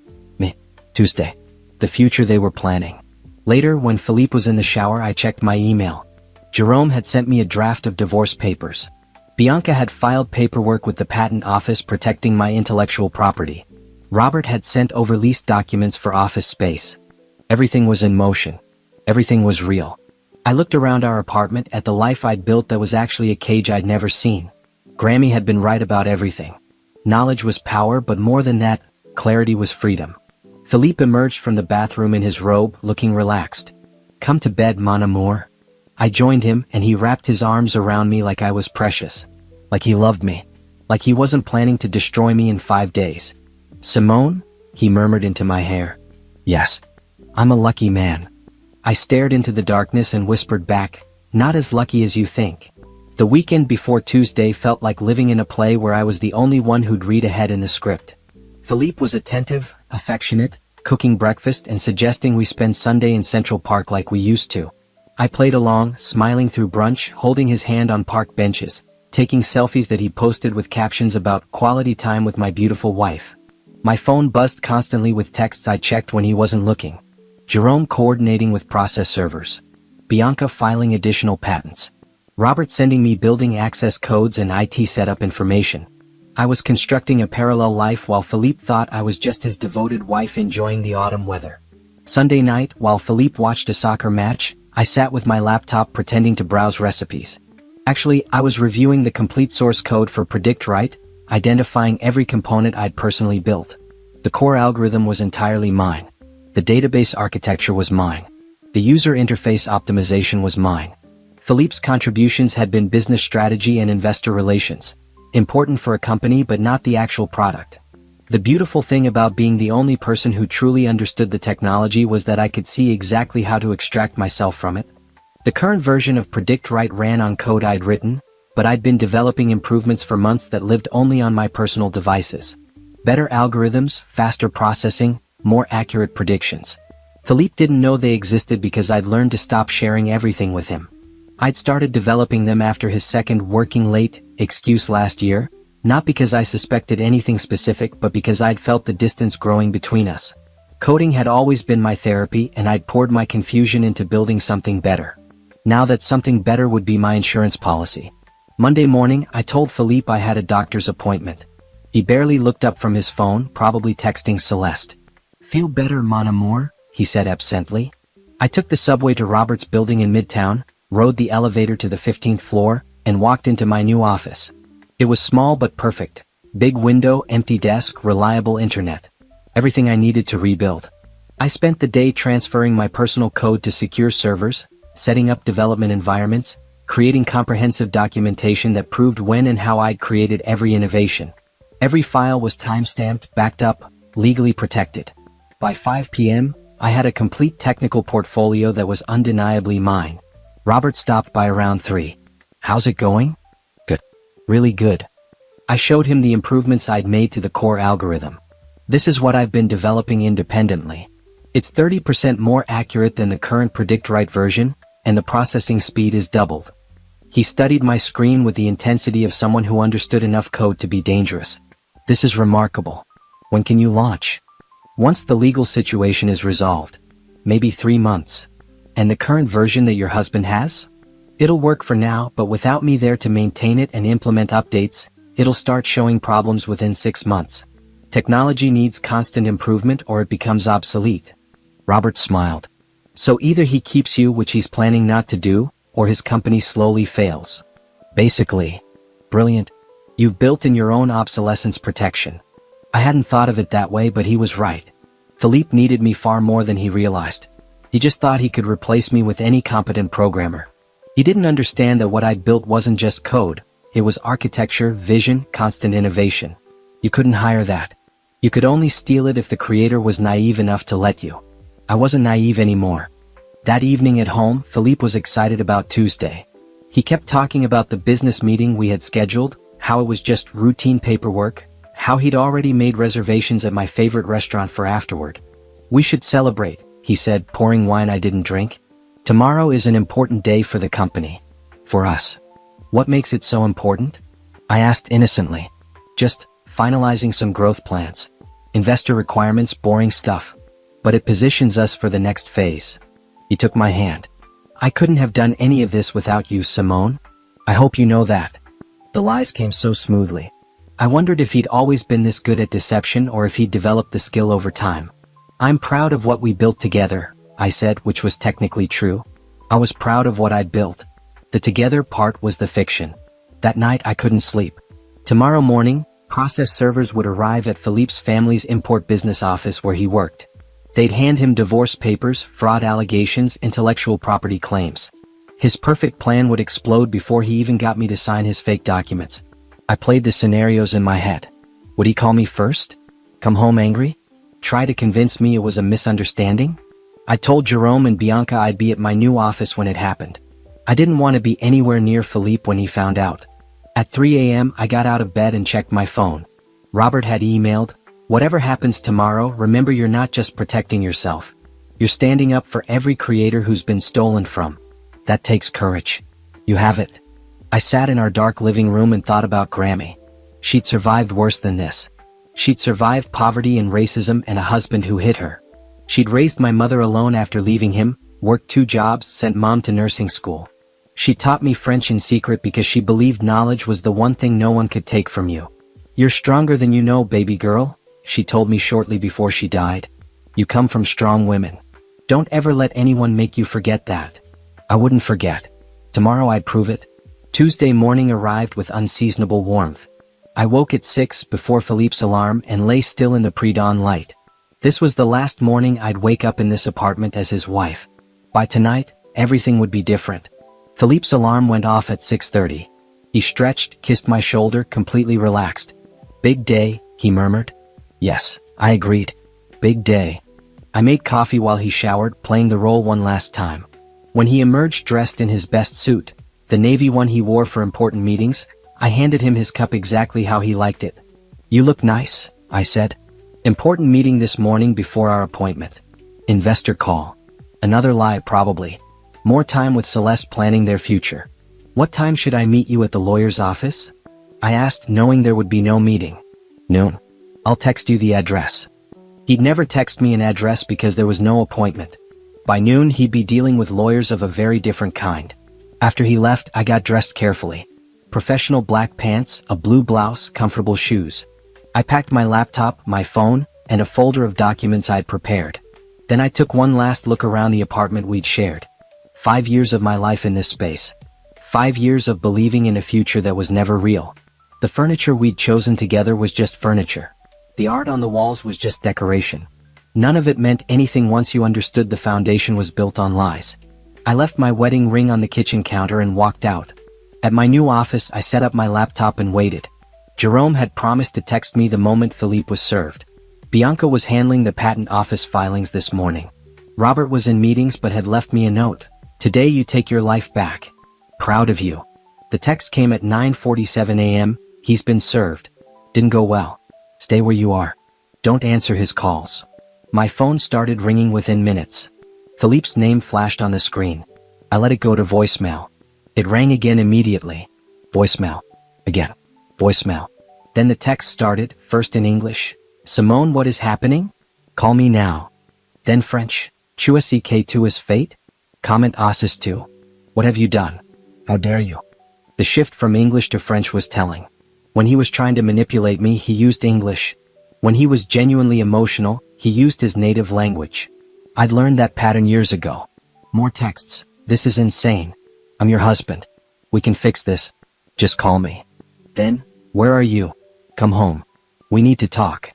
Tuesday. The future they were planning. Later, when Philippe was in the shower, I checked my email. Jerome had sent me a draft of divorce papers. Bianca had filed paperwork with the patent office protecting my intellectual property. Robert had sent over lease documents for office space. Everything was in motion. Everything was real. I looked around our apartment at the life I'd built that was actually a cage I'd never seen. Grammy had been right about everything. Knowledge was power, but more than that, clarity was freedom. Philippe emerged from the bathroom in his robe, looking relaxed. "Come to bed, mon amour." I joined him, and he wrapped his arms around me like I was precious. Like he loved me. Like he wasn't planning to destroy me in 5 days. "Simone?" he murmured into my hair. "Yes. I'm a lucky man." I stared into the darkness and whispered back, "Not as lucky as you think." The weekend before Tuesday felt like living in a play where I was the only one who'd read ahead in the script. Philippe was attentive, affectionate, cooking breakfast and suggesting we spend Sunday in Central Park like we used to. I played along, smiling through brunch, holding his hand on park benches, taking selfies that he posted with captions about quality time with my beautiful wife. My phone buzzed constantly with texts I checked when he wasn't looking. Jerome coordinating with process servers. Bianca filing additional patents. Robert sending me building access codes and IT setup information. I was constructing a parallel life while Philippe thought I was just his devoted wife enjoying the autumn weather. Sunday night, while Philippe watched a soccer match, I sat with my laptop pretending to browse recipes. Actually, I was reviewing the complete source code for Predict Right, identifying every component I'd personally built. The core algorithm was entirely mine. The database architecture was mine. The user interface optimization was mine. Philippe's contributions had been business strategy and investor relations. Important for a company but not the actual product. The beautiful thing about being the only person who truly understood the technology was that I could see exactly how to extract myself from it. The current version of Predict Right ran on code I'd written, but I'd been developing improvements for months that lived only on my personal devices. Better algorithms, faster processing, more accurate predictions. Philippe didn't know they existed because I'd learned to stop sharing everything with him. I'd started developing them after his second working late excuse last year, not because I suspected anything specific but because I'd felt the distance growing between us. Coding had always been my therapy and I'd poured my confusion into building something better. Now that something better would be my insurance policy. Monday morning, I told Philippe I had a doctor's appointment. He barely looked up from his phone, probably texting Celeste. "Feel better, mon amour?" he said absently. I took the subway to Robert's building in Midtown, rode the elevator to the 15th floor, and walked into my new office. It was small but perfect. Big window, empty desk, reliable internet. Everything I needed to rebuild. I spent the day transferring my personal code to secure servers, setting up development environments, creating comprehensive documentation that proved when and how I'd created every innovation. Every file was timestamped, backed up, legally protected. By 5 p.m., I had a complete technical portfolio that was undeniably mine. Robert stopped by around 3. "How's it going?" "Good. Really good." I showed him the improvements I'd made to the core algorithm. "This is what I've been developing independently. It's 30% more accurate than the current PredictWrite version, and the processing speed is doubled." He studied my screen with the intensity of someone who understood enough code to be dangerous. "This is remarkable. When can you launch?" "Once the legal situation is resolved. Maybe 3 months." "And the current version that your husband has?" "It'll work for now, but without me there to maintain it and implement updates, it'll start showing problems within 6 months. Technology needs constant improvement or it becomes obsolete." Robert smiled. "So either he keeps you, which he's planning not to do, or his company slowly fails." "Basically." "Brilliant. You've built in your own obsolescence protection." I hadn't thought of it that way, but he was right. Philippe needed me far more than he realized. He just thought he could replace me with any competent programmer. He didn't understand that what I'd built wasn't just code, it was architecture, vision, constant innovation. You couldn't hire that. You could only steal it if the creator was naive enough to let you. I wasn't naive anymore. That evening at home, Philippe was excited about Tuesday. He kept talking about the business meeting we had scheduled, how it was just routine paperwork, how he'd already made reservations at my favorite restaurant for afterward. "We should celebrate," he said, pouring wine I didn't drink. "Tomorrow is an important day for the company. For us." "What makes it so important?" I asked innocently. "Just finalizing some growth plans. Investor requirements, boring stuff. But it positions us for the next phase." He took my hand. "I couldn't have done any of this without you, Simone. I hope you know that." The lies came so smoothly. I wondered if he'd always been this good at deception or if he'd developed the skill over time. "I'm proud of what we built together," I said, which was technically true. I was proud of what I'd built. The together part was the fiction. That night I couldn't sleep. Tomorrow morning, process servers would arrive at Philippe's family's import business office where he worked. They'd hand him divorce papers, fraud allegations, intellectual property claims. His perfect plan would explode before he even got me to sign his fake documents. I played the scenarios in my head. Would he call me first? Come home angry? Try to convince me it was a misunderstanding? I told Jerome and Bianca I'd be at my new office when it happened. I didn't want to be anywhere near Philippe when he found out. At 3 a.m. I got out of bed and checked my phone. Robert had emailed, "Whatever happens tomorrow, remember you're not just protecting yourself. You're standing up for every creator who's been stolen from. That takes courage. You have it." I sat in our dark living room and thought about Grammy. She'd survived worse than this. She'd survived poverty and racism and a husband who hit her. She'd raised my mother alone after leaving him, worked 2 jobs, sent mom to nursing school. She taught me French in secret because she believed knowledge was the one thing no one could take from you. "You're stronger than you know, baby girl," she told me shortly before she died. "You come from strong women. Don't ever let anyone make you forget that." I wouldn't forget. Tomorrow I'd prove it. Tuesday morning arrived with unseasonable warmth. I woke at 6 before Philippe's alarm and lay still in the pre-dawn light. This was the last morning I'd wake up in this apartment as his wife. By tonight, everything would be different. Philippe's alarm went off at 6:30. He stretched, kissed my shoulder, completely relaxed. "Big day," he murmured. Yes, I agreed. Big day. I made coffee while he showered, playing the role one last time. When he emerged dressed in his best suit, the navy one he wore for important meetings, I handed him his cup exactly how he liked it. "You look nice," I said. "Important meeting this morning before our appointment. Investor call." Another lie, probably. More time with Celeste planning their future. "What time should I meet you at the lawyer's office?" I asked, knowing there would be no meeting. "Noon. I'll text you the address." He'd never text me an address because there was no appointment. By noon, he'd be dealing with lawyers of a very different kind. After he left, I got dressed carefully. Professional black pants, a blue blouse, comfortable shoes. I packed my laptop, my phone, and a folder of documents I'd prepared. Then I took one last look around the apartment we'd shared. 5 years of my life in this space. 5 years of believing in a future that was never real. The furniture we'd chosen together was just furniture. The art on the walls was just decoration. None of it meant anything once you understood the foundation was built on lies. I left my wedding ring on the kitchen counter and walked out. At my new office, I set up my laptop and waited. Jerome had promised to text me the moment Philippe was served. Bianca was handling the patent office filings this morning. Robert was in meetings but had left me a note. Today you take your life back. Proud of you. The text came at 9:47 a.m. He's been served. Didn't go well. Stay where you are. Don't answer his calls. My phone started ringing within minutes. Philippe's name flashed on the screen. I let it go to voicemail. It rang again immediately. Voicemail. Again. Voicemail. Then the text started, first in English. Simone, what is happening? Call me now. Then French. Tu as que tu es fate? Comment assis tu. What have you done? How dare you? The shift from English to French was telling. When he was trying to manipulate me, he used English. When he was genuinely emotional, he used his native language. I'd learned that pattern years ago. More texts. This is insane. I'm your husband. We can fix this. Just call me. Then, where are you? Come home. We need to talk.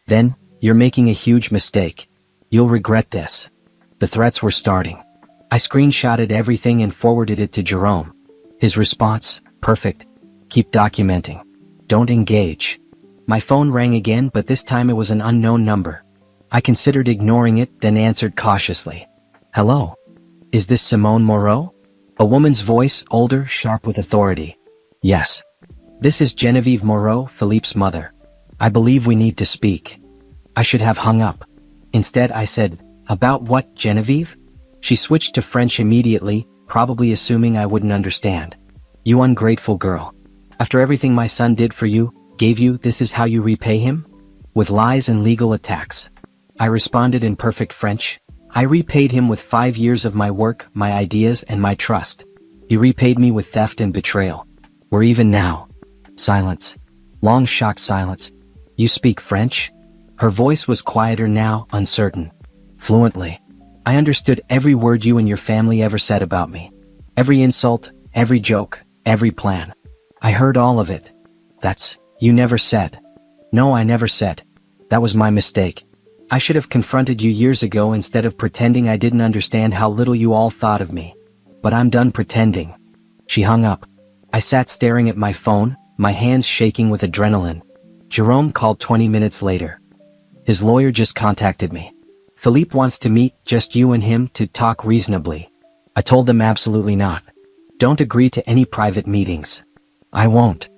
Then, you're making a huge mistake. You'll regret this. The threats were starting. I screenshotted everything and forwarded it to Jerome. His response, perfect. Keep documenting. Don't engage. My phone rang again, but this time it was an unknown number. I considered ignoring it, then answered cautiously. Hello? Is this Simone Moreau? A woman's voice, older, sharp with authority. Yes. This is Genevieve Moreau, Philippe's mother. I believe we need to speak. I should have hung up. Instead, I said, about what, Genevieve? She switched to French immediately, probably assuming I wouldn't understand. You ungrateful girl. After everything my son did for you, gave you, this is how you repay him? With lies and legal attacks. I responded in perfect French. I repaid him with 5 years of my work, my ideas, and my trust. He repaid me with theft and betrayal. We're even now. Silence. Long shocked silence. You speak French? Her voice was quieter now, uncertain. Fluently. I understood every word you and your family ever said about me. Every insult, every joke, every plan. I heard all of it. You never said. No, I never said. That was my mistake. I should have confronted you years ago instead of pretending I didn't understand how little you all thought of me. But I'm done pretending. She hung up. I sat staring at my phone, my hands shaking with adrenaline. Jerome called 20 minutes later. His lawyer just contacted me. Philippe wants to meet, just you and him, to talk reasonably. I told them absolutely not. Don't agree to any private meetings. I won't.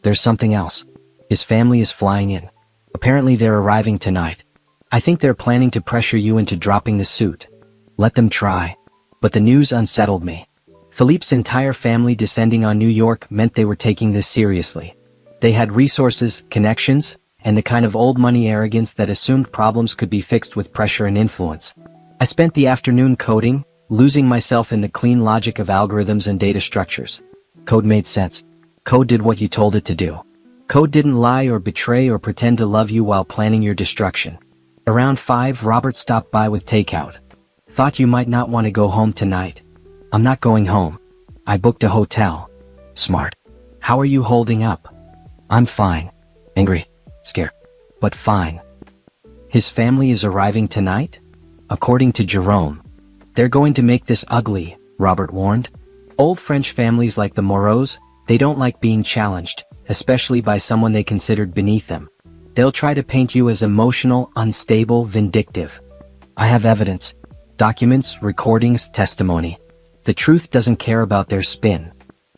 There's something else. His family is flying in. Apparently they're arriving tonight. I think they're planning to pressure you into dropping the suit. Let them try. But the news unsettled me. Philippe's entire family descending on New York meant they were taking this seriously. They had resources, connections, and the kind of old money arrogance that assumed problems could be fixed with pressure and influence. I spent the afternoon coding, losing myself in the clean logic of algorithms and data structures. Code made sense. Code did what you told it to do. Code didn't lie or betray or pretend to love you while planning your destruction. Around 5, Robert stopped by with takeout. Thought you might not want to go home tonight. I'm not going home. I booked a hotel. Smart. How are you holding up? I'm fine. Angry. Scared. But fine. His family is arriving tonight? According to Jerome. They're going to make this ugly, Robert warned. Old French families like the Moreaus, they don't like being challenged, especially by someone they considered beneath them. They'll try to paint you as emotional, unstable, vindictive. I have evidence. Documents, recordings, testimony. The truth doesn't care about their spin.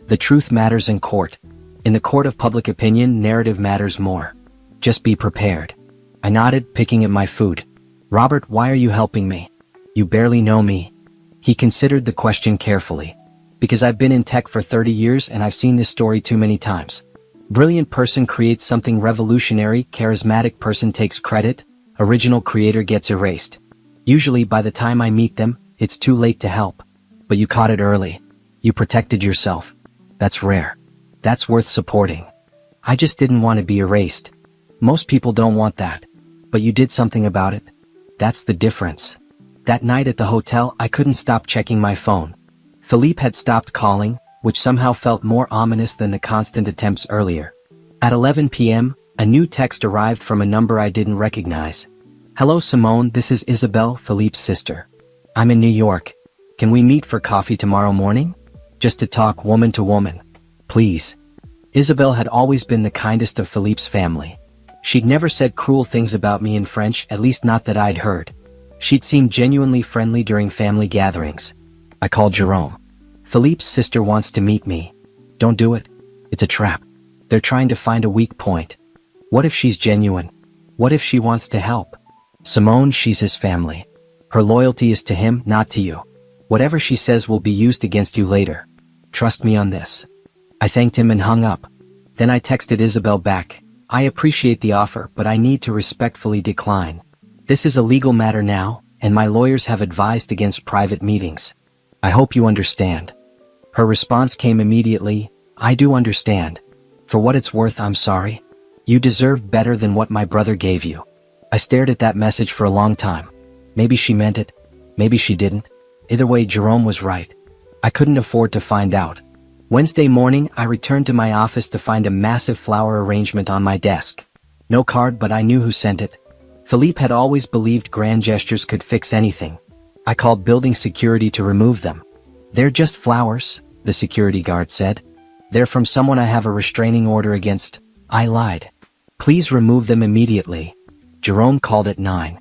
The truth matters in court. In the court of public opinion, narrative matters more. Just be prepared. I nodded, picking at my food. Robert, why are you helping me? You barely know me. He considered the question carefully. Because I've been in tech for 30 years and I've seen this story too many times. Brilliant person creates something revolutionary, charismatic person takes credit, original creator gets erased. Usually by the time I meet them, it's too late to help. But you caught it early. You protected yourself. That's rare. That's worth supporting. I just didn't want to be erased. Most people don't want that. But you did something about it. That's the difference. That night at the hotel, I couldn't stop checking my phone. Philippe had stopped calling, which somehow felt more ominous than the constant attempts earlier. At 11 p.m., a new text arrived from a number I didn't recognize. Hello Simone, this is Isabel, Philippe's sister. I'm in New York. Can we meet for coffee tomorrow morning? Just to talk woman to woman. Please. Isabel had always been the kindest of Philippe's family. She'd never said cruel things about me in French, at least not that I'd heard. She'd seemed genuinely friendly during family gatherings. I called Jerome. Philippe's sister wants to meet me. Don't do it. It's a trap. They're trying to find a weak point. What if she's genuine? What if she wants to help? Simone, she's his family. Her loyalty is to him, not to you. Whatever she says will be used against you later. Trust me on this. I thanked him and hung up. Then I texted Isabel back. I appreciate the offer, but I need to respectfully decline. This is a legal matter now, and my lawyers have advised against private meetings. I hope you understand. Her response came immediately. I do understand. For what it's worth, I'm sorry. You deserve better than what my brother gave you. I stared at that message for a long time. Maybe she meant it. Maybe she didn't. Either way, Jerome was right. I couldn't afford to find out. Wednesday morning, I returned to my office to find a massive flower arrangement on my desk. No card, but I knew who sent it. Philippe had always believed grand gestures could fix anything. I called building security to remove them. They're just flowers, the security guard said. They're from someone I have a restraining order against. I lied. Please remove them immediately. Jerome called at 9.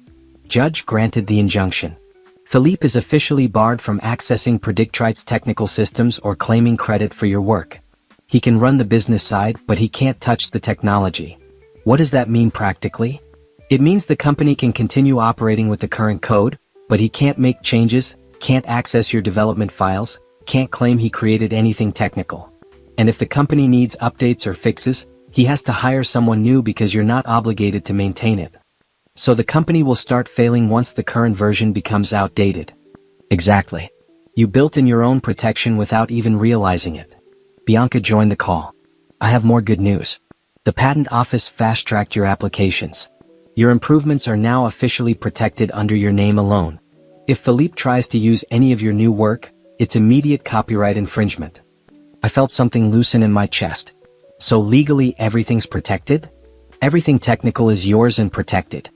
Judge granted the injunction. Philippe is officially barred from accessing Predictrite's technical systems or claiming credit for your work. He can run the business side, but he can't touch the technology. What does that mean practically? It means the company can continue operating with the current code, but he can't make changes, can't access your development files, can't claim he created anything technical. And if the company needs updates or fixes, he has to hire someone new because you're not obligated to maintain it. So the company will start failing once the current version becomes outdated. Exactly. You built in your own protection without even realizing it. Bianca joined the call. I have more good news. The patent office fast-tracked your applications. Your improvements are now officially protected under your name alone. If Philippe tries to use any of your new work, it's immediate copyright infringement. I felt something loosen in my chest. So legally everything's protected? Everything technical is yours and protected.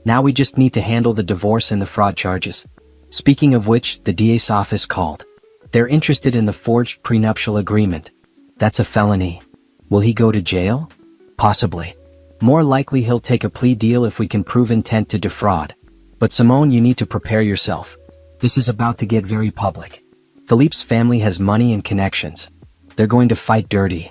Now we just need to handle the divorce and the fraud charges. Speaking of which, the DA's office called. They're interested in the forged prenuptial agreement. That's a felony. Will he go to jail? Possibly. More likely he'll take a plea deal if we can prove intent to defraud. But Simone, you need to prepare yourself. This is about to get very public. Philippe's family has money and connections. They're going to fight dirty.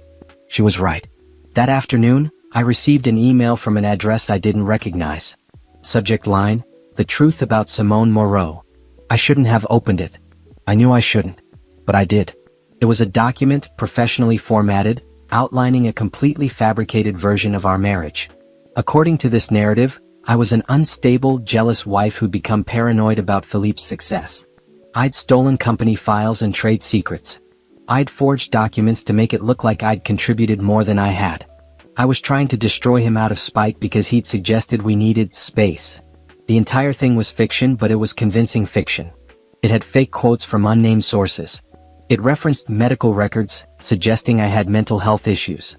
She was right. That afternoon, I received an email from an address I didn't recognize. Subject line, the truth about Simone Moreau. I shouldn't have opened it. I knew I shouldn't. But I did. It was a document, professionally formatted, outlining a completely fabricated version of our marriage. According to this narrative, I was an unstable, jealous wife who'd become paranoid about Philippe's success. I'd stolen company files and trade secrets. I'd forged documents to make it look like I'd contributed more than I had. I was trying to destroy him out of spite because he'd suggested we needed space. The entire thing was fiction, but it was convincing fiction. It had fake quotes from unnamed sources. It referenced medical records, suggesting I had mental health issues.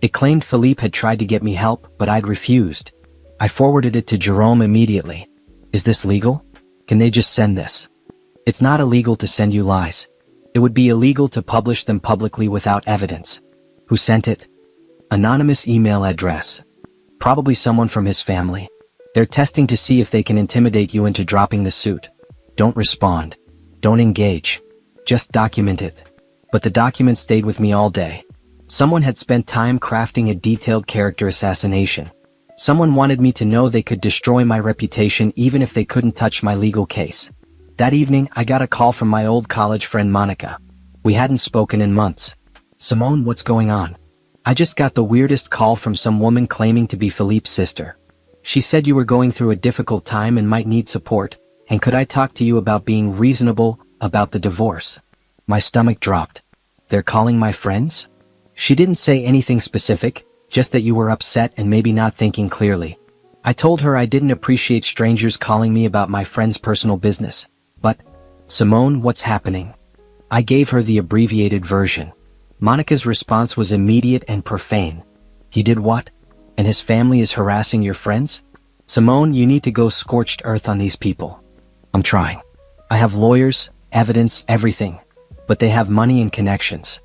It claimed Philippe had tried to get me help, but I'd refused. I forwarded it to Jerome immediately. Is this legal? Can they just send this? It's not illegal to send you lies. It would be illegal to publish them publicly without evidence. Who sent it? Anonymous email address. Probably someone from his family. They're testing to see if they can intimidate you into dropping the suit. Don't respond. Don't engage. Just document it. But the document stayed with me all day. Someone had spent time crafting a detailed character assassination. Someone wanted me to know they could destroy my reputation even if they couldn't touch my legal case. That evening, I got a call from my old college friend Monica. We hadn't spoken in months. Simone, what's going on? I just got the weirdest call from some woman claiming to be Philippe's sister. She said you were going through a difficult time and might need support, and could I talk to you about being reasonable about the divorce? My stomach dropped. They're calling my friends? She didn't say anything specific, just that you were upset and maybe not thinking clearly. I told her I didn't appreciate strangers calling me about my friend's personal business. But, Simone, what's happening? I gave her the abbreviated version. Monica's response was immediate and profane. He did what? And his family is harassing your friends? Simone, you need to go scorched earth on these people. I'm trying. I have lawyers, evidence, everything. But they have money and connections.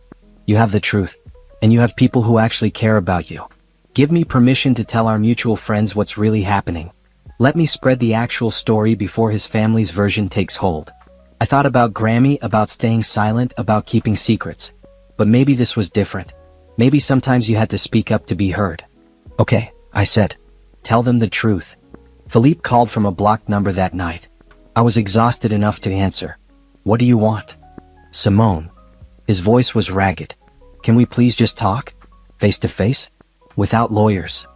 You have the truth. And you have people who actually care about you. Give me permission to tell our mutual friends what's really happening. Let me spread the actual story before his family's version takes hold. I thought about Grammy, about staying silent, about keeping secrets. But maybe this was different. Maybe sometimes you had to speak up to be heard. Okay, I said. Tell them the truth. Philippe called from a blocked number that night. I was exhausted enough to answer. What do you want? Simone. His voice was ragged. Can we please just talk? Face to face? Without lawyers.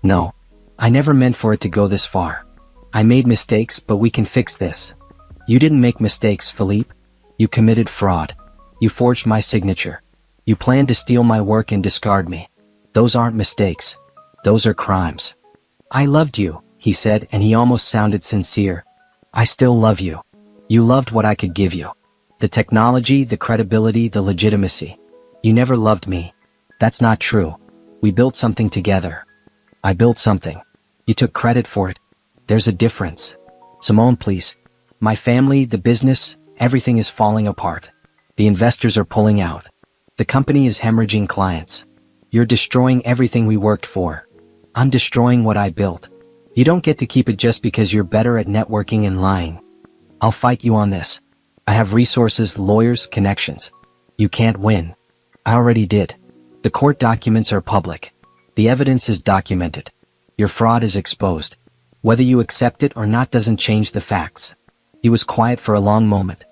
No. I never meant for it to go this far. I made mistakes, but we can fix this. You didn't make mistakes, Philippe. You committed fraud. You forged my signature. You planned to steal my work and discard me. Those aren't mistakes. Those are crimes. I loved you, he said, and he almost sounded sincere. I still love you. You loved what I could give you. The technology, the credibility, the legitimacy. You never loved me. That's not true. We built something together. I built something. You took credit for it. There's a difference. Simone, please. My family, the business, everything is falling apart. The investors are pulling out. The company is hemorrhaging clients. You're destroying everything we worked for. I'm destroying what I built. You don't get to keep it just because you're better at networking and lying. I'll fight you on this. I have resources, lawyers, connections. You can't win. I already did. The court documents are public. The evidence is documented. Your fraud is exposed. Whether you accept it or not doesn't change the facts. He was quiet for a long moment.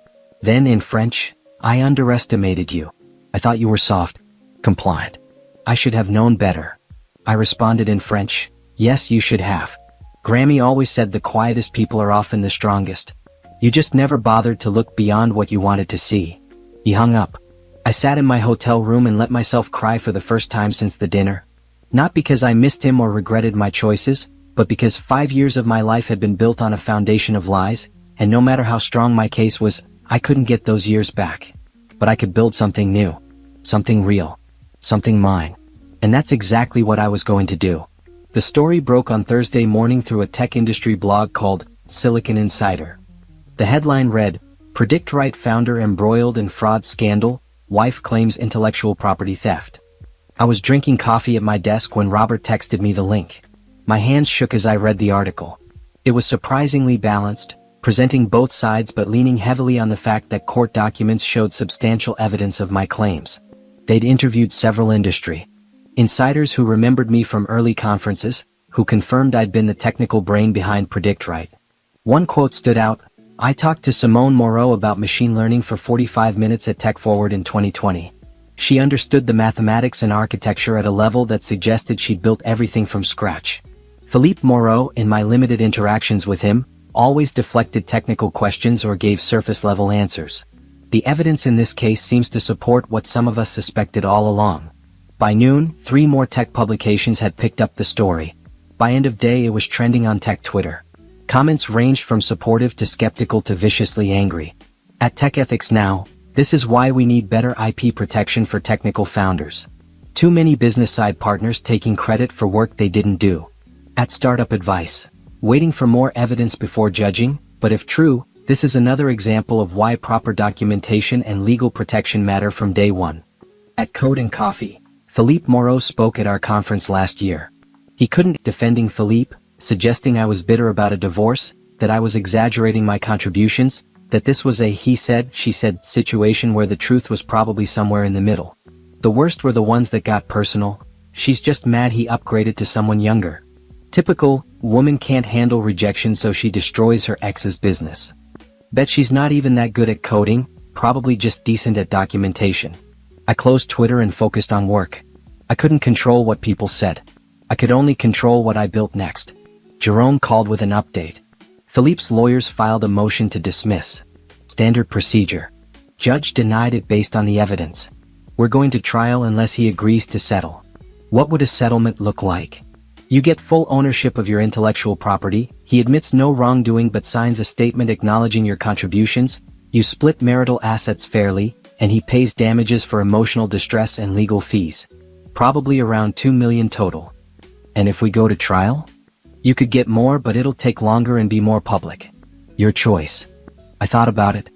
Then in French, I underestimated you. I thought you were soft, compliant. I should have known better. I responded in French, yes, you should have. Grammy always said the quietest people are often the strongest. You just never bothered to look beyond what you wanted to see. He hung up. I sat in my hotel room and let myself cry for the first time since the dinner. Not because I missed him or regretted my choices, but because 5 years of my life had been built on a foundation of lies, and no matter how strong my case was, I couldn't get those years back. But I could build something new. Something real. Something mine. And that's exactly what I was going to do. The story broke on Thursday morning through a tech industry blog called Silicon Insider. The headline read, PredictRight founder embroiled in fraud scandal, wife claims intellectual property theft. I was drinking coffee at my desk when Robert texted me the link. My hands shook as I read the article. It was surprisingly balanced, presenting both sides but leaning heavily on the fact that court documents showed substantial evidence of my claims. They'd interviewed several industry insiders who remembered me from early conferences, who confirmed I'd been the technical brain behind PredictRight. One quote stood out, I talked to Simone Moreau about machine learning for 45 minutes at Tech Forward in 2020. She understood the mathematics and architecture at a level that suggested she'd built everything from scratch. Philippe Moreau, in my limited interactions with him, always deflected technical questions or gave surface-level answers. The evidence in this case seems to support what some of us suspected all along. By noon, 3 more tech publications had picked up the story. By end of day it was trending on tech Twitter. Comments ranged from supportive to skeptical to viciously angry. At Tech Ethics Now, this is why we need better IP protection for technical founders. Too many business-side partners taking credit for work they didn't do. At Startup Advice, waiting for more evidence before judging, but if true, this is another example of why proper documentation and legal protection matter from day one. At Code and Coffee, Philippe Moreau spoke at our conference last year. He couldn't defending Philippe, suggesting I was bitter about a divorce, that I was exaggerating my contributions, that this was a he said, she said situation where the truth was probably somewhere in the middle. The worst were the ones that got personal. She's just mad he upgraded to someone younger. Typical, woman can't handle rejection so she destroys her ex's business. Bet she's not even that good at coding, probably just decent at documentation. I closed Twitter and focused on work. I couldn't control what people said. I could only control what I built next. Jerome called with an update. Philippe's lawyers filed a motion to dismiss. Standard procedure. Judge denied it based on the evidence. We're going to trial unless he agrees to settle. What would a settlement look like? You get full ownership of your intellectual property, he admits no wrongdoing but signs a statement acknowledging your contributions, you split marital assets fairly, and he pays damages for emotional distress and legal fees. Probably around $2 million total. And if we go to trial? You could get more but it'll take longer and be more public. Your choice. I thought about it.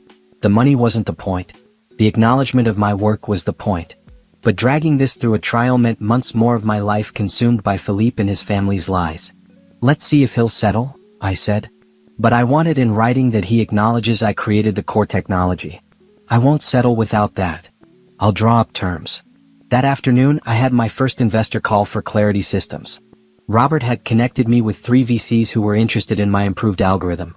The money wasn't the point. The acknowledgement of my work was the point. But dragging this through a trial meant months more of my life consumed by Philippe and his family's lies. Let's see if he'll settle, I said. But I want it in writing that he acknowledges I created the core technology. I won't settle without that. I'll draw up terms. That afternoon, I had my first investor call for Clarity Systems. Robert had connected me with 3 VCs who were interested in my improved algorithm.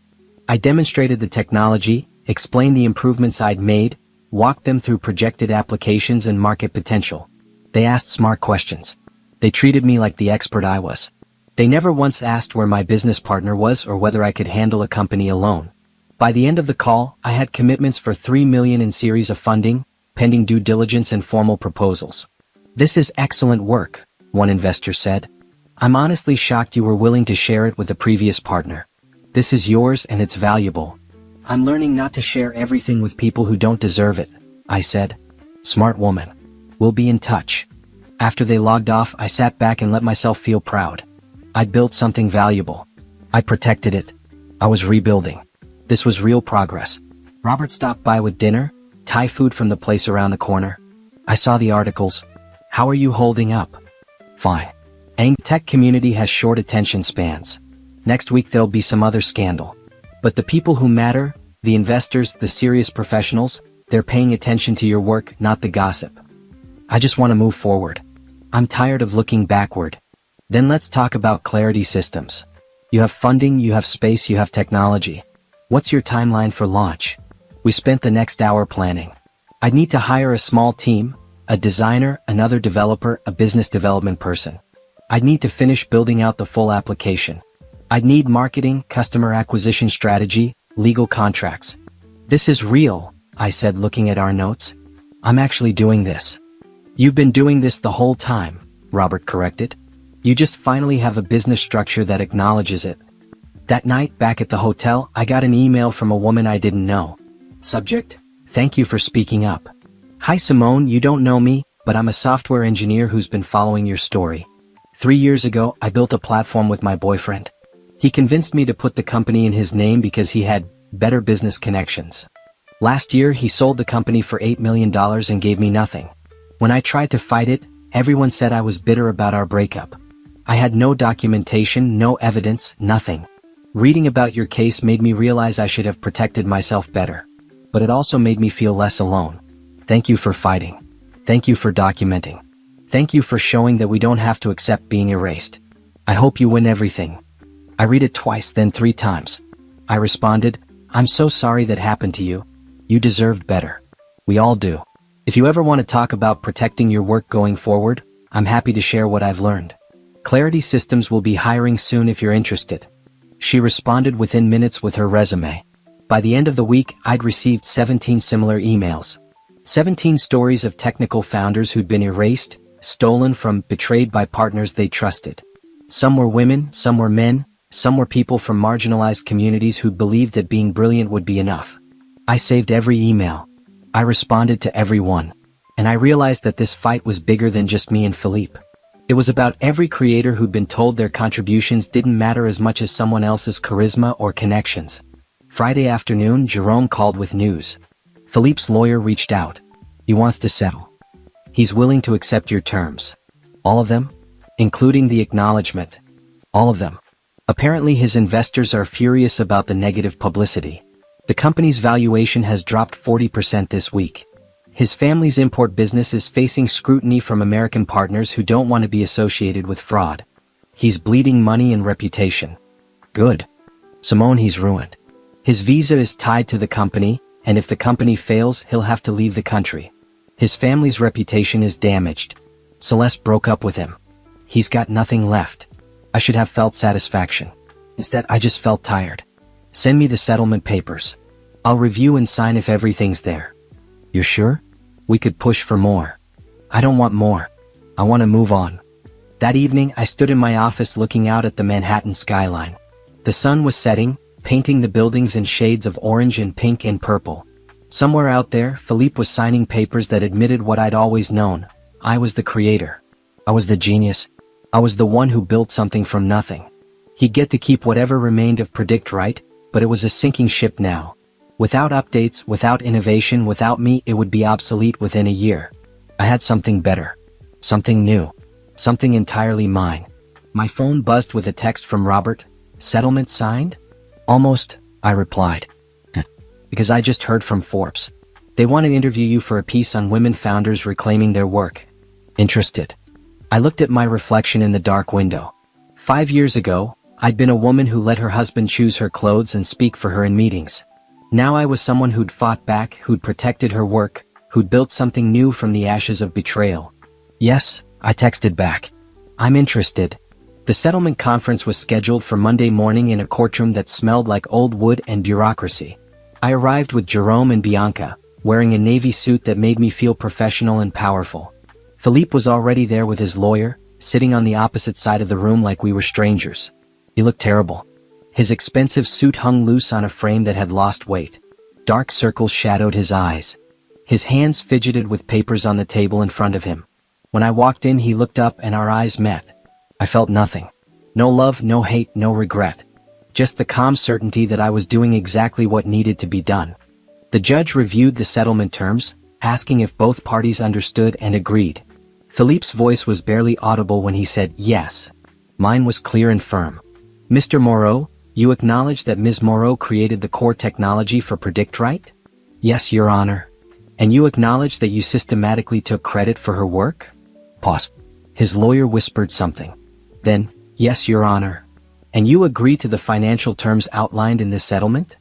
I demonstrated the technology, explained the improvements I'd made, walked them through projected applications and market potential. They asked smart questions. They treated me like the expert I was. They never once asked where my business partner was or whether I could handle a company alone. By the end of the call, I had commitments for $3 million in series of funding, pending due diligence and formal proposals. This is excellent work, one investor said. I'm honestly shocked you were willing to share it with a previous partner. This is yours and it's valuable. I'm learning not to share everything with people who don't deserve it, I said. Smart woman. We'll be in touch. After they logged off, I sat back and let myself feel proud. I'd built something valuable. I protected it. I was rebuilding. This was real progress. Robert stopped by with dinner, Thai food from the place around the corner. I saw the articles. How are you holding up? Fine. The tech community has short attention spans. Next week there'll be some other scandal. But the people who matter, the investors, the serious professionals, they're paying attention to your work, not the gossip. I just want to move forward. I'm tired of looking backward. Then let's talk about Clarity Systems. You have funding, you have space, you have technology. What's your timeline for launch? We spent the next hour planning. I'd need to hire a small team, a designer, another developer, a business development person. I'd need to finish building out the full application. I'd need marketing, customer acquisition strategy, legal contracts. This is real, I said, looking at our notes. I'm actually doing this. You've been doing this the whole time, Robert corrected. You just finally have a business structure that acknowledges it. That night, back at the hotel, I got an email from a woman I didn't know. Subject: thank you for speaking up. Hi Simone, you don't know me, but I'm a software engineer who's been following your story. 3 years ago, I built a platform with my boyfriend. He convinced me to put the company in his name because he had better business connections. Last year, he sold the company for $8 million and gave me nothing. When I tried to fight it, everyone said I was bitter about our breakup. I had no documentation, no evidence, nothing. Reading about your case made me realize I should have protected myself better. But it also made me feel less alone. Thank you for fighting. Thank you for documenting. Thank you for showing that we don't have to accept being erased. I hope you win everything. I read it twice, then 3 times. I responded, I'm so sorry that happened to you. You deserved better. We all do. If you ever want to talk about protecting your work going forward, I'm happy to share what I've learned. Clarity Systems will be hiring soon if you're interested. She responded within minutes with her resume. By the end of the week, I'd received 17 similar emails. 17 stories of technical founders who'd been erased, stolen from, betrayed by partners they trusted. Some were women, some were men, some were people from marginalized communities who believed that being brilliant would be enough. I saved every email. I responded to every one. And I realized that this fight was bigger than just me and Philippe. It was about every creator who'd been told their contributions didn't matter as much as someone else's charisma or connections. Friday afternoon, Jerome called with news. Philippe's lawyer reached out. He wants to settle. He's willing to accept your terms. All of them? Including the acknowledgement. All of them. Apparently his investors are furious about the negative publicity. The company's valuation has dropped 40% this week. His family's import business is facing scrutiny from American partners who don't want to be associated with fraud. He's bleeding money and reputation. Good. Simone, he's ruined. His visa is tied to the company, and if the company fails, he'll have to leave the country. His family's reputation is damaged. Celeste broke up with him. He's got nothing left. I should have felt satisfaction. Instead, I just felt tired. Send me the settlement papers. I'll review and sign if everything's there. You're sure? We could push for more. I don't want more. I want to move on. That evening, I stood in my office looking out at the Manhattan skyline. The sun was setting, painting the buildings in shades of orange and pink and purple. Somewhere out there, Philippe was signing papers that admitted what I'd always known. I was the creator. I was the genius. I was the one who built something from nothing. He'd get to keep whatever remained of Predict Right, but it was a sinking ship now. Without updates, without innovation, without me, it would be obsolete within a year. I had something better. Something new. Something entirely mine. My phone buzzed with a text from Robert. Settlement signed? Almost, I replied. Because I just heard from Forbes. They want to interview you for a piece on women founders reclaiming their work. Interested. I looked at my reflection in the dark window. 5 years ago, I'd been a woman who let her husband choose her clothes and speak for her in meetings. Now I was someone who'd fought back, who'd protected her work, who'd built something new from the ashes of betrayal. Yes, I texted back. I'm interested. The settlement conference was scheduled for Monday morning in a courtroom that smelled like old wood and bureaucracy. I arrived with Jerome and Bianca, wearing a navy suit that made me feel professional and powerful. Philippe was already there with his lawyer, sitting on the opposite side of the room like we were strangers. He looked terrible. His expensive suit hung loose on a frame that had lost weight. Dark circles shadowed his eyes. His hands fidgeted with papers on the table in front of him. When I walked in, he looked up and our eyes met. I felt nothing. No love, no hate, no regret. Just the calm certainty that I was doing exactly what needed to be done. The judge reviewed the settlement terms, asking if both parties understood and agreed. Philippe's voice was barely audible when he said yes. Mine was clear and firm. Mr. Moreau, you acknowledge that Ms. Moreau created the core technology for PredictRight? Yes, Your Honor. And you acknowledge that you systematically took credit for her work? Pause. His lawyer whispered something. Then, yes, Your Honor. And you agree to the financial terms outlined in this settlement?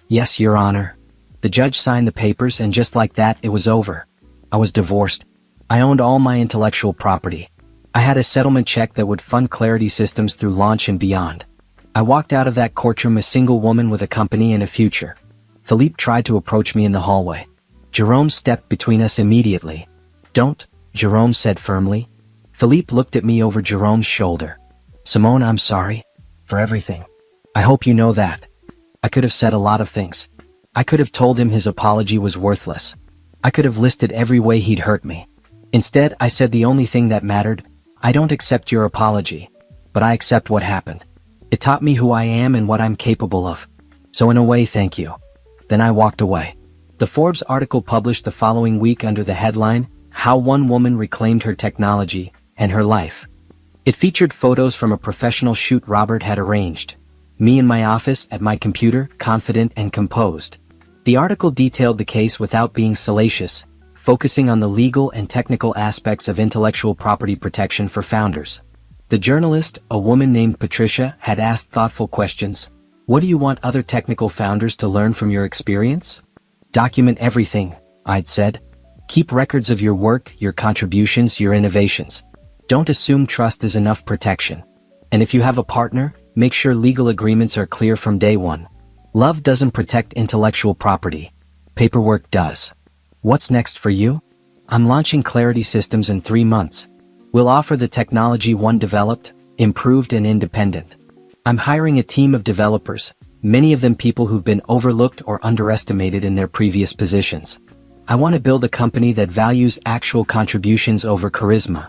Yes, Your Honor. The judge signed the papers and just like that, it was over. I was divorced. I owned all my intellectual property. I had a settlement check that would fund Clarity Systems through launch and beyond. I walked out of that courtroom a single woman with a company and a future. Philippe tried to approach me in the hallway. Jerome stepped between us immediately. Don't, Jerome said firmly. Philippe looked at me over Jerome's shoulder. Simone, I'm sorry. For everything. I hope you know that. I could have said a lot of things. I could have told him his apology was worthless. I could have listed every way he'd hurt me. Instead, I said the only thing that mattered. I don't accept your apology, but I accept what happened. It taught me who I am and what I'm capable of. So in a way, thank you. Then I walked away. The Forbes article published the following week under the headline, How One Woman Reclaimed Her Technology and Her Life. It featured photos from a professional shoot Robert had arranged. Me in my office, at my computer, confident and composed. The article detailed the case without being salacious, focusing on the legal and technical aspects of intellectual property protection for founders. The journalist, a woman named Patricia, had asked thoughtful questions. What do you want other technical founders to learn from your experience? Document everything, I'd said. Keep records of your work, your contributions, your innovations. Don't assume trust is enough protection. And if you have a partner, make sure legal agreements are clear from day one. Love doesn't protect intellectual property. Paperwork does. What's next for you? I'm launching Clarity Systems in 3 months. We'll offer the technology one developed, improved and independent. I'm hiring a team of developers, many of them people who've been overlooked or underestimated in their previous positions. I want to build a company that values actual contributions over charisma.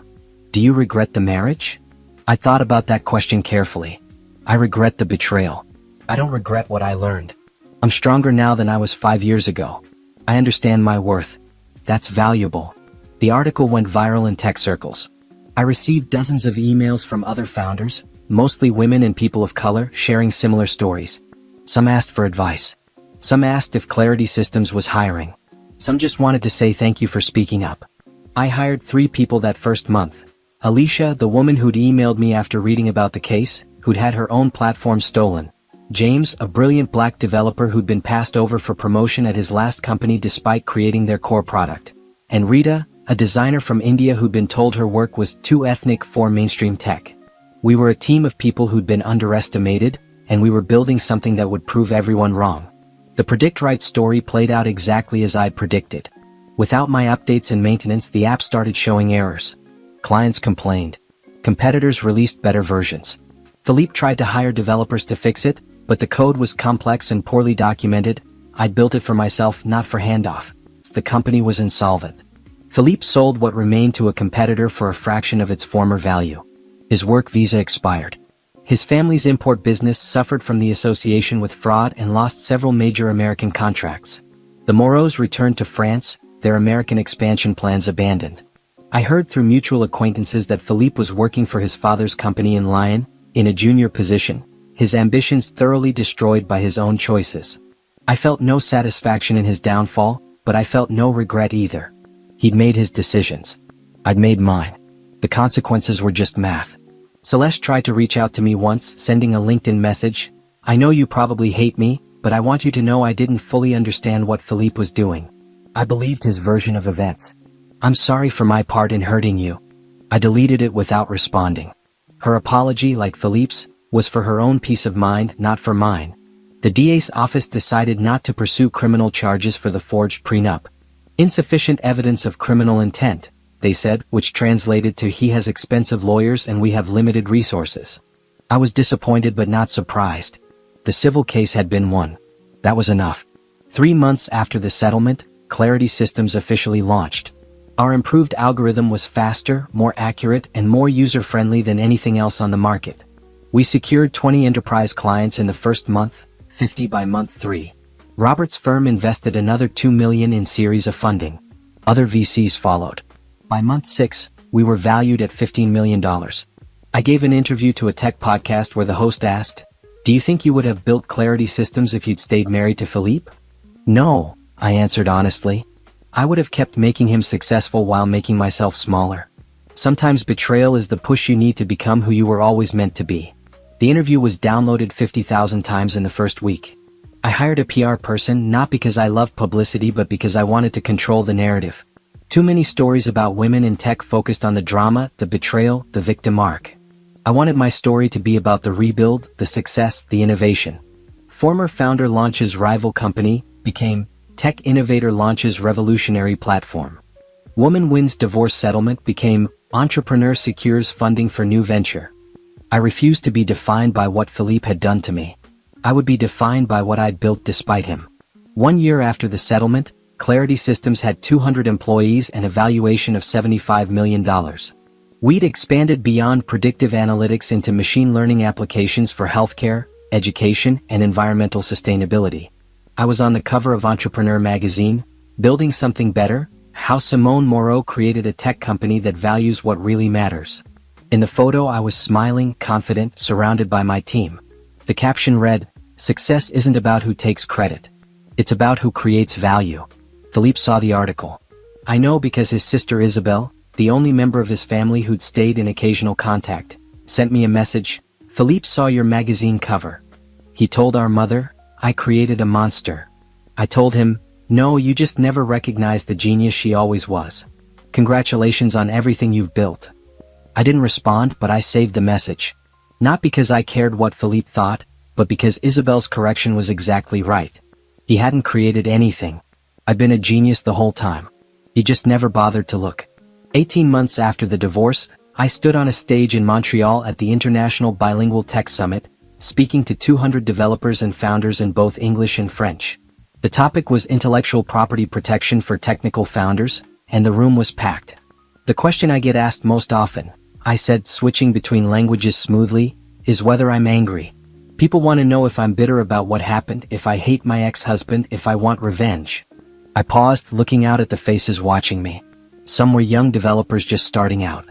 Do you regret the marriage? I thought about that question carefully. I regret the betrayal. I don't regret what I learned. I'm stronger now than I was 5 years ago. I understand my worth. That's valuable. The article went viral in tech circles. I received dozens of emails from other founders, mostly women and people of color, sharing similar stories. Some asked for advice. Some asked if Clarity Systems was hiring. Some just wanted to say thank you for speaking up. I hired 3 people that first month. Alicia, the woman who'd emailed me after reading about the case, who'd had her own platform stolen. James, a brilliant black developer who'd been passed over for promotion at his last company despite creating their core product. And Rita, a designer from India who'd been told her work was too ethnic for mainstream tech. We were a team of people who'd been underestimated, and we were building something that would prove everyone wrong. The PredictRight story played out exactly as I'd predicted. Without my updates and maintenance, the app started showing errors. Clients complained. Competitors released better versions. Philippe tried to hire developers to fix it, but the code was complex and poorly documented. I'd built it for myself, not for handoff. The company was insolvent. Philippe sold what remained to a competitor for a fraction of its former value. His work visa expired. His family's import business suffered from the association with fraud and lost several major American contracts. The Moreaus returned to France, their American expansion plans abandoned. I heard through mutual acquaintances that Philippe was working for his father's company in Lyon, in a junior position, his ambitions thoroughly destroyed by his own choices. I felt no satisfaction in his downfall, but I felt no regret either. He'd made his decisions. I'd made mine. The consequences were just math. Celeste tried to reach out to me once, sending a LinkedIn message. I know you probably hate me, but I want you to know I didn't fully understand what Philippe was doing. I believed his version of events. I'm sorry for my part in hurting you. I deleted it without responding. Her apology, like Philippe's, was for her own peace of mind, not for mine. The DA's office decided not to pursue criminal charges for the forged prenup. Insufficient evidence of criminal intent, they said, which translated to he has expensive lawyers and we have limited resources. I was disappointed but not surprised. The civil case had been won. That was enough. 3 months after the settlement, Clarity Systems officially launched. Our improved algorithm was faster, more accurate, and more user-friendly than anything else on the market. We secured 20 enterprise clients in the first month, 50 by month 3. Robert's firm invested another $2 million in series of funding. Other VCs followed. By month 6, we were valued at $15 million. I gave an interview to a tech podcast where the host asked, "Do you think you would have built Clarity Systems if you'd stayed married to Philippe?" "No," I answered honestly. I would have kept making him successful while making myself smaller. Sometimes betrayal is the push you need to become who you were always meant to be. The interview was downloaded 50,000 times in the first week. I hired a PR person not because I loved publicity but because I wanted to control the narrative. Too many stories about women in tech focused on the drama, the betrayal, the victim arc. I wanted my story to be about the rebuild, the success, the innovation. Former founder launches rival company, became tech innovator launches revolutionary platform. Woman wins divorce settlement became entrepreneur secures funding for new venture. I refused to be defined by what Philippe had done to me. I would be defined by what I'd built despite him. 1 year after the settlement, Clarity Systems had 200 employees and a valuation of $75 million. We'd expanded beyond predictive analytics into machine learning applications for healthcare, education, and environmental sustainability. I was on the cover of Entrepreneur magazine, building something better, how Simone Moreau created a tech company that values what really matters. In the photo I was smiling, confident, surrounded by my team. The caption read, "Success isn't about who takes credit. It's about who creates value." Philippe saw the article. I know because his sister Isabel, the only member of his family who'd stayed in occasional contact, sent me a message. "Philippe saw your magazine cover. He told our mother, I created a monster." I told him, "No, you just never recognized the genius she always was. Congratulations on everything you've built." I didn't respond, but I saved the message. Not because I cared what Philippe thought, but because Isabel's correction was exactly right. He hadn't created anything. I'd been a genius the whole time. He just never bothered to look. 18 months after the divorce, I stood on a stage in Montreal at the International Bilingual Tech Summit, speaking to 200 developers and founders in both English and French. The topic was intellectual property protection for technical founders, and the room was packed. The question I get asked most often, I said switching between languages smoothly, is whether I'm angry. People want to know if I'm bitter about what happened, if I hate my ex-husband, if I want revenge. I paused, looking out at the faces watching me. Some were young developers just starting out.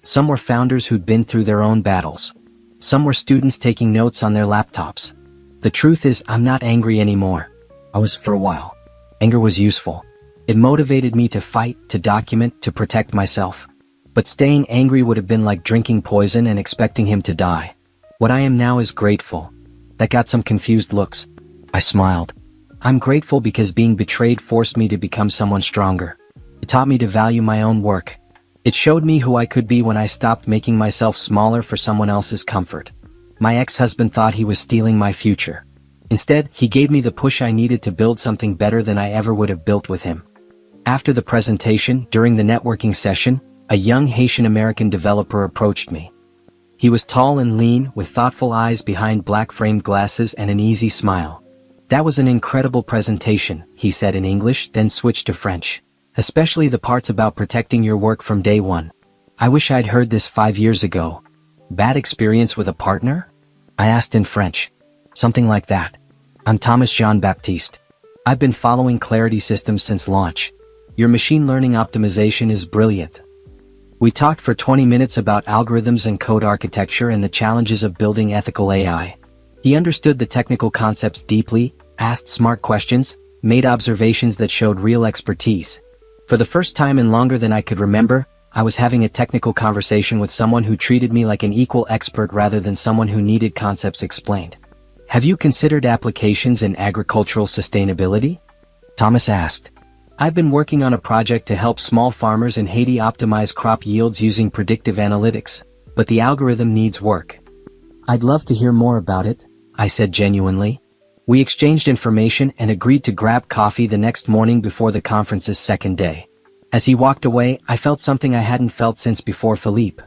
Some were founders who'd been through their own battles. Some were students taking notes on their laptops. The truth is, I'm not angry anymore. I was for a while. Anger was useful. It motivated me to fight, to document, to protect myself. But staying angry would have been like drinking poison and expecting him to die. What I am now is grateful. That got some confused looks. I smiled. I'm grateful because being betrayed forced me to become someone stronger. It taught me to value my own work. It showed me who I could be when I stopped making myself smaller for someone else's comfort. My ex-husband thought he was stealing my future. Instead, he gave me the push I needed to build something better than I ever would have built with him. After the presentation, during the networking session, a young Haitian-American developer approached me. He was tall and lean, with thoughtful eyes behind black-framed glasses and an easy smile. "That was an incredible presentation," he said in English, then switched to French. "Especially the parts about protecting your work from day one. I wish I'd heard this 5 years ago." Bad experience with a partner? I asked in French. Something like that. I'm Thomas Jean-Baptiste. I've been following Clarity Systems since launch. Your machine learning optimization is brilliant. We talked for 20 minutes about algorithms and code architecture and the challenges of building ethical AI. He understood the technical concepts deeply, asked smart questions, made observations that showed real expertise. For the first time in longer than I could remember, I was having a technical conversation with someone who treated me like an equal expert rather than someone who needed concepts explained. Have you considered applications in agricultural sustainability? Thomas asked. I've been working on a project to help small farmers in Haiti optimize crop yields using predictive analytics, but the algorithm needs work. I'd love to hear more about it, I said genuinely. We exchanged information and agreed to grab coffee the next morning before the conference's second day. As he walked away, I felt something I hadn't felt since before Philippe.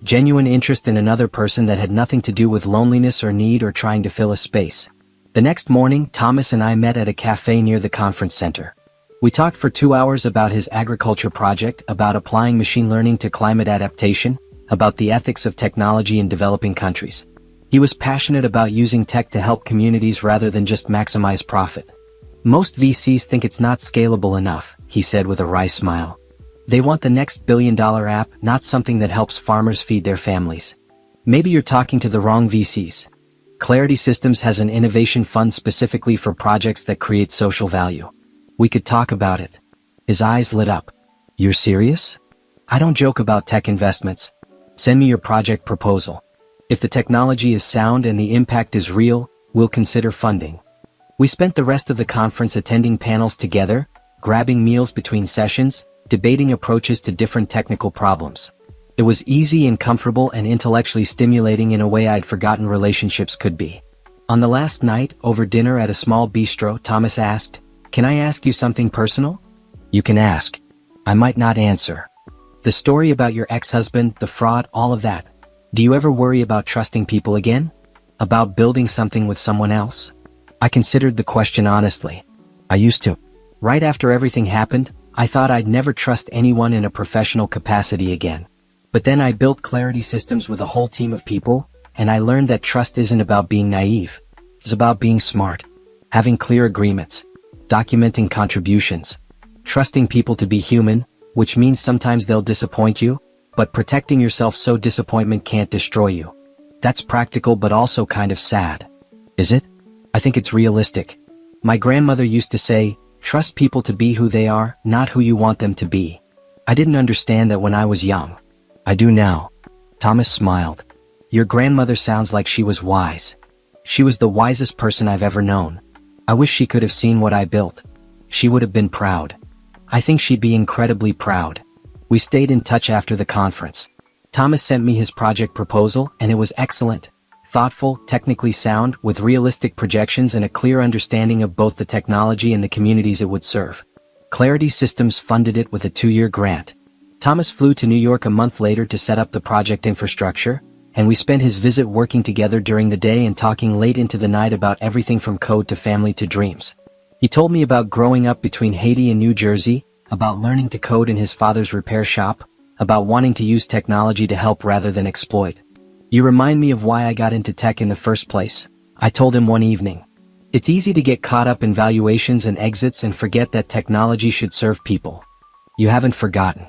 Genuine interest in another person that had nothing to do with loneliness or need or trying to fill a space. The next morning, Thomas and I met at a cafe near the conference center. We talked for 2 hours about his agriculture project, about applying machine learning to climate adaptation, about the ethics of technology in developing countries. He was passionate about using tech to help communities rather than just maximize profit. Most VCs think it's not scalable enough, he said with a wry smile. They want the next billion-dollar app, not something that helps farmers feed their families. Maybe you're talking to the wrong VCs. Clarity Systems has an innovation fund specifically for projects that create social value. We could talk about it. His eyes lit up. You're serious? I don't joke about tech investments. Send me your project proposal. If the technology is sound and the impact is real, we'll consider funding. We spent the rest of the conference attending panels together, grabbing meals between sessions, debating approaches to different technical problems. It was easy and comfortable and intellectually stimulating in a way I'd forgotten relationships could be. On the last night, over dinner at a small bistro, Thomas asked, "Can I ask you something personal?" You can ask. I might not answer. The story about your ex-husband, the fraud, all of that. Do you ever worry about trusting people again? About building something with someone else? I considered the question honestly. I used to. Right after everything happened, I thought I'd never trust anyone in a professional capacity again. But then I built Clarity Systems with a whole team of people, and I learned that trust isn't about being naive. It's about being smart. Having clear agreements. Documenting contributions. Trusting people to be human, which means sometimes they'll disappoint you, but protecting yourself so disappointment can't destroy you. That's practical but also kind of sad. Is it? I think it's realistic. My grandmother used to say, trust people to be who they are, not who you want them to be. I didn't understand that when I was young. I do now. Thomas smiled. Your grandmother sounds like she was wise. She was the wisest person I've ever known. I wish she could have seen what I built. She would have been proud. I think she'd be incredibly proud. We stayed in touch after the conference. Thomas sent me his project proposal, and it was excellent. Thoughtful, technically sound, with realistic projections and a clear understanding of both the technology and the communities it would serve. Clarity Systems funded it with a 2-year grant. Thomas flew to New York a month later to set up the project infrastructure, and we spent his visit working together during the day and talking late into the night about everything from code to family to dreams. He told me about growing up between Haiti and New Jersey, about learning to code in his father's repair shop, about wanting to use technology to help rather than exploit. You remind me of why I got into tech in the first place, I told him one evening. It's easy to get caught up in valuations and exits and forget that technology should serve people. You haven't forgotten.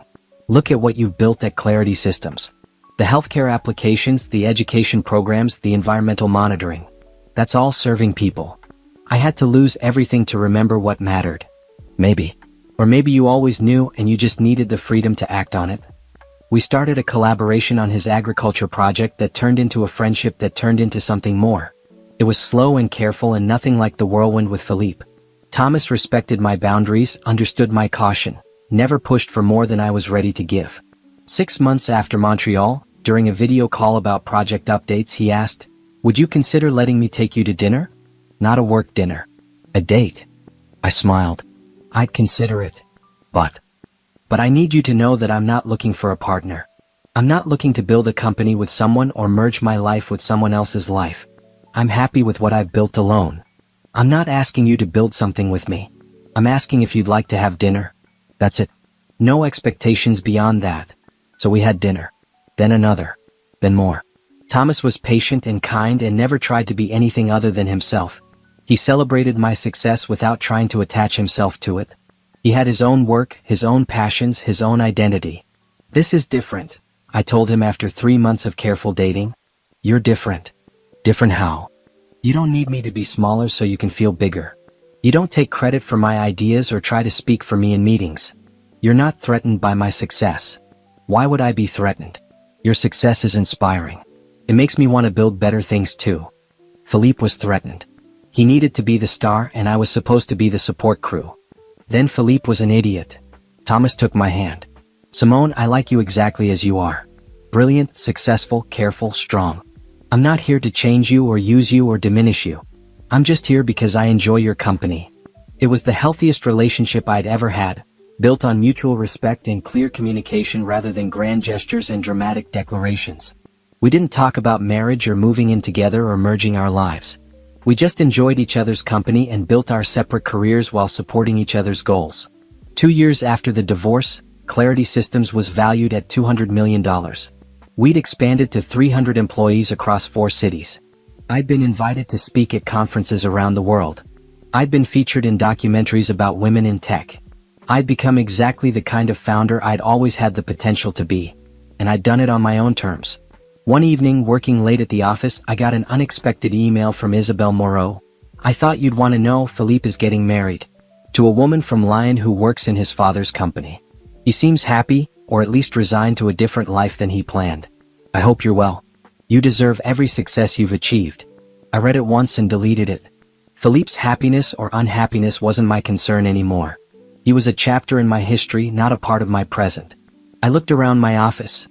Look at what you've built at Clarity Systems. The healthcare applications, the education programs, the environmental monitoring. That's all serving people. I had to lose everything to remember what mattered. Maybe. Or maybe you always knew and you just needed the freedom to act on it. We started a collaboration on his agriculture project that turned into a friendship that turned into something more. It was slow and careful and nothing like the whirlwind with Philippe. Thomas respected my boundaries, understood my caution, never pushed for more than I was ready to give. 6 months after Montreal, during a video call about project updates, he asked, "Would you consider letting me take you to dinner? Not a work dinner. A date." I smiled. I'd consider it. But I need you to know that I'm not looking for a partner. I'm not looking to build a company with someone or merge my life with someone else's life. I'm happy with what I've built alone. I'm not asking you to build something with me. I'm asking if you'd like to have dinner. That's it. No expectations beyond that. So we had dinner. Then another. Then more. Thomas was patient and kind and never tried to be anything other than himself. He celebrated my success without trying to attach himself to it. He had his own work, his own passions, his own identity. "This is different," I told him after 3 months of careful dating. "You're different." "Different how?" "You don't need me to be smaller so you can feel bigger. You don't take credit for my ideas or try to speak for me in meetings. You're not threatened by my success." "Why would I be threatened? Your success is inspiring. It makes me want to build better things too." Philippe was threatened. He needed to be the star and I was supposed to be the support crew. Then Philippe was an idiot. Thomas took my hand. "Simone, I like you exactly as you are. Brilliant, successful, careful, strong. I'm not here to change you or use you or diminish you. I'm just here because I enjoy your company." It was the healthiest relationship I'd ever had, built on mutual respect and clear communication rather than grand gestures and dramatic declarations. We didn't talk about marriage or moving in together or merging our lives. We just enjoyed each other's company and built our separate careers while supporting each other's goals. 2 years after the divorce, Clarity Systems was valued at $200 million. We'd expanded to 300 employees across 4 cities. I'd been invited to speak at conferences around the world. I'd been featured in documentaries about women in tech. I'd become exactly the kind of founder I'd always had the potential to be. And I'd done it on my own terms. One evening, working late at the office, I got an unexpected email from Isabelle Moreau. "I thought you'd want to know, Philippe is getting married. To a woman from Lyon who works in his father's company. He seems happy, or at least resigned to a different life than he planned. I hope you're well. You deserve every success you've achieved." I read it once and deleted it. Philippe's happiness or unhappiness wasn't my concern anymore. He was a chapter in my history, not a part of my present. I looked around my office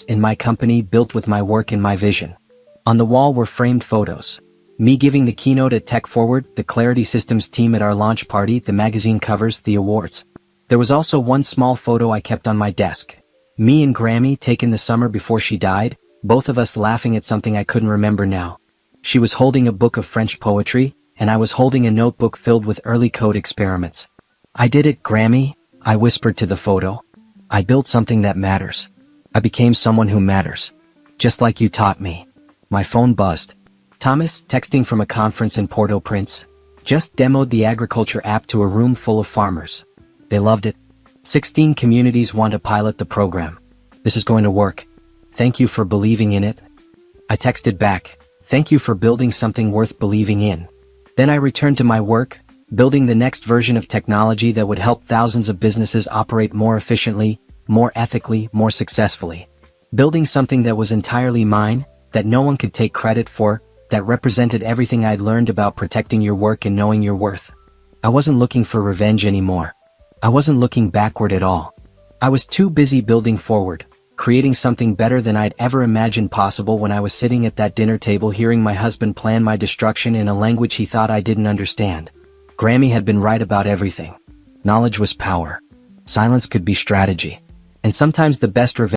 in my company built with my work and my vision. On the wall were framed photos. Me giving the keynote at Tech Forward, the Clarity Systems team at our launch party, the magazine covers, the awards. There was also one small photo I kept on my desk. Me and Grammy taken the summer before she died, both of us laughing at something I couldn't remember now. She was holding a book of French poetry, and I was holding a notebook filled with early code experiments. "I did it, Grammy," I whispered to the photo. "I built something that matters. I became someone who matters. Just like you taught me." My phone buzzed. Thomas, texting from a conference in Port-au-Prince. Just demoed the agriculture app to a room full of farmers. They loved it. 16 communities want to pilot the program. This is going to work. Thank you for believing in it. I texted back, "Thank you for building something worth believing in." Then I returned to my work, building the next version of technology that would help thousands of businesses operate more efficiently, more ethically, more successfully. Building something that was entirely mine, that no one could take credit for, that represented everything I'd learned about protecting your work and knowing your worth. I wasn't looking for revenge anymore. I wasn't looking backward at all. I was too busy building forward, creating something better than I'd ever imagined possible when I was sitting at that dinner table hearing my husband plan my destruction in a language he thought I didn't understand. Grammy had been right about everything. Knowledge was power. Silence could be strategy. And sometimes the best revenge